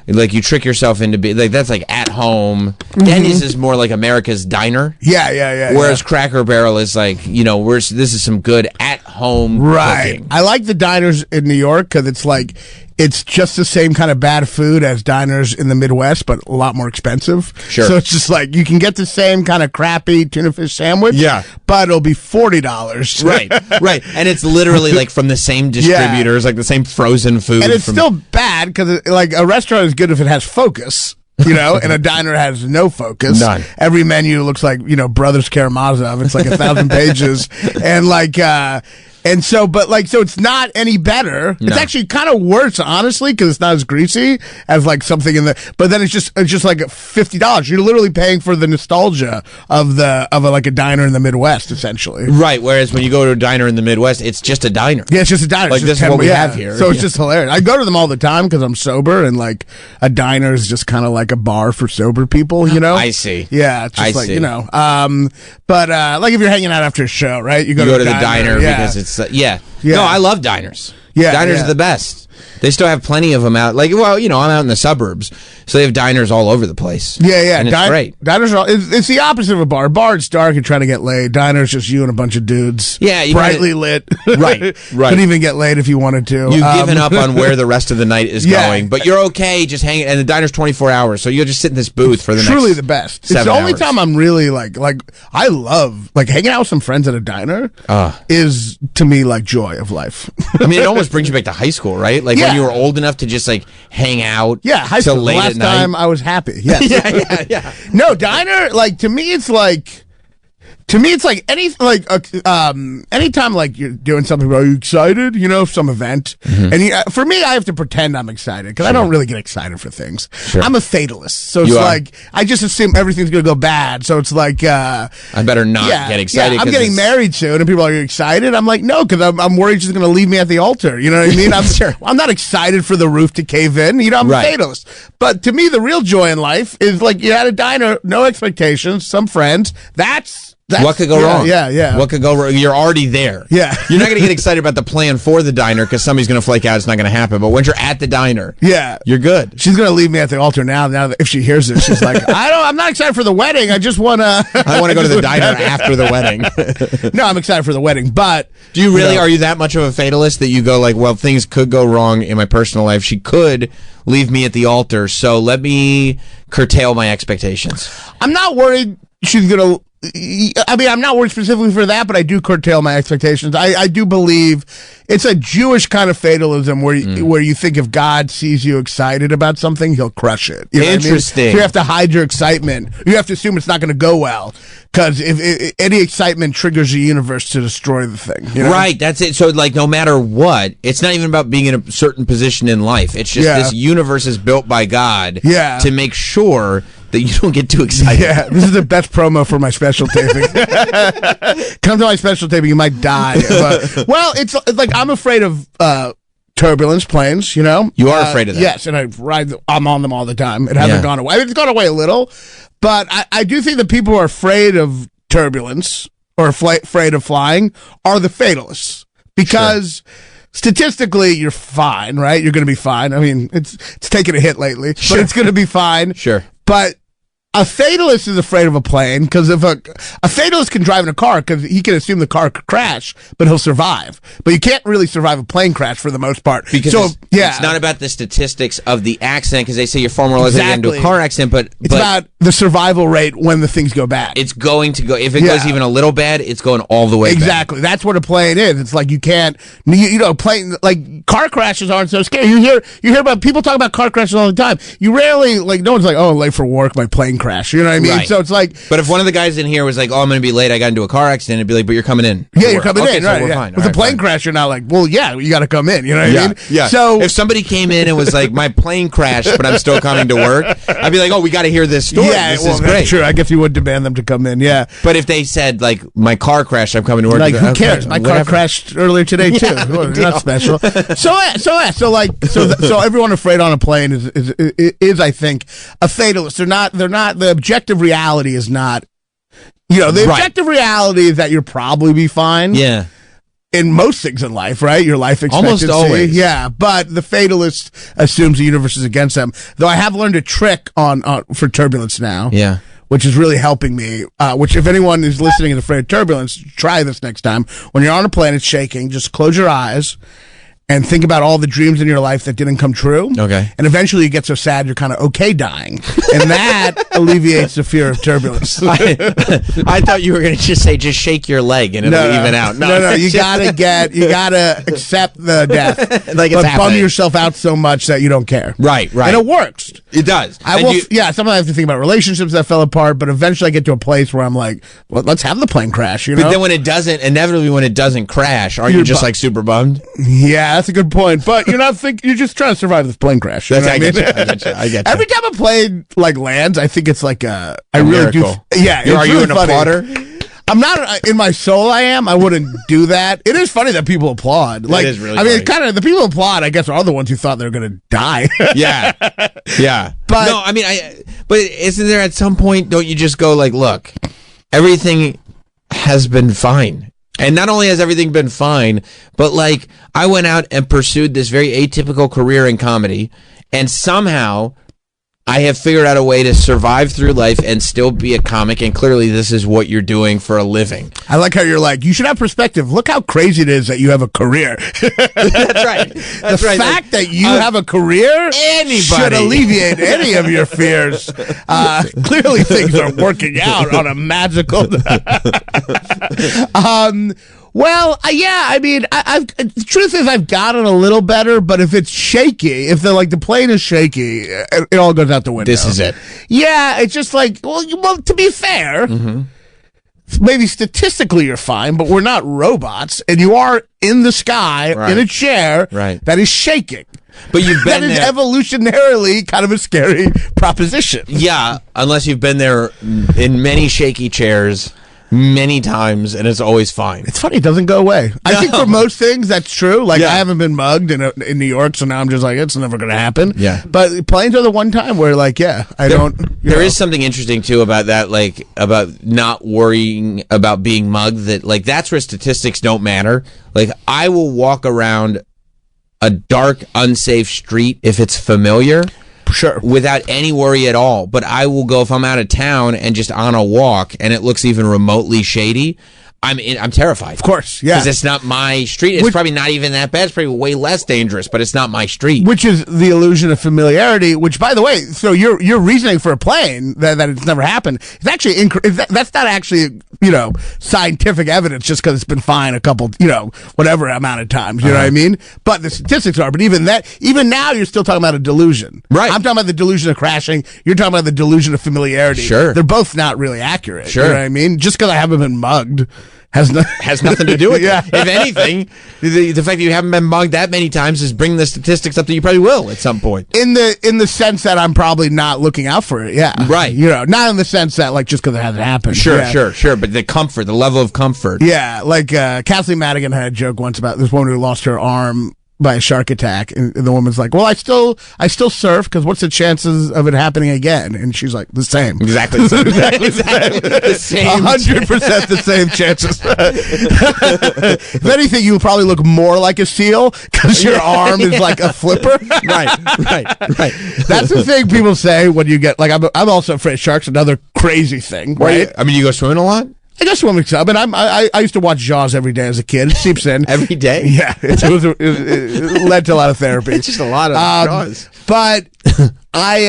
you trick yourself into being like, that's like at home. Denny's is more like America's diner. Yeah. Whereas Cracker Barrel is like, this is some good at home cooking. I like the diners in New York because it's like, it's just the same kind of bad food as diners in the Midwest, but a lot more expensive. Sure. So it's just like, you can get the same kind of crappy tuna fish sandwich. Yeah. But it'll be $40. Right. And it's literally like from the same distributors, like the same frozen food. And it's still bad because like a restaurant is good if it has focus. And a diner has no focus. None. Every menu looks like, Brothers Karamazov. It's like 1,000 pages. And like, and so, so it's not any better. No. It's actually kind of worse, honestly, because it's not as greasy as like something but then it's just like $50. You're literally paying for the nostalgia of a diner in the Midwest, essentially. Right. Whereas when you go to a diner in the Midwest, it's just a diner. Yeah, it's just a diner. Like this is what we have here. So it's just hilarious. I go to them all the time because I'm sober, and like a diner is just kind of like a bar for sober people, I see. Yeah, it's just but like if you're hanging out after a show, right? You go to the diner because it's Yeah. No, I love diners. Yeah, diners are the best. They still have plenty of them out. Like, I'm out in the suburbs, so they have diners all over the place. Yeah. And it's great. Diners are it's the opposite of a bar. A bar, it's dark and trying to get laid. Diners, just you and a bunch of dudes. Yeah, brightly lit. Right. Couldn't even get laid if you wanted to. You've given up on where the rest of the night is going, but you're okay just hanging. And the diner's 24 hours, so you'll just sit in this booth for the next. Truly the best. It's the only time I'm really like I love like hanging out with some friends at a diner. Is to me like joy of life. I mean, it almost brings you back to high school, right? Like when you were old enough to just like hang out. Yeah, high school. Late Last at night. time I was happy. Yes. Yeah. No, diner, like to me it's like To me, it's like anytime like you're doing something, are you excited? You know, some event, and for me, I have to pretend I'm excited because I don't really get excited for things. I'm a fatalist, so it's like I just assume everything's gonna go bad. So it's like I better not get excited. Yeah, I'm getting married soon, and people are excited. I'm like, no, because I'm worried she's gonna leave me at the altar. You know what I mean? I'm not excited for the roof to cave in. You know, I'm a fatalist. But to me, the real joy in life is like you had a diner, no expectations, some friends. That's what could go wrong? Yeah. What could go wrong? You're already there. Yeah. You're not going to get excited about the plan for the diner because somebody's going to flake out. It's not going to happen. But once you're at the diner, you're good. She's going to leave me at the altar now. Now that if she hears this, she's like, I'm not excited for the wedding. I just want to. I want to go to the diner after the wedding. No, I'm excited for the wedding. But do you really? Are you that much of a fatalist that you go like, well, things could go wrong in my personal life. She could leave me at the altar. So let me curtail my expectations. I'm not worried she's going to. I mean, I'm not worried specifically for that, but I do curtail my expectations. I do believe it's a Jewish kind of fatalism where you think if God sees you excited about something, he'll crush it. You know Interesting. What I mean? So you have to hide your excitement. You have to assume it's not going to go well because if any excitement triggers the universe to destroy the thing. You know? Right, that's it. So, like, no matter what, it's not even about being in a certain position in life. It's just this universe is built by God to make sure that you don't get too excited. Yeah, this is the best promo for my special taping. Come to my special taping, you might die. Well, it's like I'm afraid of turbulence planes, you know? You are afraid of that. Yes, and I'm on them all the time. It hasn't gone away. I mean, it's gone away a little, but I do think that people who are afraid of turbulence or afraid of flying are the fatalists. Because statistically, you're fine, right? You're going to be fine. I mean, it's taken a hit lately, but it's going to be fine. Sure. But a fatalist is afraid of a plane because if a fatalist can drive in a car because he can assume the car could crash, but he'll survive. But you can't really survive a plane crash for the most part. Because it's not about the statistics of the accident because they say you're far more likely to get into a car accident, but it's about the survival rate when the things go bad. It's going to go, if it goes even a little bad, it's going all the way Exactly. That's what a plane is. It's like you can't, plane, like car crashes aren't so scary. You hear about people talk about car crashes all the time. You rarely, like, no one's like, oh, I'm late for work, my plane crash. You know what I mean? Right. So it's like. But if one of the guys in here was like, oh, I'm going to be late, I got into a car accident, it'd be like, but you're coming in. Yeah, you're coming in. So right, we're fine. With a plane crash, you're not like, well, yeah, you got to come in. You know what I mean? Yeah. So if somebody came in and was like, my plane crashed, but I'm still coming to work, I'd be like, oh, we got to hear this story. Yeah, this is great. True. I guess you would demand them to come in. Yeah. But if they said, like, my car crashed, I'm coming to work. Like, who cares? My car crashed earlier today too. Not special. So everyone afraid on a plane is I think a fatalist. They're not. The objective reality is not. The objective reality is that you'll probably be fine. Yeah. In most things in life, right? Your life expectancy. Almost always. Yeah, but the fatalist assumes the universe is against them. Though I have learned a trick for turbulence now. Yeah. Which is really helping me. Which, if anyone is listening and afraid of turbulence, try this next time. When you're on a plane, it's shaking. Just close your eyes and think about all the dreams in your life that didn't come true. Okay. And eventually you get so sad you're kind of okay dying. And that alleviates the fear of turbulence. I thought you were going to just say, just shake your leg and it'll even out. No, you gotta accept the death. Like it's but bum yourself out so much that you don't care. Right. And it works. It does. Sometimes I have to think about relationships that fell apart, but eventually I get to a place where I'm like, well, let's have the plane crash, But then when it doesn't crash, aren't you just like super bummed? Yeah, that's a good point. But you're just trying to survive this plane crash. I get you. Every time a plane lands, I think it's like I really miracle. do. Yeah, are you an applauder? I'm not in my soul. I am. I wouldn't do that. It is funny that people applaud. Like, it is really funny. Kind of the people who applaud, I guess, are the ones who thought they were going to die. Yeah. But no, I mean, but isn't there at some point? Don't you just go like, look, everything has been fine. And not only has everything been fine, but like I went out and pursued this very atypical career in comedy, and somehow I have figured out a way to survive through life and still be a comic, and clearly this is what you're doing for a living. I like how you're like, you should have perspective. Look how crazy it is that you have a career. That's right. The fact that you have a career should alleviate any of your fears. Clearly things are working out on a magical... Well, yeah, I mean, the truth is I've gotten a little better, but if it's shaky, if the plane is shaky, it all goes out the window. This is it. Yeah, it's just like, well, to be fair, maybe statistically you're fine, but we're not robots, and you are in the sky in a chair that is shaking. But you've been that is there. Evolutionarily kind of a scary proposition. Yeah, unless you've been there in many shaky chairs many times, and it's always fine. It's funny, it doesn't go away. I think for most things that's true. Like I haven't been mugged in New York, so now I'm just like, it's never going to happen. Yeah. But planes are the one time where There is something interesting too about that, like about not worrying about being mugged. That like that's where statistics don't matter. Like I will walk around a dark, unsafe street if it's familiar. Sure. Without any worry at all. But I will go if I'm out of town and just on a walk and it looks even remotely shady. I'm terrified. Of course, yeah. Because it's not my street. It's probably not even that bad. It's probably way less dangerous, but it's not my street. Which is the illusion of familiarity, which, by the way, so your reasoning for a plane that it's never happened is actually that's not actually, scientific evidence just because it's been fine a couple, whatever amount of times, you know what I mean? But the statistics are, but even now you're still talking about a delusion. Right. I'm talking about the delusion of crashing. You're talking about the delusion of familiarity. Sure. They're both not really accurate. Sure. You know what I mean? Just because I haven't been mugged has nothing to do with it. If anything, the fact that you haven't been mugged that many times is bringing the statistics up that you probably will at some point. In the sense that I'm probably not looking out for it, yeah. Right. Not in the sense that, like, just because it hasn't happened. Sure, yeah. sure. But the level of comfort. Yeah, like Kathleen Madigan had a joke once about this woman who lost her arm by a shark attack, and the woman's like, well, I still surf, because what's the chances of it happening again? And she's like, the same. Exactly the same. Exactly the same. 100% the same chances. If anything, you would probably look more like a seal, because your arm is like a flipper. Right. That's the thing people say when you get, like, I'm also afraid of sharks, another crazy thing, right? I mean, you go swimming a lot? I go swimming some, and I used to watch Jaws every day as a kid. It seeps in. Every day? Yeah. It led to a lot of therapy. It's just a lot of Jaws. But I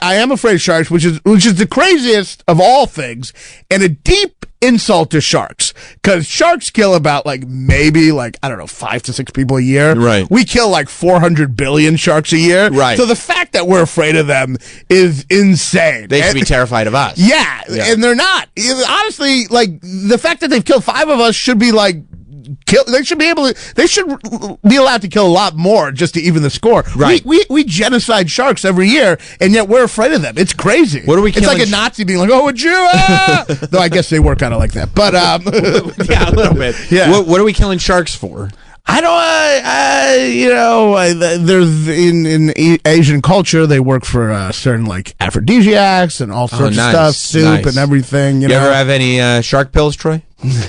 am afraid of sharks, which is the craziest of all things, and a deep insult to sharks, because sharks kill about maybe 5 to 6 people a year. Right. We kill 400 billion sharks a year. Right. So the fact that we're afraid of them is insane. They should be terrified of us. Yeah, and they're not. Honestly, the fact that they've killed 5 of us should be they should be allowed to kill a lot more just to even the score. Right. We genocide sharks every year, and yet we're afraid of them. It's crazy. What are we It's killing? like a Nazi being like, "Oh, a Jew!" Ah! Though I guess they were kind of like that. But yeah, a little bit. Yeah. What are we killing sharks for? I don't. There's in Asian culture, they work for certain aphrodisiacs and all sorts of stuff, soup and everything. You know? Ever have any shark pills, Troy?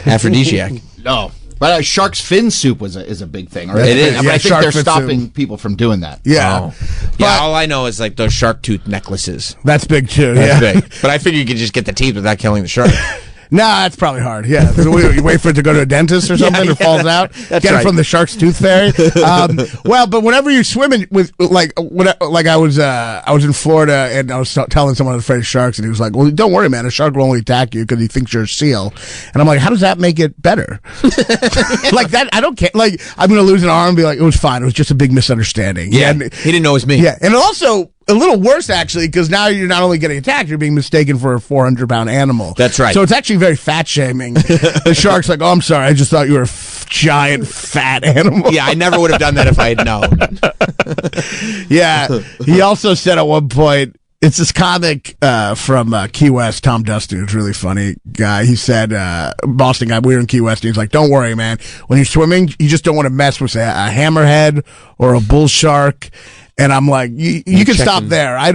Aphrodisiac. No. But shark's fin soup is a big thing. Right? It is. But I think shark they're fin stopping soup. people from doing that. Yeah. Yeah, all I know is those shark tooth necklaces. That's big too. That's yeah. big. But I figure you could just get the teeth without killing the shark. Nah, that's probably hard. Yeah, you wait for it to go to a dentist or something, or falls out. That's Get right. it from the shark's tooth fairy. But whenever you're swimming with I was in Florida and I was telling someone I was afraid of sharks, and he was like, "Well, don't worry, man. A shark will only attack you because he thinks you're a seal." And I'm like, "How does that make it better?" Like that, I don't care. Like I'm gonna lose an arm and be like, "It was fine. It was just a big misunderstanding." Yeah, And- he didn't know it was me. yeah, and also a little worse actually, because now you're not only getting attacked, you're being mistaken for a 400-pound animal. That's right. So it's actually very fat shaming. The shark's like, "Oh, I'm sorry, I just thought you were a giant fat animal." Yeah, I never would have done that if I had known. Yeah. He also said at one point, it's this comic from Key West, Tom Dustin, who's a really funny guy. He said, Boston guy, we were in Key West, and he's like, "Don't worry, man. When you're swimming, you just don't want to mess with, say, a hammerhead or a bull shark." And I'm like, you can stop there. I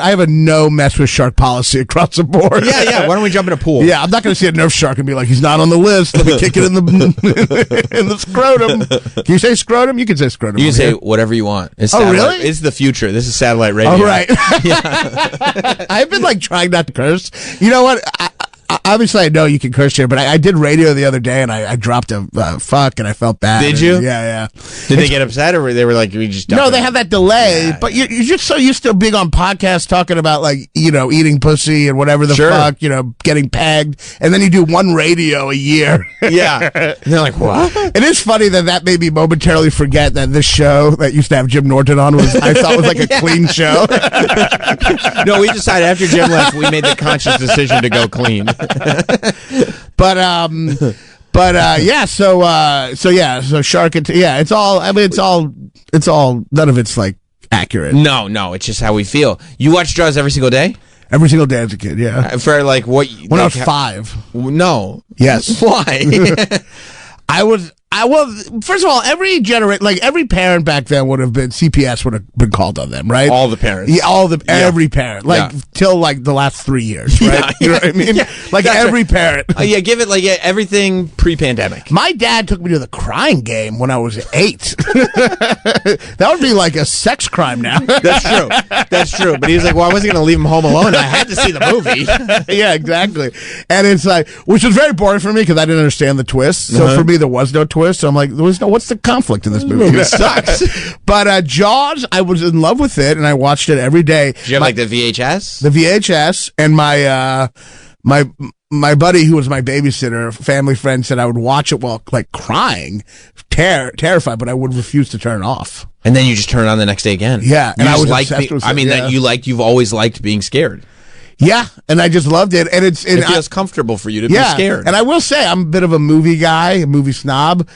have a no mess with shark policy across the board. Yeah. Why don't we jump in a pool? Yeah, I'm not going to see a Nerf shark and be like, "He's not on the list. Let me kick it in the scrotum." Can you say scrotum? You can say scrotum. You can say whatever you want. It's Oh, satellite- really? It's the future. This is satellite radio. Oh, right. I've been trying not to curse. You know what? Obviously, I know you can curse here, but I did radio the other day, and I dropped a fuck, and I felt bad. Did you? Yeah. Did they get upset, or they were like, "We just"? No, they have that delay, but you're just so used to being on podcasts talking about eating pussy and whatever the Sure. fuck, getting pegged, and then you do one radio a year. Yeah, and they're like, "What?" It is funny that made me momentarily forget that this show that used to have Jim Norton on I thought was like a clean show. No, we decided after Jim left, we made the conscious decision to go clean. So shark it. Yeah, it's all. I mean, it's all. None of it's like accurate. No, it's just how we feel. You watch Jaws every single day? Every single day as a kid, yeah. For like what? When I was 5. No. Yes. Why? Well, first of all, every parent back then would have been CPS would have been called on them, right? All the parents. Yeah, every parent, till like the last 3 years, right? Yeah, you know what I mean? Yeah, like every parent. Give it everything pre-pandemic. My dad took me to the crying game when I was 8. That would be like a sex crime now. That's true. But he was like, well, I wasn't going to leave him home alone. I had to see the movie. Yeah, exactly. And it's like, which was very boring for me because I didn't understand the twist. So for me, there was no twist. So I'm like, what's the conflict in this movie? It sucks. But Jaws, I was in love with it, and I watched it every day. Did you have like the VHS? The VHS, and my buddy who was my babysitter, family friend, said I would watch it while like crying, terrified, but I would refuse to turn it off. And then you just turn it on the next day again. Yeah, and I was obsessed with it. You've always liked being scared. Yeah, and I just loved it, and it feels comfortable for you to be scared. And I will say, I'm a bit of a movie guy, a movie snob.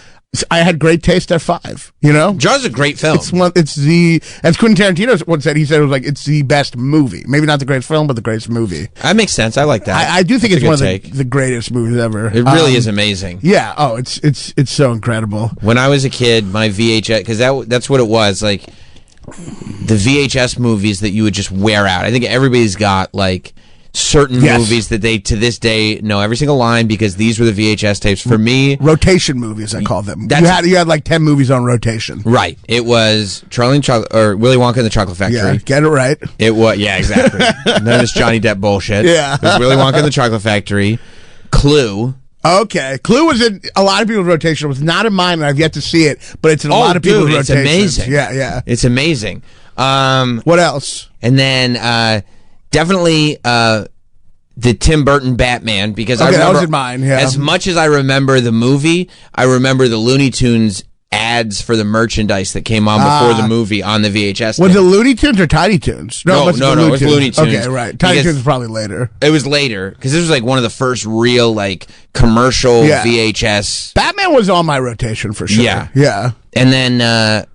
I had great taste at 5. You know, Jaws is a great film. As Quentin Tarantino once said, he said it was like it's the best movie. Maybe not the greatest film, but the greatest movie. That makes sense. I like that. I do think it's one of the greatest movies ever. It really is amazing. Yeah. Oh, it's so incredible. When I was a kid, my VHS, because that's what it was like. The VHS movies that you would just wear out. I think everybody's got like certain movies that they to this day know every single line because these were the VHS tapes. For me, rotation movies, I call them. You had like 10 movies on rotation. Right. It was Willy Wonka and the Chocolate Factory. Yeah, get it right. It was exactly. None of this Johnny Depp bullshit. Yeah. It was Willy Wonka and the Chocolate Factory. Clue. Okay, Clue was in a lot of people's rotation. It was not in mine, and I've yet to see it, but it's in a lot of people's rotation. It's amazing. Yeah. It's amazing. What else? And then definitely the Tim Burton Batman, because I remember that was in mine. Yeah. As much as I remember the movie, I remember the Looney Tunes ads for the merchandise that came on before the movie on the VHS. Was it Looney Tunes or Tiny Tunes? No, it was Looney Tunes. Okay, right. Tiny Tunes was probably later. It was later because this was like one of the first real like commercial VHS. Batman was on my rotation for sure. Yeah. And then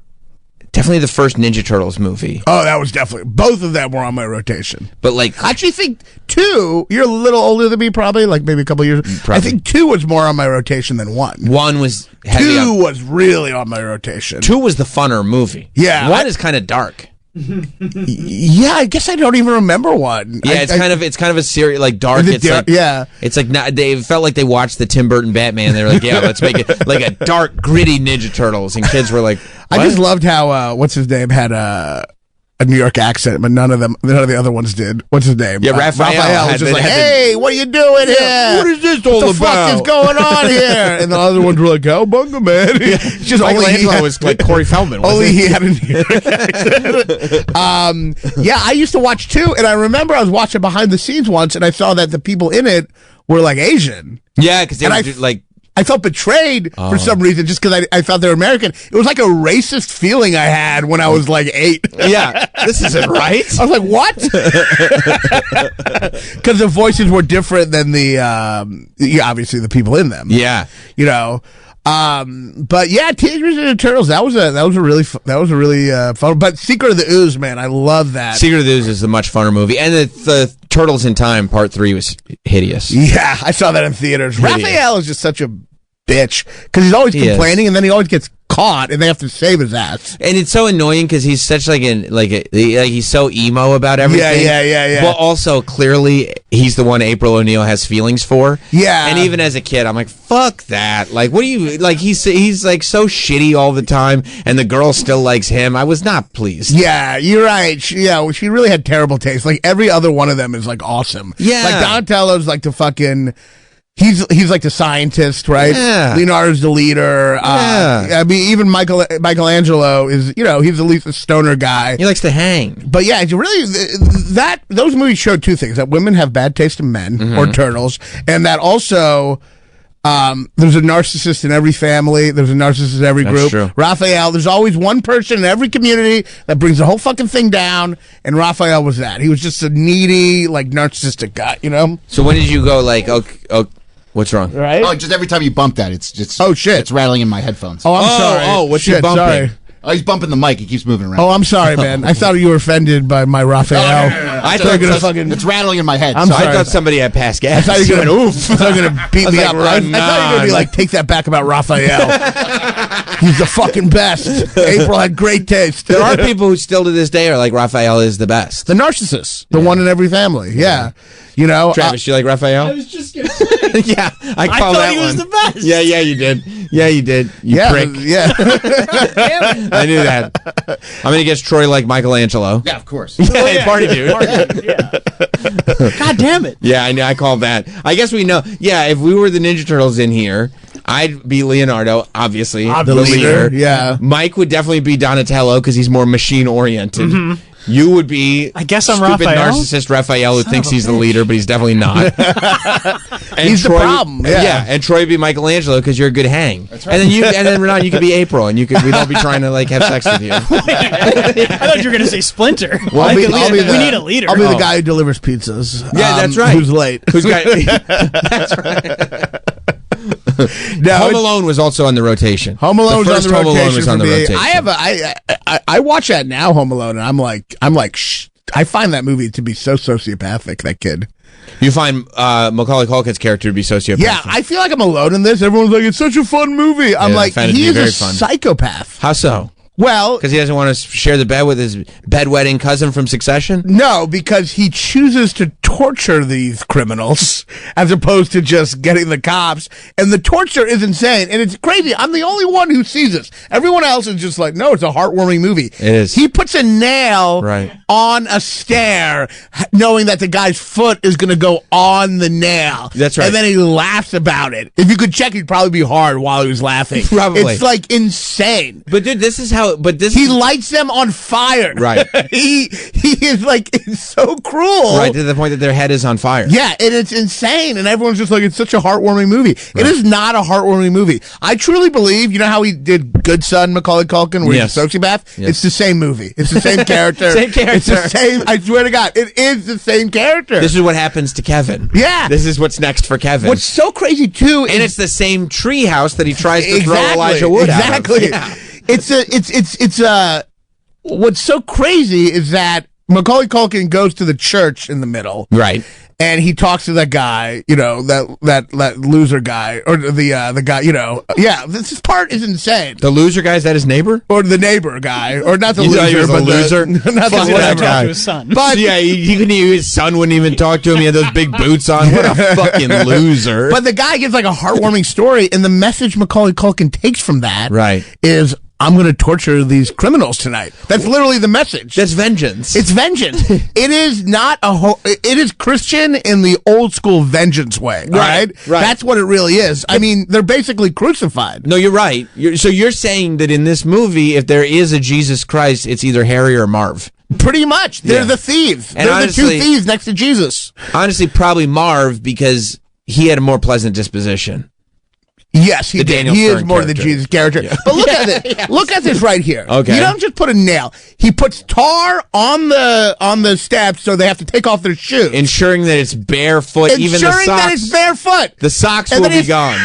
definitely the first Ninja Turtles movie. Oh, that was definitely. Both of them were on my rotation. But like, I actually think 2. You're a little older than me, probably, like maybe a couple years. Probably. I think 2 was more on my rotation than 1. 1 was 2 was really on my rotation. 2 was the funner movie. Yeah, 1 is kind of dark. Yeah, I guess I don't even remember 1. Yeah, it's kind of a serious, like dark. It's like they felt like they watched the Tim Burton Batman. They were like, yeah, let's make it like a dark, gritty Ninja Turtles, and kids were like, what? I just loved how what's his name had a New York accent, but none of the other ones did. What's his name? Yeah, Raphael was just like, hey, what are you doing here? What is this all about? What the fuck is going on here? And the other ones were like, Cowabunga, man. Just Michelangelo was like Corey Feldman. Only he had a New York accent. Yeah, I used to watch 2, and I remember I was watching behind the scenes once, and I saw that the people in it were like Asian. Yeah, because they were like. I felt betrayed for some reason just because I thought they were American. It was like a racist feeling I had when I was like 8. Yeah, this isn't right. I was like, what? Because the voices were different than the, obviously the people in them. Yeah. You know. But yeah, Teenage Mutant Ninja Turtles, that was a really fun. But Secret of the Ooze, man, I love that. Secret of the Ooze is a much funner movie, and the Turtles in Time Part 3 was hideous. Yeah, I saw that in theaters. Raphael is just such a bitch because he's always complaining, and then he always gets caught, and they have to save his ass. And it's so annoying because he's such he's so emo about everything. Yeah. But also clearly he's the one April O'Neil has feelings for. Yeah. And even as a kid, I'm like, fuck that. Like, what do you like? He's like so shitty all the time, and the girl still likes him. I was not pleased. Yeah, you're right. She really had terrible taste. Like every other one of them is like awesome. Yeah. Like Donatello's like the fucking. He's like the scientist, right? Yeah. Leonardo's the leader. I mean, even Michelangelo is, he's at least a stoner guy. He likes to hang. But yeah, really, those movies showed 2 things: that women have bad taste in men or turtles, and that also There's a narcissist in every family. There's a narcissist in every That's group. true. Raphael, there's always one person in every community that brings the whole fucking thing down, and Raphael was that. He was just a needy, like, narcissistic guy, you know? So when did you go like, okay, what's wrong? Right? Oh, just every time you bump that, it's just oh shit, it's rattling in my headphones. Oh, I'm sorry. Oh, what's Shit, you bumping? sorry. Oh, he's bumping the mic. He keeps moving around. Oh, I'm sorry, man. I thought you were offended by my Raphael. I thought it's rattling in my head. I'm sorry. I thought somebody had passed I gas. thought you were going to oof. I thought you were going to beat me like, up. I thought you were going to be like, take that back about Raphael. He's the fucking best. April had great taste. There are people who still to this day are like Raphael is the best. The narcissist, the one in every family. Yeah. You know, Travis, you like Raphael? I was just going to say. Yeah, I call thought that he was one. the best. Yeah, you did. Yeah, you did. You prick. Yeah. I knew that. I'm gonna guess Troy like Michelangelo. Yeah, of course. Yeah, party dude. God damn it. Yeah, I know. I called that. I guess we know. Yeah, if we were the Ninja Turtles in here, I'd be Leonardo, obviously, The the leader, leader. yeah. Mike would definitely be Donatello because he's more machine oriented. Mhm. You would be, I guess I'm stupid Raphael? narcissist Raphael who Son thinks of a he's the bitch. leader, but he's definitely not. And He's the problem, yeah. and Troy would be Michelangelo because you're a good hang. That's right. And then Renan, you could be April, and we'd all be trying to like have sex with you. I thought you were going to say Splinter. Well, I'll be we the- need a leader. I'll be the guy who delivers pizzas. Yeah, that's right. Who's late? Who's got? That's right. No, Home Alone was also on the rotation. Home Alone was on first the Home rotation. Alone was on for the me. rotation. I watch that now, Home Alone, and I'm like, shh. I find that movie to be so sociopathic. That kid. You find Macaulay Culkin's character to be sociopathic. Yeah, I feel like I'm alone in this. Everyone's like, it's such a fun movie. I'm Yeah, I like, find it to he be is very a fun. psychopath. How so? Well, Because he doesn't want to share the bed with his bedwetting cousin from Succession? no, because he chooses to torture these criminals as opposed to just getting the cops. And the torture is insane. And it's crazy. I'm the only one who sees this. Everyone else is just like, no, it's a heartwarming movie. It is. He puts a nail Right. on a stair, knowing that the guy's foot is going to go on the nail. That's right. And then he laughs about it. If you could check, he'd probably be hard while he was laughing. Probably. It's like insane. But dude, this is how. But this He is lights them on fire. Right. he is like, it's so cruel. right to the point that their head is on fire. Yeah, and it's insane, and everyone's just like, it's such a heartwarming movie. It is not a heartwarming movie. I truly believe, you know how he did Good Son, Macaulay Culkin, where Yes. he's a sociopath? Yes. It's the same movie. It's the same character. Same character. It's the same, I swear to God, it is the same character. This is what happens to Kevin. Yeah. This is what's next for Kevin. What's so crazy, too, is... and it's the same treehouse that he tries to throw Exactly, Elijah Wood exactly. out of. It's what's so crazy is that Macaulay Culkin goes to the church in the middle. Right. And he talks to that guy, you know, that loser guy, or the guy, you know, yeah. This part is insane. The loser guy, is that his neighbor? Or the neighbor guy, or not the You thought loser, he was but a loser? not the Fuck whatever that guy. to his son. But yeah, he couldn't even, his son wouldn't even talk to him. He had those big boots on. What a fucking loser. But the guy gives like a heartwarming story, and the message Macaulay Culkin takes from that Right. is, I'm going to torture these criminals tonight. That's literally the message. That's vengeance. It's vengeance. It is not it is Christian in the old school vengeance way. All right? Right. That's what it really is. I mean, they're basically crucified. No, you're right. So you're saying that in this movie, if there is a Jesus Christ, it's either Harry or Marv. Pretty much. They're Yeah. the thieves. And They're honestly- the two thieves next to Jesus. Honestly, probably Marv because he had a more pleasant disposition. Yes, he The did. Daniel He is Stern more than the character. Jesus character. Yeah. But look at it. Look at this right here. Okay. You don't just put a nail. He puts tar on the steps so they have to take off their shoes. Ensuring that it's barefoot, even the Ensuring socks. that it's barefoot. The socks And will then be gone.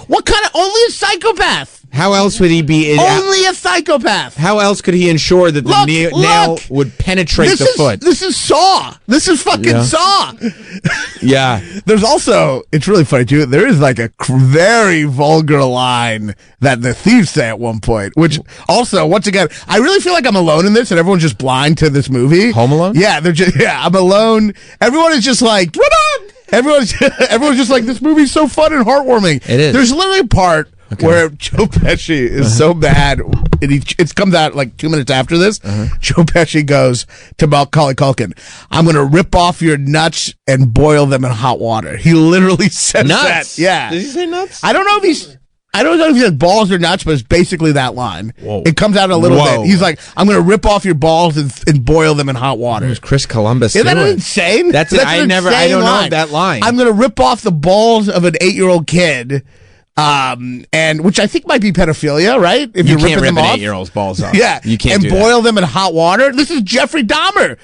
What kind of... Only a psychopath. How else would he be? Only a psychopath. How else could he ensure that the Look, nail would penetrate the foot? This is Saw. This is fucking Yeah. Saw. Yeah. There's also, it's really funny too, there is like a very vulgar line that the thieves say at one point, which also, once again, I really feel like I'm alone in this and everyone's just blind to this movie. Home Alone? Yeah, I'm alone. Everyone is just like, everyone's just like, this movie's so fun and heartwarming. It is. There's literally a part where Joe Pesci is so mad, and it comes out like 2 minutes after this. Joe Pesci goes to Macaulay Culkin, I'm going to rip off your nuts and boil them in hot water. He literally says Nuts? that. Yeah. Did he say nuts? I don't know if he's... I don't know if he says balls or nuts, but it's basically that line. Whoa. It comes out a little Whoa. bit. He's like, I'm going to rip off your balls and boil them in hot water. Who's Chris Columbus Isn't that doing? insane? That's it. That's an I insane don't line. know that line. I'm going to rip off the balls of an 8-year-old kid, and which I think might be pedophilia, right? If You you're can't ripping rip them an off. 8-year-old's balls off. Yeah, You can't and do that. boil them in hot water. This is Jeffrey Dahmer.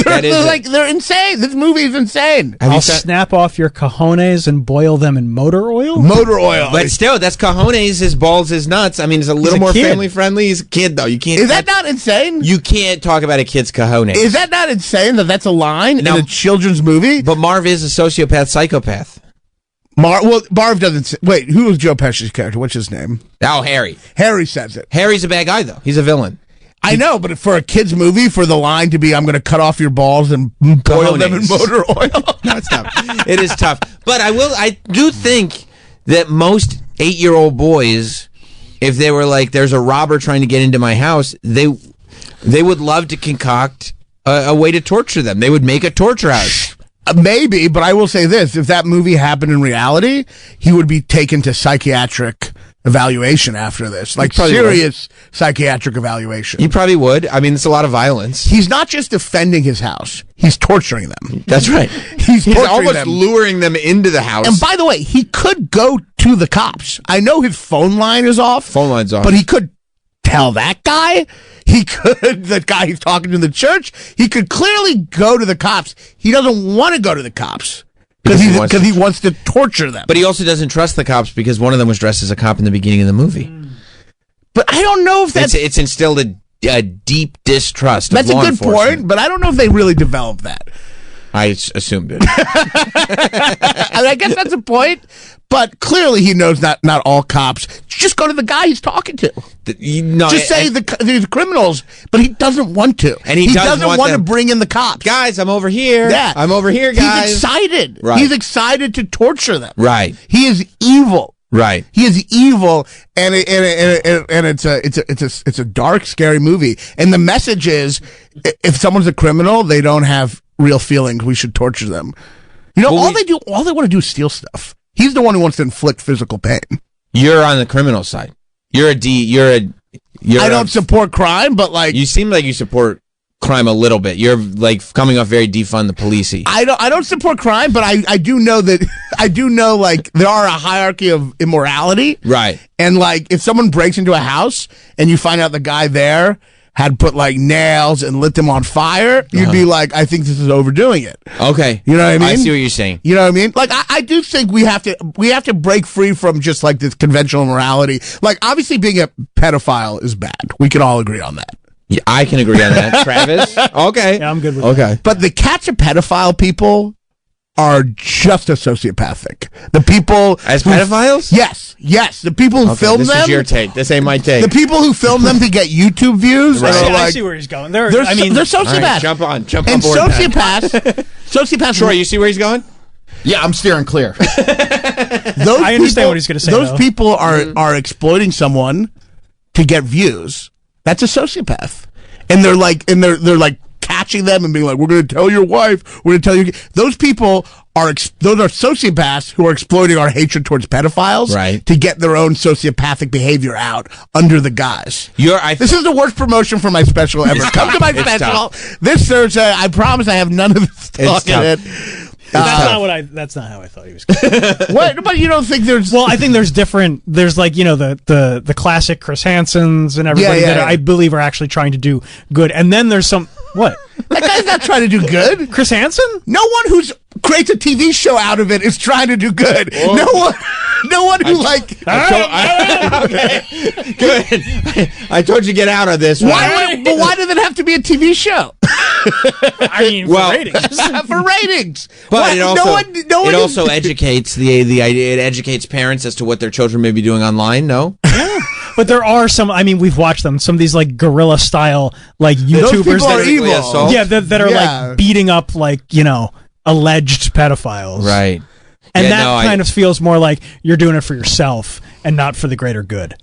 That is it. like they're insane. This movie is insane. I'll snap off your cojones and boil them in motor oil. Motor oil. But still, that's cojones. His balls, his nuts. I mean, it's a little a more kid. family friendly. He's a kid, though. You can't. Is that not insane? You can't talk about a kid's cojones. Is that not insane that that's a line No. in a children's movie? But Marv is a sociopath, psychopath. Marv doesn't. Wait, who was Joe Pesci's character? What's his name? Oh, Harry. Harry says it. Harry's a bad guy, though. He's a villain. I know, but for a kid's movie, for the line to be, I'm going to cut off your balls and boil them in Cojones. motor oil. No, it's tough. It is tough. But I do think that most 8-year-old boys, if they were like, there's a robber trying to get into my house, they would love to concoct a way to torture them. They would make a torture house. Maybe, but I will say this. If that movie happened in reality, he would be taken to psychiatric evaluation after this. Like probably serious psychiatric evaluation. He probably would. I mean, it's a lot of violence. He's not just defending his house. He's torturing them. That's right. He's torturing almost them. luring them into the house. And by the way, he could go to the cops. I know his phone line is off. Phone line's off. But he could tell that guy. He could, the guy he's talking to in the church, he could clearly go to the cops. He doesn't want to go to the cops because he wants to torture them. But he also doesn't trust the cops because one of them was dressed as a cop in the beginning of the movie. But I don't know if that's... It's instilled a deep distrust That's of a law good enforcement. point, but I don't know if they really developed that. I assumed it. I guess that's a point, but clearly he knows not all cops. Just go to the guy he's talking to. Just say the criminals, but he doesn't want to. And he doesn't want to bring in the cops. Guys, I'm over here. Yeah. I'm over here, guys. He's excited. Right. He's excited to torture them. Right. He is evil. Right. He is evil, and it's a dark, scary movie. And the message is, if someone's a criminal, they don't have real feelings. We should torture them. You know, all they want to do is steal stuff. He's the one who wants to inflict physical pain. You're on the criminal side. I don't support crime, but like you seem like you support crime a little bit. You're like coming off very defund the policey. I don't support crime, but I do know that like there are a hierarchy of immorality. Right. And like if someone breaks into a house and you find out the guy there had put like nails and lit them on fire, you'd be like, I think this is overdoing it. Okay. You know what I mean? I see what you're saying. You know what I mean? Like I do think we have to break free from just like this conventional morality. Like obviously being a pedophile is bad. We can all agree on that. Yeah, I can agree on that. Travis? Okay. Yeah, I'm good with that. But the catch a pedophile people are just as sociopathic. The people as pedophiles? Yes. The people who film them. This is your take. This ain't my take. The people who film them to get YouTube views. Right. Are like, I see where he's going. They're they're All sociopaths. right, jump on and board. sociopaths. Troy, you see where he's going? Yeah, I'm steering clear. I understand what he's going to say. Those people are exploiting someone to get views. That's a sociopath, and they're like catching them and being like, "We're going to tell your wife. We're going to tell you." Those people are those are sociopaths who are exploiting our hatred towards pedophiles, right, to get their own sociopathic behavior out under the guise. This is the worst promotion for my special ever. Come to my special this Thursday. I promise I have none of this talk in it. That's not how I thought he was going. What? But you don't think there's? Well, I think there's different. There's like the classic Chris Hansons and everybody that I believe are actually trying to do good, and then there's some what? That guy's not trying to do good. Chris Hansen? No one who creates a TV show out of it is trying to do good. Whoa. No one who like. Okay, good. I told you to get out of this. Why did it have to be a TV show? I mean, for ratings. For ratings. But What? it also educates the idea. It educates parents as to what their children may be doing online. No. Yeah. But there are some. I mean, we've watched them. Some of these like guerrilla style like YouTubers that are evil. Yeah, that are like beating up like alleged pedophiles. Right. And kind of feels more like you're doing it for yourself and not for the greater good.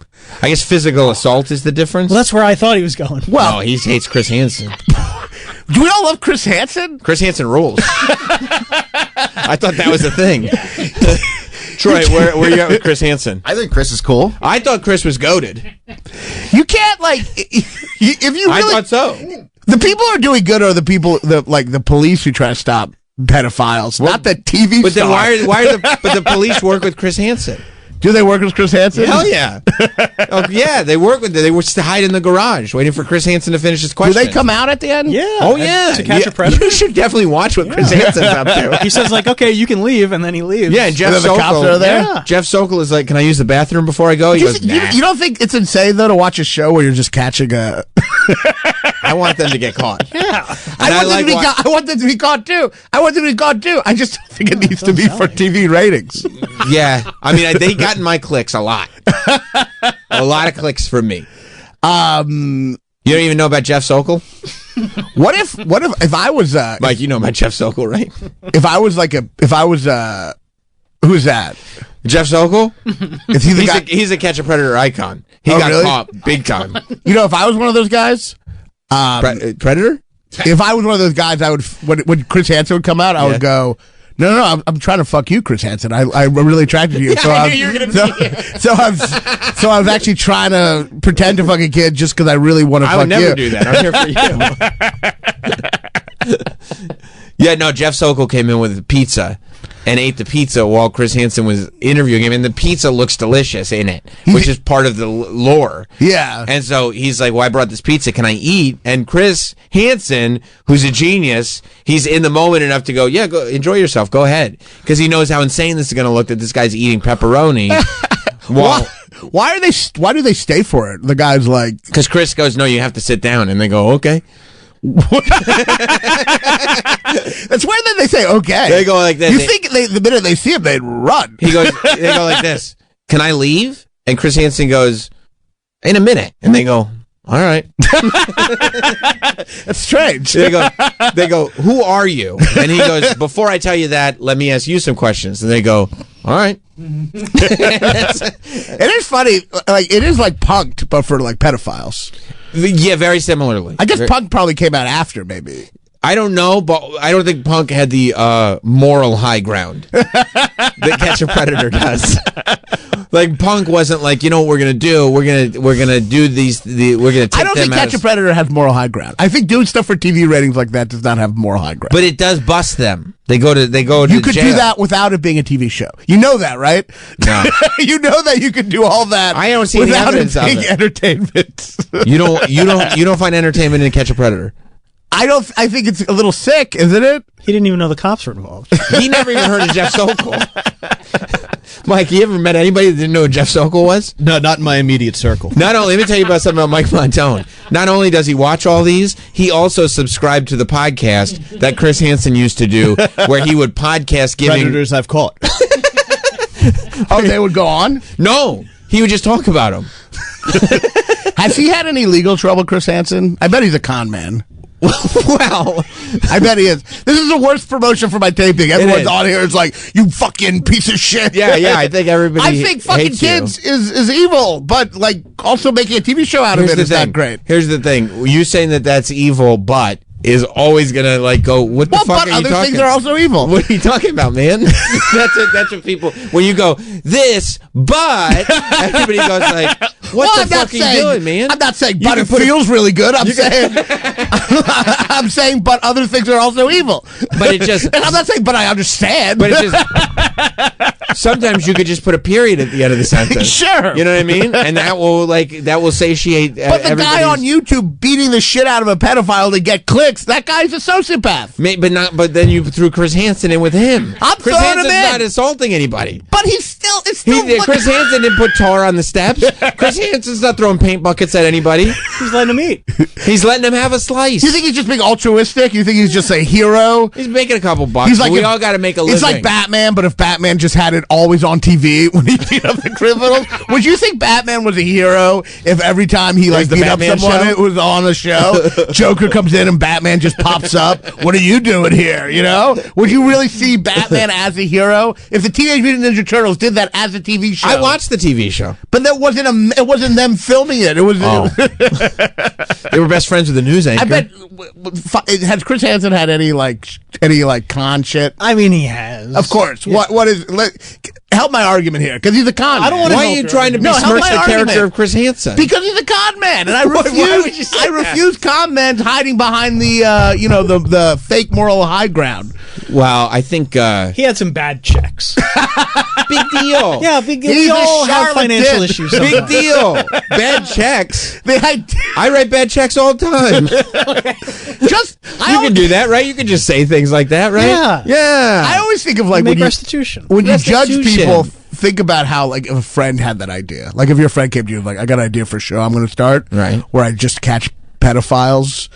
I guess physical assault is the difference. Well, that's where I thought he was going. Well, he hates Chris Hansen. Do we all love Chris Hansen? Chris Hansen rules. I thought that was the thing. Troy, where you at with Chris Hansen? I think Chris is cool. I thought Chris was goated. You can't if you really, I thought so. The people who are doing good are the people the police who try to stop pedophiles, not the TV But then stars. why are the police work with Chris Hansen? Do they work with Chris Hansen? Hell yeah. Oh, yeah, they work with they were hiding in the garage waiting for Chris Hansen to finish his question. Do they come out at the end? Yeah. Oh yeah. To Catch a Predator. You should definitely watch what Chris Hansen's up to. He says like, okay, you can leave, and then he leaves. Yeah, and Jeff And then the Sokol. cops are there? Yeah. Jeff Sokol is like, "Can I use the bathroom before I go?" He goes, "Nah." You don't think it's insane though to watch a show where you're just catching a? I want them to get caught. Yeah. I want them to be caught too. I just don't think it needs to be for TV ratings. Yeah, I mean, they got in my clicks a lot. A lot of clicks from me. You don't even know about Jeff Sokol? What if I was Mike, you know about Jeff Sokol, right? if I was who's that? Jeff Sokol? Is he the guy? He's a Catch a Predator icon. He Oh, got really? caught big time. You know, if I was one of those guys, Predator? if I was one of those guys, I would when Chris Hansen would come out, I would go, no, I'm trying to fuck you, Chris Hansen. I'm really attracted to you. Yeah, I knew you were gonna so I was actually trying to pretend to fuck a kid just because I really want to fuck you. I would never do that. I'm here for you. Yeah, no, Jeff Sokol came in with pizza and ate the pizza while Chris Hansen was interviewing him, and the pizza looks delicious in it, which is part of the lore. Yeah. And so he's like, well, I brought this pizza, can I eat? And Chris Hansen, who's a genius, he's in the moment enough to go, yeah, go enjoy yourself, go ahead. Because he knows how insane this is going to look, that this guy's eating pepperoni. Why do they stay for it? The guy's like, because Chris goes, no, you have to sit down, and they go, okay. That's where then they say okay. They go like this. You think the minute they see him, they'd run? They go like this. Can I leave? And Chris Hansen goes, in a minute. And they go, all right. That's strange. They go, who are you? And he goes, before I tell you that, let me ask you some questions. And they go, all right. It is funny. Like it is like Punk'd, but for like pedophiles. Yeah, very similarly. I guess Punk probably came out after, maybe. I don't know, but I don't think Punk had the moral high ground that Catch a Predator does. Like Punk wasn't like, you know what we're gonna do? We're gonna do these. We're gonna. Take I don't think Catch a Predator has moral high ground. I think doing stuff for TV ratings like that does not have moral high ground. But it does bust them. They go to. You could jail. do that without it being a TV show. You know that, right? No. You know that you could do all that. I don't see any without evidence it of being it. entertainment. You don't find entertainment in Catch a Predator. I think it's a little sick, isn't it? He didn't even know the cops were involved. He never even heard of Jeff Sokol. Mike, you ever met anybody that didn't know who Jeff Sokol was? No, not in my immediate circle. Not only, let me tell you about something about Mike Montone. Not only does he watch all these, he also subscribed to the podcast that Chris Hansen used to do, where he would podcast giving Predators I've caught. Oh, they would go on? No, he would just talk about them. Has he had any legal trouble, Chris Hansen? I bet he's a con man. Well, I bet he is. This is the worst promotion for my taping. Everyone's on here. It's like, you fucking piece of shit. Yeah. I think everybody. I think fucking hates you. kids is evil, but like also making a TV show out of it is not great. Here's the thing: you saying that's evil, but is always gonna like go. What the fuck but are you other talking? things are also evil. What are you talking about, man? That's what people. When you go this, but everybody goes like, "What the fuck are you doing, man?" I'm not saying, but it feels really good. I'm saying, I'm saying, but other things are also evil. But it just. And I'm not saying, but I understand. But it just. Sometimes you could just put a period at the end of the sentence. Sure. You know what I mean? And that will satiate. But the guy on YouTube beating the shit out of a pedophile to get clicks. That guy's a sociopath. But then you threw Chris Hansen in with him. I'm Chris throwing Hansen's him in. not insulting anybody. But it's still Chris Hansen didn't put tar on the steps. Chris Hansen's not throwing paint buckets at anybody. He's letting him eat. He's letting him have a slice. You think he's just being altruistic? You think he's just a hero? He's making a couple bucks. He's like we all got to make a living. It's like Batman, but if Batman just had it always on TV when he beat up the criminals, would you think Batman was a hero if every time he like the beat up Batman someone show? it was on a show? Joker comes in and Batman just pops up. What are you doing here? You know? Would you really see Batman as a hero if the Teenage Mutant Ninja Turtles did that as a TV show? I watched the TV show, but that wasn't it wasn't them filming it. It was. They were best friends with the news anchor. I bet. Has Chris Hansen had any con shit? I mean, he has. Of course. Yeah. What is? help my argument here, because he's a con man. I don't want to. Why are you trying to besmirch the character of Chris Hansen? Because he's a con man, and I Why would you refuse. say I that? refuse con men hiding behind the the fake moral high ground. Well, I think He had some bad checks. big deal. Yeah, big deal. He's We a all have charlatan. financial issues. Big sometimes. deal. Bad checks. I write bad checks all the time. You can do that, right? You can just say things like that, right? Yeah. Yeah. I always think of like Make when you restitution. when you judge Restitution. people. Think about how like if a friend had that idea. Like if your friend came to you like, I got an idea for a show I'm going to start, right? Where I just catch pedophiles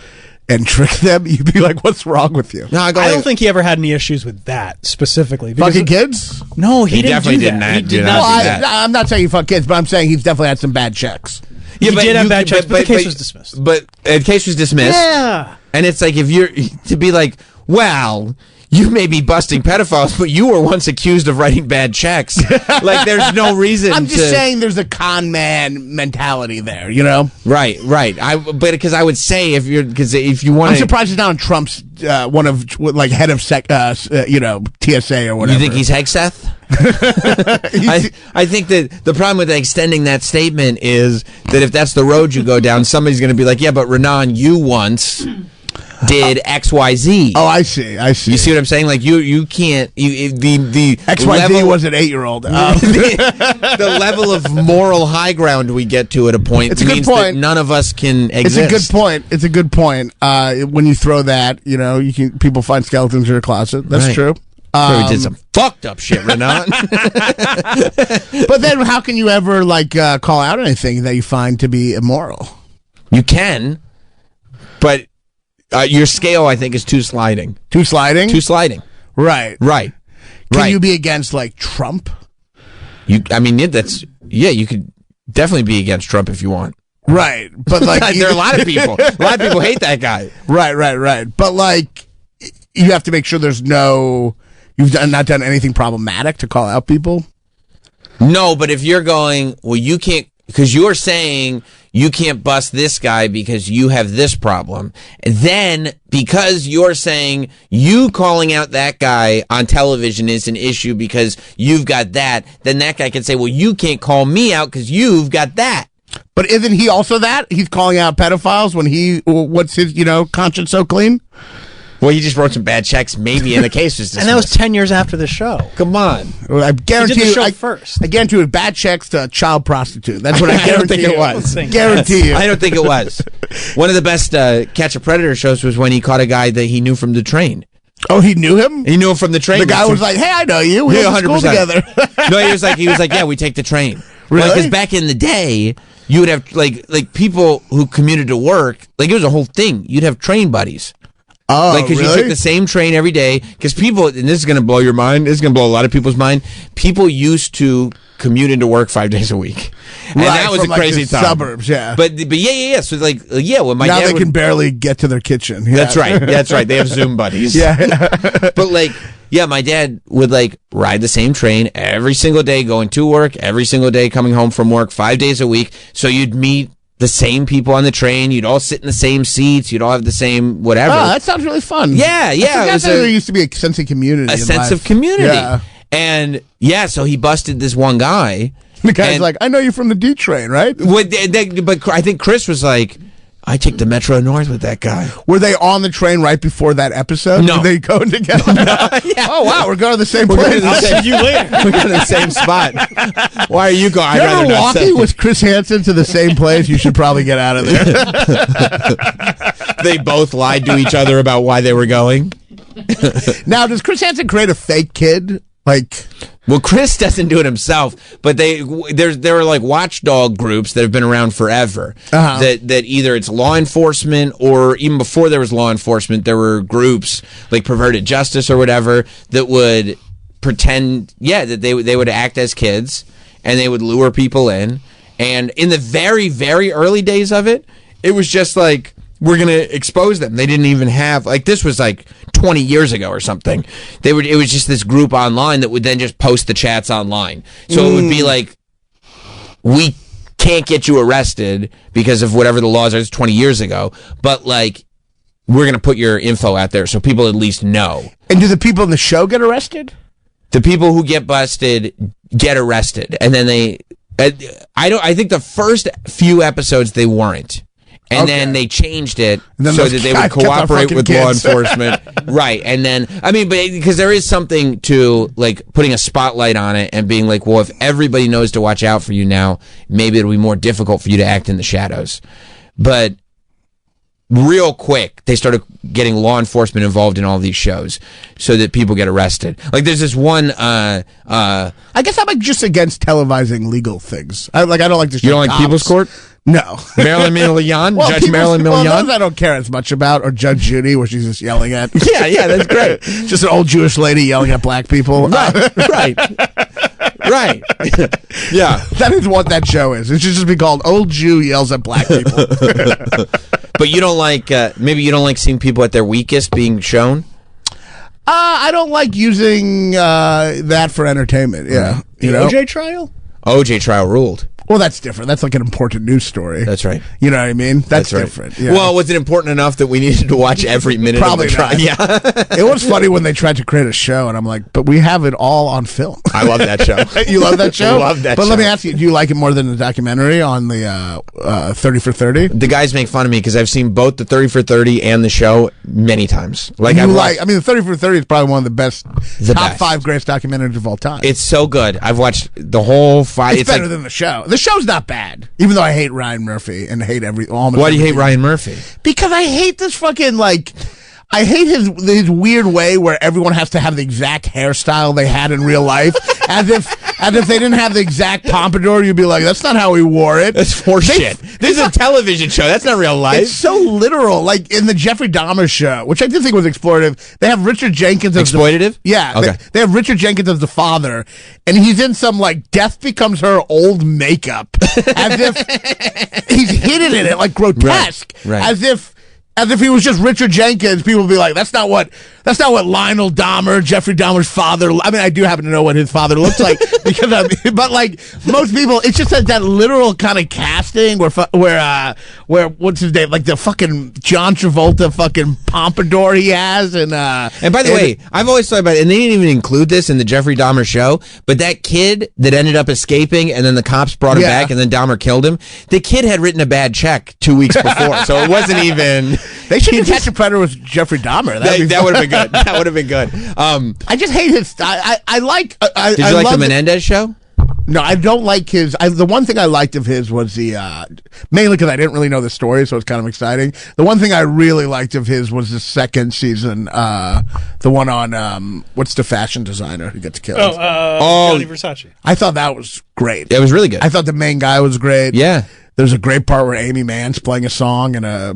and trick them. You'd be like, what's wrong with you? No, I don't think he ever had any issues with that specifically. because- Fucking kids? No, he didn't definitely do did that. not He do did that. not Well, do that. I'm not saying he fucked kids, but I'm saying he's definitely had some bad checks. He did have bad checks, but the case was dismissed. But the case was dismissed. Yeah. And it's like if you're to be like, well, you may be busting pedophiles, but you were once accused of writing bad checks. Like, there's no reason. I'm just saying there's a con man mentality there, you know? Right. But because I would say if you want, I'm surprised he's not on Trump's one of like head of TSA or whatever. You think he's Hegseth? I think that the problem with extending that statement is that if that's the road you go down, somebody's going to be like, yeah, but Renan, you once did XYZ. Oh, I see. You see what I'm saying? Like you can't. The XYZ level, was an 8-year-old. the level of moral high ground we get to at a point It's a good means point. that none of us can exist. It's a good point. When you throw that, people find skeletons in your closet. That's Right. true. So we did some fucked up shit, Renan. But then, how can you ever call out anything that you find to be immoral? You can, but your scale, I think, is too sliding. Too sliding. Right. Can you be against Trump? You could definitely be against Trump if you want. Right, but there are a lot of people. A lot of people hate that guy. Right. But you have to make sure you've not done anything problematic to call out people. No, but if you're going, well, you can't, because you're saying you can't bust this guy because you have this problem. Then, because you're saying you calling out that guy on television is an issue because you've got that, then that guy can say, well, you can't call me out because you've got that. But isn't he also that? He's calling out pedophiles when what's his, conscience so clean? Well, he just wrote some bad checks, maybe, and the case was dismissed. And that was 10 years after the show. Come on. Well, I guarantee He did the you. show first. I guarantee you, bad checks to a child prostitute. That's what I guarantee. I don't think it was. Guarantee you. I don't think it was. One of the best Catch a Predator shows was when he caught a guy that he knew from the train. Oh, he knew him? He knew him from the train. The guy was like, "Hey, I know you. We went to school together." No, he was like, yeah, we take the train. Really? Because back in the day, you would have like people who commuted to work. Like it was a whole thing. You'd have train buddies. Oh, because really? you took the same train every day. Because people, and this is going to blow your mind. This is going to blow a lot of people's mind. People used to commute into work 5 days a week, and that was from, a crazy the time. suburbs, yeah. But yeah. So when my now dad they would, can barely get to their kitchen. Yeah. That's right. They have Zoom buddies. Yeah. But my dad would ride the same train every single day, going to work, every single day coming home from work 5 days a week. So you'd meet the same people on the train. You'd all sit in the same seats. You'd all have the same whatever. Oh, that sounds really fun. Yeah. I forgot there used to be a sense of community. A sense of community. Yeah. And so he busted this one guy. The guy's like, I know you from the D train, right? But I think Chris was like, I take the Metro North with that guy. Were they on the train right before that episode? No. Were they going together? Oh, wow, we're going to the same place. I'll see you later. We're going to the same spot. Why are you going? If you're ever walking with Chris Hansen to the same place, you should probably get out of there. They both lied to each other about why they were going. Now, does Chris Hansen create a fake kid? Well, Chris doesn't do it himself, but there are watchdog groups that have been around forever. That either it's law enforcement or even before there was law enforcement, there were groups like Perverted Justice or whatever that would pretend, that they would act as kids and they would lure people in. And in the very, very early days of it, it was just like, we're going to expose them. They didn't even have, this was 20 years ago or something. It was just this group online that would then just post the chats online. So it would be we can't get you arrested because of whatever the laws are. It's 20 years ago. But we're going to put your info out there so people at least know. And do the people in the show get arrested? the people who get busted get arrested, and then I think the first few episodes they weren't. And then they changed it so that they would cooperate with law enforcement. Right. And then, I mean, because there is something to, like, putting a spotlight on it and being like, well, if everybody knows to watch out for you now, maybe it'll be more difficult for you to act in the shadows. But real quick, they started getting law enforcement involved in all these shows so that people get arrested. Like, there's this one, I guess I'm like just against televising legal things. I don't like this. You don't like People's Court? No. Marilyn Milian? Judge Marilyn Milian? Well, those I don't care as much about. Or Judge Judy, where she's just yelling at. Yeah, that's great. Just an old Jewish lady yelling at black people. Right. Yeah. That is what that show is. It should just be called Old Jew Yells at Black People. But you don't like, maybe you don't like seeing people at their weakest being shown? I don't like using that for entertainment. Yeah. The OJ trial? OJ trial ruled. Well, that's different. That's like an important news story. That's right. You know what I mean? That's right. different. Yeah. Well, was it important enough that we needed to watch every minute Probably of the trial? not. Yeah. It was funny when they tried to create a show, and I'm like, but we have it all on film. I love that show. You love that show? I love that but show. Let me ask you, do you like it more than the documentary on the 30 for 30? The guys make fun of me because I've seen both the 30 for 30 and the show many times. I mean, the 30 for 30 is probably one of the best, top 5 greatest documentaries of all time. It's so good. I've watched the whole 5. It's better than the show. The show's not bad. Even though I hate Ryan Murphy and hate almost. Why do you hate Ryan Murphy? Because I hate this fucking I hate his weird way where everyone has to have the exact hairstyle they had in real life, as if they didn't have the exact pompadour. You'd be like, that's not how he wore it. That's horseshit. This is a television show. That's not real life. It's so literal. Like in the Jeffrey Dahmer show, which I did think was exploitative. They have Richard Jenkins as exploitative. Yeah. Okay. They have Richard Jenkins as the father, and he's in some Death Becomes Her old makeup, as if he's hidden in it, like grotesque, Right. as if he was just Richard Jenkins. People would be like, that's not what Lionel Dahmer, Jeffrey Dahmer's father. I mean, I do happen to know what his father looks like but most people, it's just that literal kind of casting where what's his name, like the fucking John Travolta fucking pompadour he has, and by the way, I've always thought about it, and they didn't even include this in the Jeffrey Dahmer show, but that kid that ended up escaping, and then the cops brought him back, and then Dahmer killed him. The kid had written a bad check 2 weeks before, so it wasn't even. They should catch a predator with Jeffrey Dahmer. That would have been good. That would have been good. I just hate his style. I like. Did you like the Menendez show? No, I don't like his. The one thing I liked of his was the mainly because I didn't really know the story, so it's kind of exciting. The one thing I really liked of his was the second season, the one on what's the fashion designer who gets killed? Gianni Versace. I thought that was great. It was really good. I thought the main guy was great. Yeah, there's a great part where Amy Mann's playing a song and a.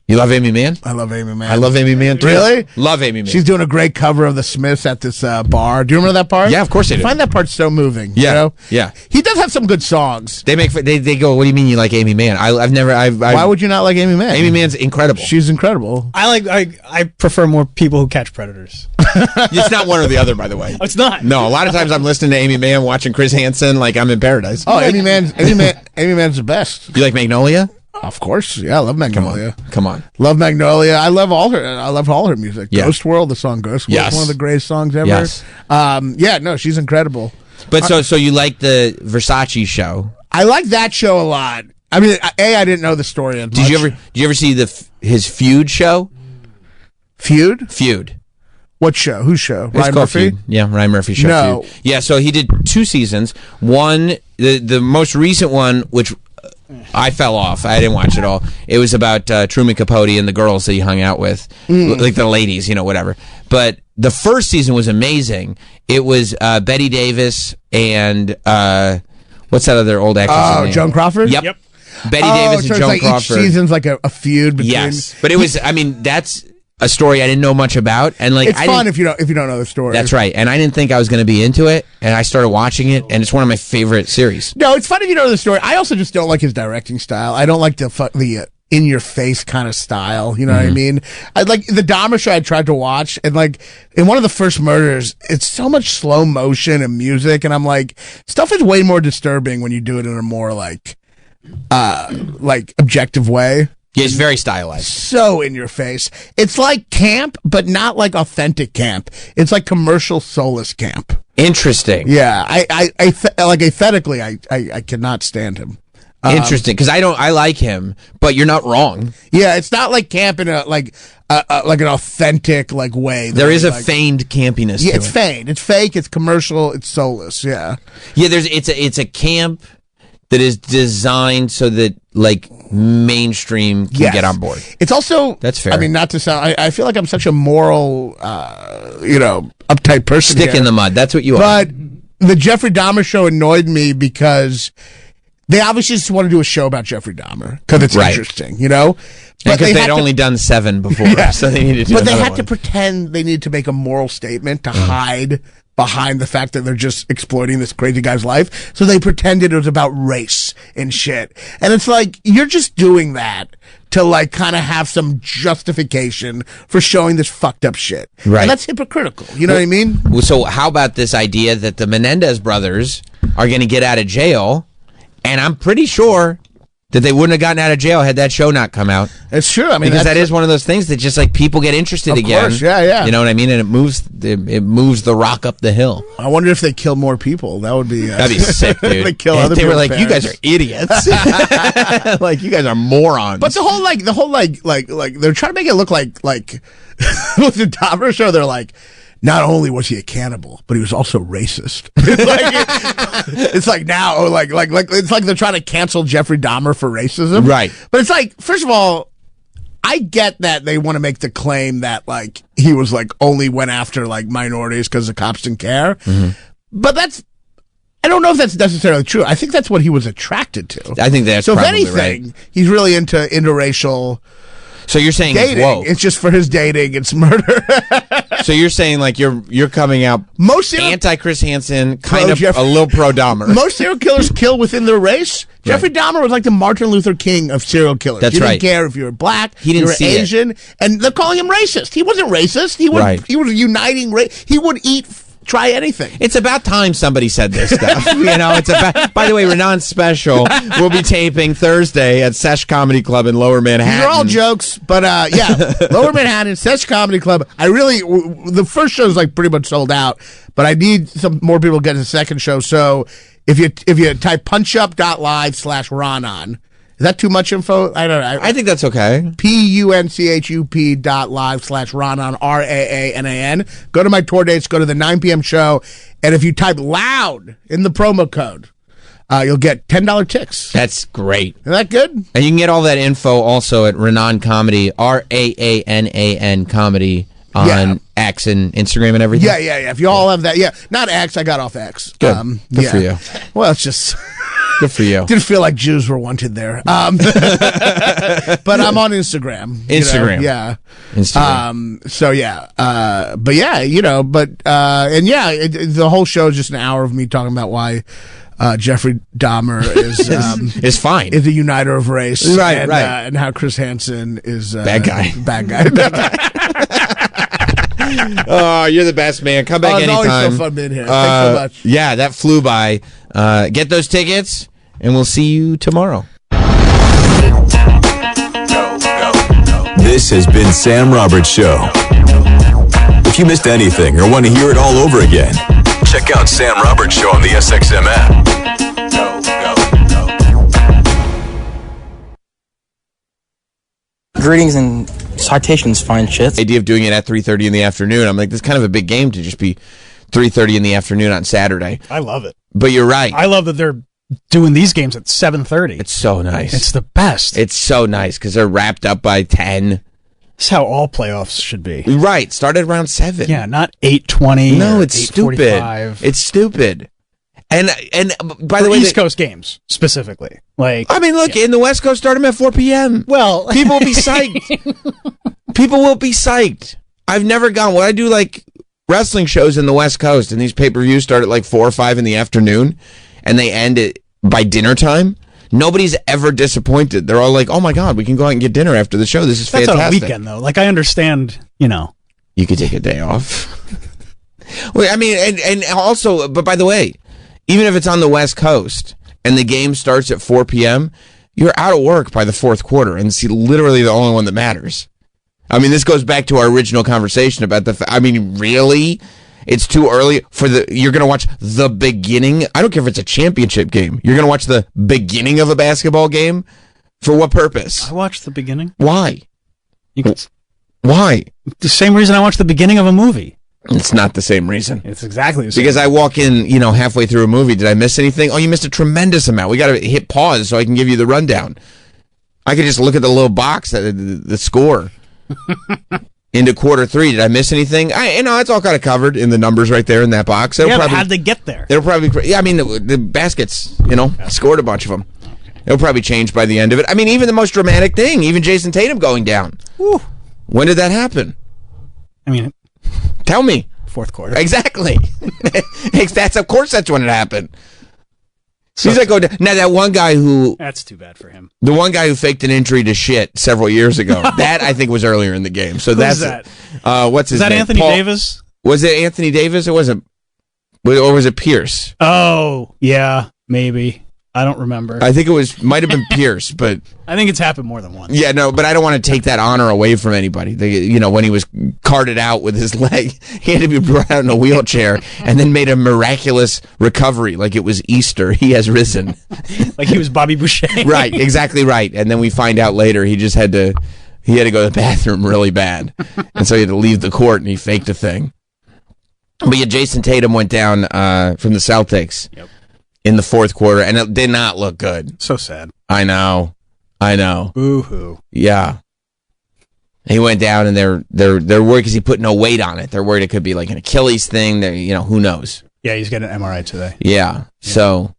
You love Amy Mann? I love Amy Mann. I love Amy Mann too. Really? Love Amy Mann. She's doing a great cover of the Smiths at this bar. Do you remember that part? Yeah, of course I do. I find that part so moving. Yeah, you know? yeah. He does have some good songs. They go. What do you mean you like Amy Mann? Why would you not like Amy Mann? Amy Mann's incredible. She's incredible. I prefer more people who catch predators. It's not one or the other, by the way. Oh, it's not. No, a lot of times I'm listening to Amy Mann, watching Chris Hansen, like I'm in paradise. Oh, Amy Mann's the best. You like Magnolia? Of course, yeah, I love Magnolia. Come on, love Magnolia. I love all her music. Yeah. Ghost World, the song Ghost World, yes. is one of the greatest songs ever. Yes. Yeah, no, she's incredible. But so you like the Versace show? I like that show a lot. I mean, I didn't know the story as much. Did you ever see his Feud show? Feud. What show? Whose show? Ryan Murphy? Feud. Yeah, Ryan Murphy show. No. Feud. Yeah, so he did 2 seasons. One, the most recent one, which I fell off. I didn't watch it all. It was about Truman Capote and the girls that he hung out with, like the ladies, whatever. But the first season was amazing. It was Betty Davis and what's that other old actress name? Joan Crawford? Yep. Betty Davis and Joan Crawford. Each season's like a feud between. Yes, but it was. I mean, that's a story I didn't know much about, and it's fun if you don't know the story. That's right, and I didn't think I was going to be into it, and I started watching it, and it's one of my favorite series. No, it's fun if you know the story. I also just don't like his directing style. I don't like the in your face kind of style. You know what I mean? I like the Dahmer show I tried to watch, and like in one of the first murders, it's so much slow motion and music, and I'm like, stuff is way more disturbing when you do it in a more like objective way. Yeah, it's very stylized. So in your face. It's like camp, but not like authentic camp. It's like commercial soulless camp. Interesting. Yeah, I aesthetically, I cannot stand him. Interesting, because I like him, but you're not wrong. Yeah, it's not like camp in a like an authentic like way. There is a feigned campiness. Yeah, to it's it. feigned. It's fake. It's commercial. It's soulless. Yeah. Yeah, it's a camp that is designed so that like mainstream can get on board. It's also that's fair. I mean, not to sound. I feel like I'm such a moral, uptight person. Stick here. in the mud. That's what you are. But the Jeffrey Dahmer show annoyed me because they obviously just want to do a show about Jeffrey Dahmer because it's interesting, But because they'd only done 7 before, so they needed to. But they had one. to pretend they needed to make a moral statement to hide behind the fact that they're just exploiting this crazy guy's life. So they pretended it was about race and shit. And it's like, you're just doing that to like kind of have some justification for showing this fucked up shit. Right. And that's hypocritical. You know what I mean? So how about this idea that the Menendez brothers are going to get out of jail? And I'm pretty sure that they wouldn't have gotten out of jail had that show not come out. It's true. I mean, because that is one of those things that just like people get interested Of again. course, yeah. You know what I mean? And it moves the rock up the hill. I wonder if they kill more people. That would be That'd be sick, dude. they kill If other they were people's like, you guys are parents." idiots. Like you guys are morons. But the whole like they're trying to make it look like with the Dahmer show, they're like, not only was he a cannibal, but he was also racist. It's like now, or like it's like they're trying to cancel Jeffrey Dahmer for racism, Right. But it's like, first of all, I get that they want to make the claim that like he was like only went after like minorities because the cops didn't care, but I don't know if that's necessarily true. I think that's what he was attracted to. I think that's so. If probably anything, right. he's really into interracial. So you're saying dating. it's woke. It's just for his dating. It's murder. So you're saying like you're coming out anti Chris Hansen, kind of a little pro Dahmer. Most serial killers kill within their race. Jeffrey Dahmer was like the Martin Luther King of serial killers. That's he didn't right. care if you were black, He didn't you were see it. Asian, and they're calling him racist. He wasn't racist. He was uniting race. He would try anything. It's about time somebody said this stuff. It's about. By the way, Renan's special will be taping Thursday at Sesh Comedy Club in Lower Manhattan. These are all jokes, but Lower Manhattan, Sesh Comedy Club. The first show is like pretty much sold out, but I need some more people to get to the second show. So if you type punchup.live/Ronan. Is that too much info? I don't know. I think that's okay. punchup.live/Ronan, RAANAN. Go to my tour dates, go to the 9 p.m. show, and if you type loud in the promo code, you'll get $10 ticks. That's great. Isn't that good? And you can get all that info also at Renan Comedy, RAANAN Comedy on X and Instagram and everything. Yeah. If you all have that, not X. I got off X. Good. Good for you. Well, it's just. Good for you. Didn't feel like Jews were wanted there. But I'm on Instagram. Instagram. Yeah. Instagram. The whole show is just an hour of me talking about why Jeffrey Dahmer is fine. Is a uniter of race. Right. And how Chris Hansen is bad guy. Bad guy. Oh, you're the best, man. Come back it's anytime. always so fun being here. Thanks so much. Yeah, that flew by. Get those tickets, and we'll see you tomorrow. This has been Sam Roberts Show. If you missed anything or want to hear it all over again, check out Sam Roberts Show on the SXM app. Greetings and citations, fine shit. The idea of doing it at 3:30 in the afternoon, I'm like, this is kind of a big game to just be 3:30 in the afternoon on Saturday. I love it. But you're right. I love that they're doing these games at 7:30. It's so nice. It's the best. It's so nice because they're wrapped up by 10. That's how all playoffs should be. Right. Started around 7. Yeah, not 8:20. No, it's stupid. It's stupid. And by the way, East Coast games specifically. Like, I mean, look, in the West Coast, start them at 4 p.m. Well, people will be psyched. People will be psyched. I've never gone. When I do like wrestling shows in the West Coast, and these pay-per-views start at like 4 or 5 in the afternoon, and they end it by dinner time. Nobody's ever disappointed. They're all like, "Oh my god, we can go out and get dinner after the show. This is fantastic." That's on a weekend though. Like, I understand, you could take a day off. Well, I mean, and also, but by the way, even if it's on the West Coast and the game starts at 4 p.m., you're out of work by the fourth quarter, and it's literally the only one that matters. I mean, this goes back to our original conversation about really? It's too early you're going to watch the beginning. I don't care if it's a championship game. You're going to watch the beginning of a basketball game? For what purpose? I watched the beginning. Why? Why? The same reason I watched the beginning of a movie. It's not the same reason. It's exactly the same. Because I walk in, halfway through a movie. Did I miss anything? Oh, you missed a tremendous amount. We got to hit pause so I can give you the rundown. I could just look at the little box, the score. Into quarter 3, did I miss anything? It's all kind of covered in the numbers right there in that box. How'd they get there? It'll probably, the baskets, scored a bunch of them. It'll probably change by the end of it. I mean, even the most dramatic thing, even Jason Tatum going down. Whew. When did that happen? Tell me. Fourth quarter. Exactly. Of course that's when it happened. So he's like, now that one guy who... That's too bad for him. The one guy who faked an injury to shit several years ago. That, I think, was earlier in the game. So Who's that? What's his name? Is that Anthony Davis? Was it Anthony Davis? Or was it Pierce? Oh, yeah, maybe. I don't remember. I think might have been Pierce, but... I think it's happened more than once. Yeah, no, but I don't want to take that honor away from anybody. When he was carted out with his leg, he had to be brought out in a wheelchair and then made a miraculous recovery like it was Easter. He has risen. Like he was Bobby Boucher. Right, exactly right. And then we find out later he just had to go to the bathroom really bad. And so he had to leave the court and he faked a thing. But yeah, Jason Tatum went down from the Celtics. Yep. In the fourth quarter, and it did not look good. So sad. I know. Boo-hoo. Yeah. He went down, and they're worried because he put no weight on it. They're worried it could be like an Achilles thing. Who knows? Yeah, he's getting an MRI today. Yeah. So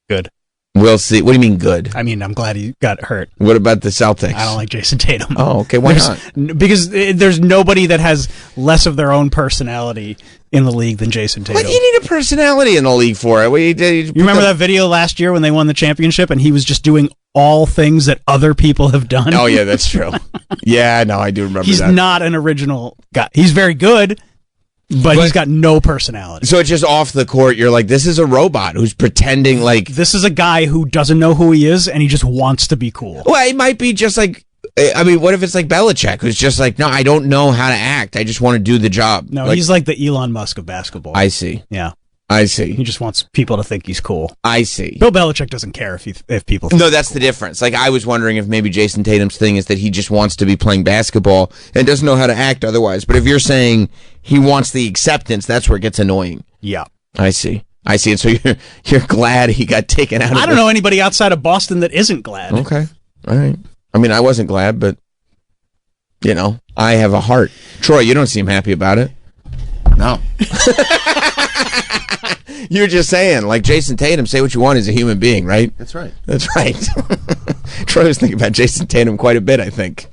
good. We'll see. What do you mean good? I mean, I'm glad he got hurt. What about the Celtics? I don't like Jason Tatum. Oh, okay. Why not? Because there's nobody that has less of their own personality in the league than Jason Tatum. What do you need a personality in the league for? You remember that video last year when they won the championship and he was just doing all things that other people have done? Oh, yeah, that's true. Yeah, no, I do remember He's not an original guy. He's very good, but he's got no personality. So it's just off the court. You're like, this is a robot who's pretending like... This is a guy who doesn't know who he is and he just wants to be cool. Well, it might be just like... what if it's like Belichick, who's just like, no, I don't know how to act. I just want to do the job. No, he's like the Elon Musk of basketball. I see. Yeah. I see. He just wants people to think he's cool. I see. Bill Belichick doesn't care if people think No, that's the difference. Like, I was wondering if maybe Jason Tatum's thing is that he just wants to be playing basketball and doesn't know how to act otherwise. But if you're saying he wants the acceptance, that's where it gets annoying. Yeah. I see. And so you're glad he got taken out of I don't know anybody outside of Boston that isn't glad. Okay. All right. I mean, I wasn't glad, but, I have a heart. Troy, you don't seem happy about it. No. You're just saying, like Jason Tatum, say what you want, he's a human being, right? That's right. That's right. Troy was thinking about Jason Tatum quite a bit, I think.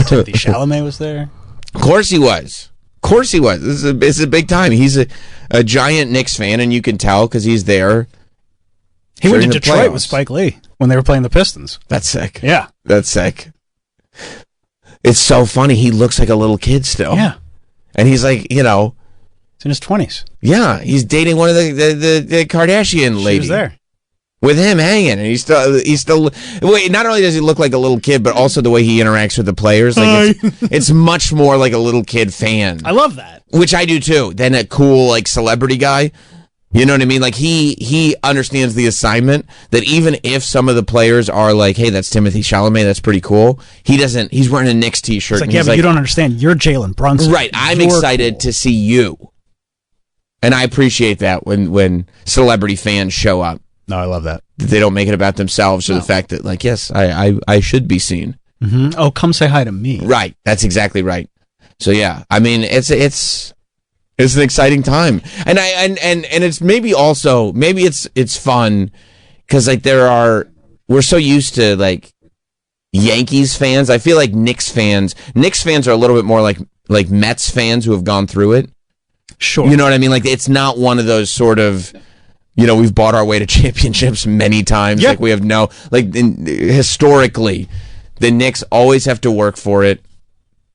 Timothy Chalamet was there. Of course he was. This is a big time. He's a giant Knicks fan, and you can tell because he's there. He went to Detroit with Spike Lee when they were playing the Pistons. That's sick. Yeah. That's sick. It's so funny. He looks like a little kid still. Yeah. And he's like, He's in his 20s. Yeah, he's dating one of the Kardashian ladies. She was there. With him hanging, and he's still. Wait, not only does he look like a little kid, but also the way he interacts with the players, like it's much more like a little kid fan. I love that, which I do too. Than a cool like celebrity guy. You know what I mean? Like he understands the assignment that even if some of the players are like, "Hey, that's Timothy Chalamet, that's pretty cool." He doesn't. He's wearing a Knicks t-shirt. It's like, yeah, but you don't understand. You're Jalen Brunson. Right. I'm excited to see you, and I appreciate that when celebrity fans show up. No, I love that. They don't make it about themselves or the fact that, like, yes, I should be seen. Mm-hmm. Oh, come say hi to me. Right. That's exactly right. So yeah, I mean, it's an exciting time, and it's maybe it's fun because like we're so used to like Yankees fans. I feel like Knicks fans are a little bit more like Mets fans who have gone through it. Sure. You know what I mean? Like it's not one of those sort of, we've bought our way to championships many times. Yeah. Like we have historically, the Knicks always have to work for it.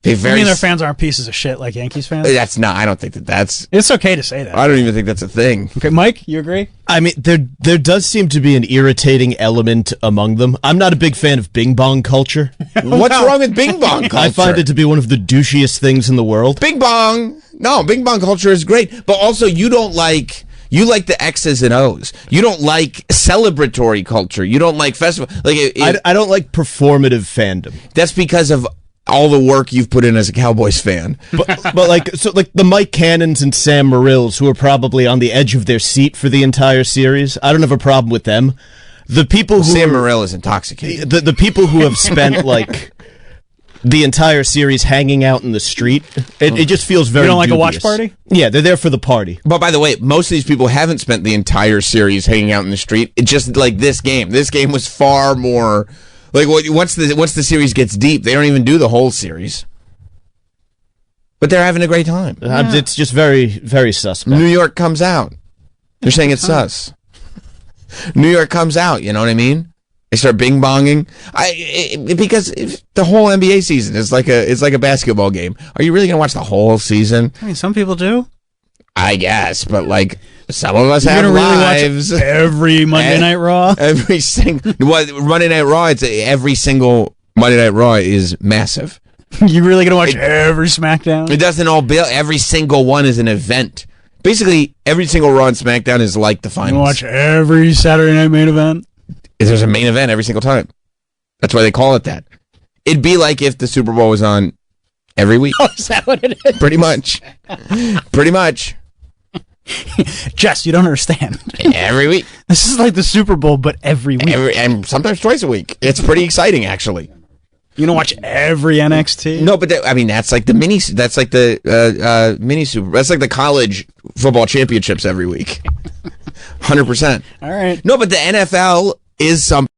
They I very. mean, their fans aren't pieces of shit like Yankees fans. That's not. I don't think that's. It's okay to say that. I don't even think that's a thing. Okay, Mike, you agree? I mean, there does seem to be an irritating element among them. I'm not a big fan of Bing Bong culture. What's wrong with Bing Bong culture? I find it to be one of the douchiest things in the world. Bing Bong. No, Bing Bong culture is great, but also you like the X's and O's. You don't like celebratory culture. You don't like festival. I don't like performative fandom. That's because of all the work you've put in as a Cowboys fan. But like the Mike Cannons and Sam Morrills, who are probably on the edge of their seat for the entire series, I don't have a problem with them. The people who Sam Morrill is intoxicated. The people who have spent like the entire series hanging out in the street, it just feels very. You don't like dubious. a watch party? Yeah, they're there for the party. But by the way, most of these people haven't spent the entire series hanging out in the street. It just like this game. This game was far more. Like once the series gets deep, they don't even do the whole series. But they're having a great time. Yeah. It's just very, very suspect. New York comes out. They're saying it's sus. New York comes out. You know what I mean? They start bing bonging. Because the whole NBA season is like a basketball game. Are you really gonna watch the whole season? I mean, some people do. I guess, but like some of us You're have gonna really lives. watch every Monday Night Raw. Every single Monday Night Raw. Every single Monday Night Raw is massive. You really gonna watch every SmackDown? It doesn't all build. Every single one is an event. Basically, every single Raw and SmackDown is like the finals. You watch every Saturday Night main event. There's a main event every single time. That's why they call it that. It'd be like if the Super Bowl was on every week. Oh, is that what it is? Pretty much. Pretty much. Jess, you don't understand. Every week. This is like the Super Bowl, but every week. And sometimes twice a week. It's pretty exciting, actually. You don't watch every NXT? No, but that's like the mini. That's like the mini Super. That's like the college football championships every week. 100%. All right. No, but the NFL is something.